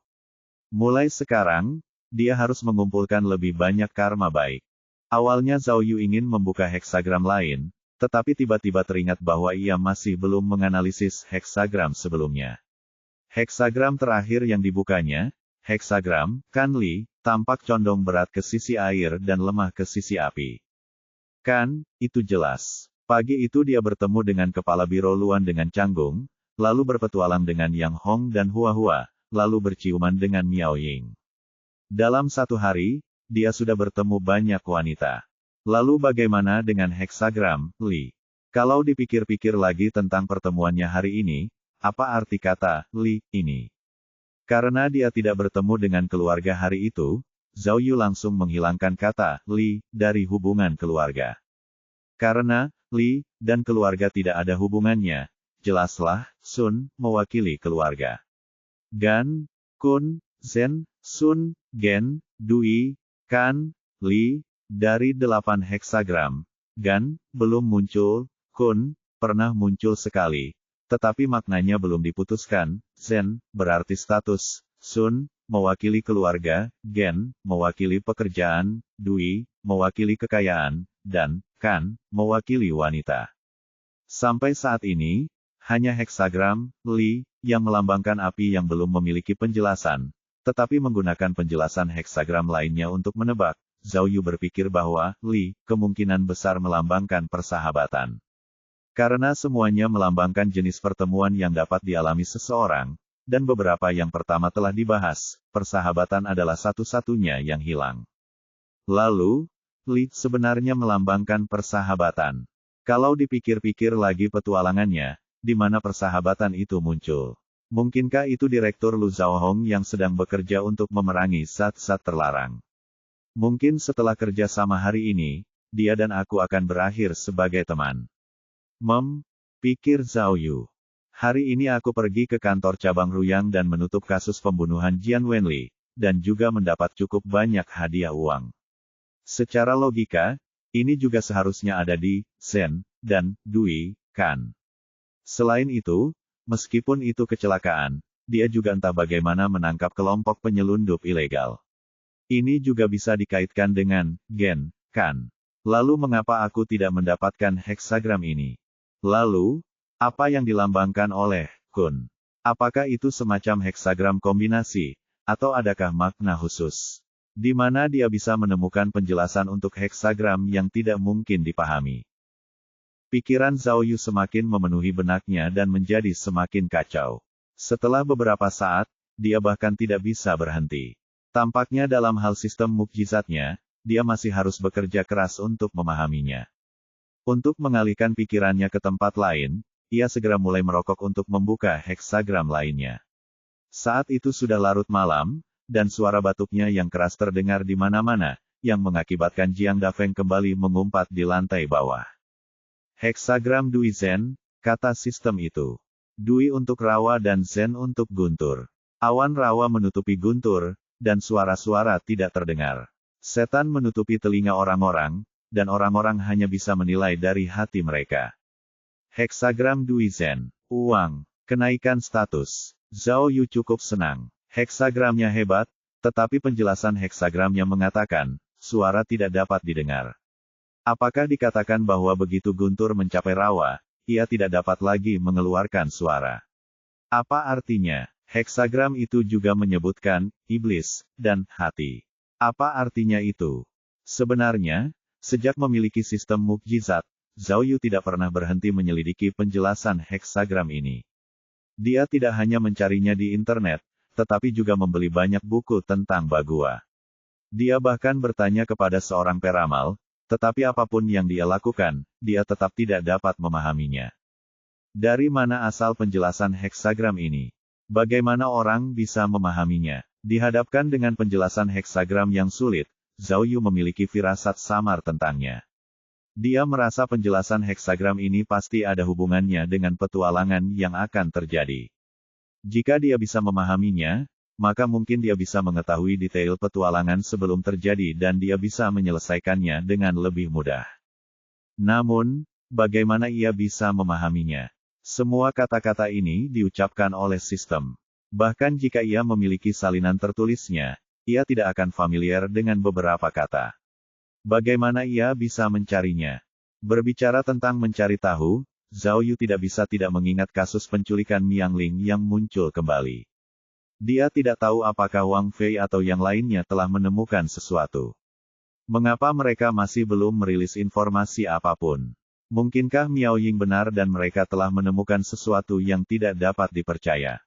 Mulai sekarang, dia harus mengumpulkan lebih banyak karma baik. Awalnya Zhao Yu ingin membuka heksagram lain, tetapi tiba-tiba teringat bahwa ia masih belum menganalisis heksagram sebelumnya. Heksagram terakhir yang dibukanya, heksagram, Kan Li, tampak condong berat ke sisi air dan lemah ke sisi api. Kan, itu jelas. Pagi itu dia bertemu dengan Kepala Biro Luan dengan canggung, lalu berpetualang dengan Yang Hong dan Hua Hua, lalu berciuman dengan Miao Ying. Dalam satu hari, dia sudah bertemu banyak wanita. Lalu bagaimana dengan heksagram, Li? Kalau dipikir-pikir lagi tentang pertemuannya hari ini, apa arti kata Li ini? Karena dia tidak bertemu dengan keluarga hari itu, Zhao Yu langsung menghilangkan kata Li dari hubungan keluarga. Karena Li dan keluarga tidak ada hubungannya, jelaslah Sun mewakili keluarga. Gan, Kun, Zhen, Sun, Gen, Dui, Kan, Li, dari 8 heksagram. Gan belum muncul, Kun pernah muncul sekali, tetapi maknanya belum diputuskan. Zhen berarti status, Sun mewakili keluarga, Gen mewakili pekerjaan, Dui mewakili kekayaan, dan Kan mewakili wanita. Sampai saat ini, hanya heksagram Li yang melambangkan api yang belum memiliki penjelasan, tetapi menggunakan penjelasan heksagram lainnya untuk menebak. Zhao Yu berpikir bahwa Li kemungkinan besar melambangkan persahabatan. Karena semuanya melambangkan jenis pertemuan yang dapat dialami seseorang, dan beberapa yang pertama telah dibahas, persahabatan adalah satu-satunya yang hilang. Lalu, Li sebenarnya melambangkan persahabatan. Kalau dipikir-pikir lagi petualangannya, di mana persahabatan itu muncul? Mungkinkah itu Direktur Lu Zhaohong yang sedang bekerja untuk memerangi zat-zat terlarang? Mungkin setelah kerja sama hari ini, dia dan aku akan berakhir sebagai teman. Pikir Zhao Yu. Hari ini aku pergi ke kantor cabang Ruyang dan menutup kasus pembunuhan Jian Wenli, dan juga mendapat cukup banyak hadiah uang. Secara logika, ini juga seharusnya ada di Zhen dan Dui, kan? Selain itu, meskipun itu kecelakaan, dia juga entah bagaimana menangkap kelompok penyelundup ilegal. Ini juga bisa dikaitkan dengan Gen, kan? Lalu mengapa aku tidak mendapatkan heksagram ini? Lalu, apa yang dilambangkan oleh Kun? Apakah itu semacam heksagram kombinasi, atau adakah makna khusus? Di mana dia bisa menemukan penjelasan untuk heksagram yang tidak mungkin dipahami? Pikiran Zhao Yu semakin memenuhi benaknya dan menjadi semakin kacau. Setelah beberapa saat, dia bahkan tidak bisa berhenti. Tampaknya dalam hal sistem mukjizatnya, dia masih harus bekerja keras untuk memahaminya. Untuk mengalihkan pikirannya ke tempat lain, ia segera mulai merokok untuk membuka heksagram lainnya. Saat itu sudah larut malam, dan suara batuknya yang keras terdengar di mana-mana, yang mengakibatkan Jiang Dafeng kembali mengumpat di lantai bawah. Heksagram Dui Zhen, kata sistem itu. Dui untuk rawa dan Zhen untuk guntur. Awan rawa menutupi guntur, dan suara-suara tidak terdengar. Setan menutupi telinga orang-orang, dan orang-orang hanya bisa menilai dari hati mereka. Heksagram Dui Zhen, uang, kenaikan status. Zhao Yu cukup senang. Heksagramnya hebat, tetapi penjelasan heksagramnya mengatakan, suara tidak dapat didengar. Apakah dikatakan bahwa begitu guntur mencapai rawa, ia tidak dapat lagi mengeluarkan suara? Apa artinya? Heksagram itu juga menyebutkan iblis dan hati. Apa artinya itu? Sebenarnya, sejak memiliki sistem mukjizat, Zhao Yu tidak pernah berhenti menyelidiki penjelasan heksagram ini. Dia tidak hanya mencarinya di internet, tetapi juga membeli banyak buku tentang Bagua. Dia bahkan bertanya kepada seorang peramal, tetapi apapun yang dia lakukan, dia tetap tidak dapat memahaminya. Dari mana asal penjelasan heksagram ini? Bagaimana orang bisa memahaminya? Dihadapkan dengan penjelasan heksagram yang sulit, Zhao Yu memiliki firasat samar tentangnya. Dia merasa penjelasan heksagram ini pasti ada hubungannya dengan petualangan yang akan terjadi. Jika dia bisa memahaminya, maka mungkin dia bisa mengetahui detail petualangan sebelum terjadi dan dia bisa menyelesaikannya dengan lebih mudah. Namun, bagaimana ia bisa memahaminya? Semua kata-kata ini diucapkan oleh sistem. Bahkan jika ia memiliki salinan tertulisnya, ia tidak akan familiar dengan beberapa kata. Bagaimana ia bisa mencarinya? Berbicara tentang mencari tahu, Zhao Yu tidak bisa tidak mengingat kasus penculikan Miang Ling yang muncul kembali. Dia tidak tahu apakah Wang Fei atau yang lainnya telah menemukan sesuatu. Mengapa mereka masih belum merilis informasi apapun? Mungkinkah Miao Ying benar dan mereka telah menemukan sesuatu yang tidak dapat dipercaya?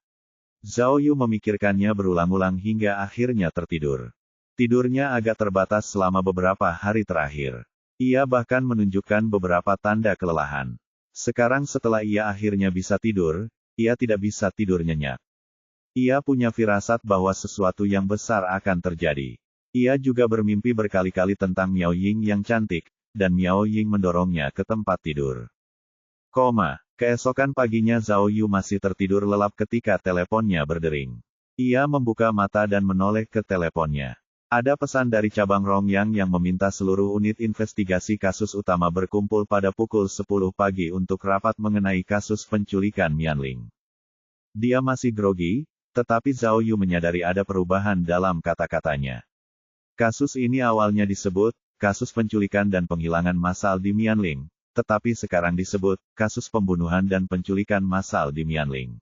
Zhao Yu memikirkannya berulang-ulang hingga akhirnya tertidur. Tidurnya agak terbatas selama beberapa hari terakhir. Ia bahkan menunjukkan beberapa tanda kelelahan. Sekarang setelah ia akhirnya bisa tidur, ia tidak bisa tidur nyenyak. Ia punya firasat bahwa sesuatu yang besar akan terjadi. Ia juga bermimpi berkali-kali tentang Miao Ying yang cantik, dan Miao Ying mendorongnya ke tempat tidur. Keesokan paginya Zhao Yu masih tertidur lelap ketika teleponnya berdering. Ia membuka mata dan menoleh ke teleponnya. Ada pesan dari cabang Rongyang yang meminta seluruh unit investigasi kasus utama berkumpul pada pukul 10 pagi untuk rapat mengenai kasus penculikan Mianling. Dia masih grogi, tetapi Zhao Yu menyadari ada perubahan dalam kata-katanya. Kasus ini awalnya disebut, kasus penculikan dan penghilangan massal di Mianling, tetapi sekarang disebut, kasus pembunuhan dan penculikan massal di Mianling.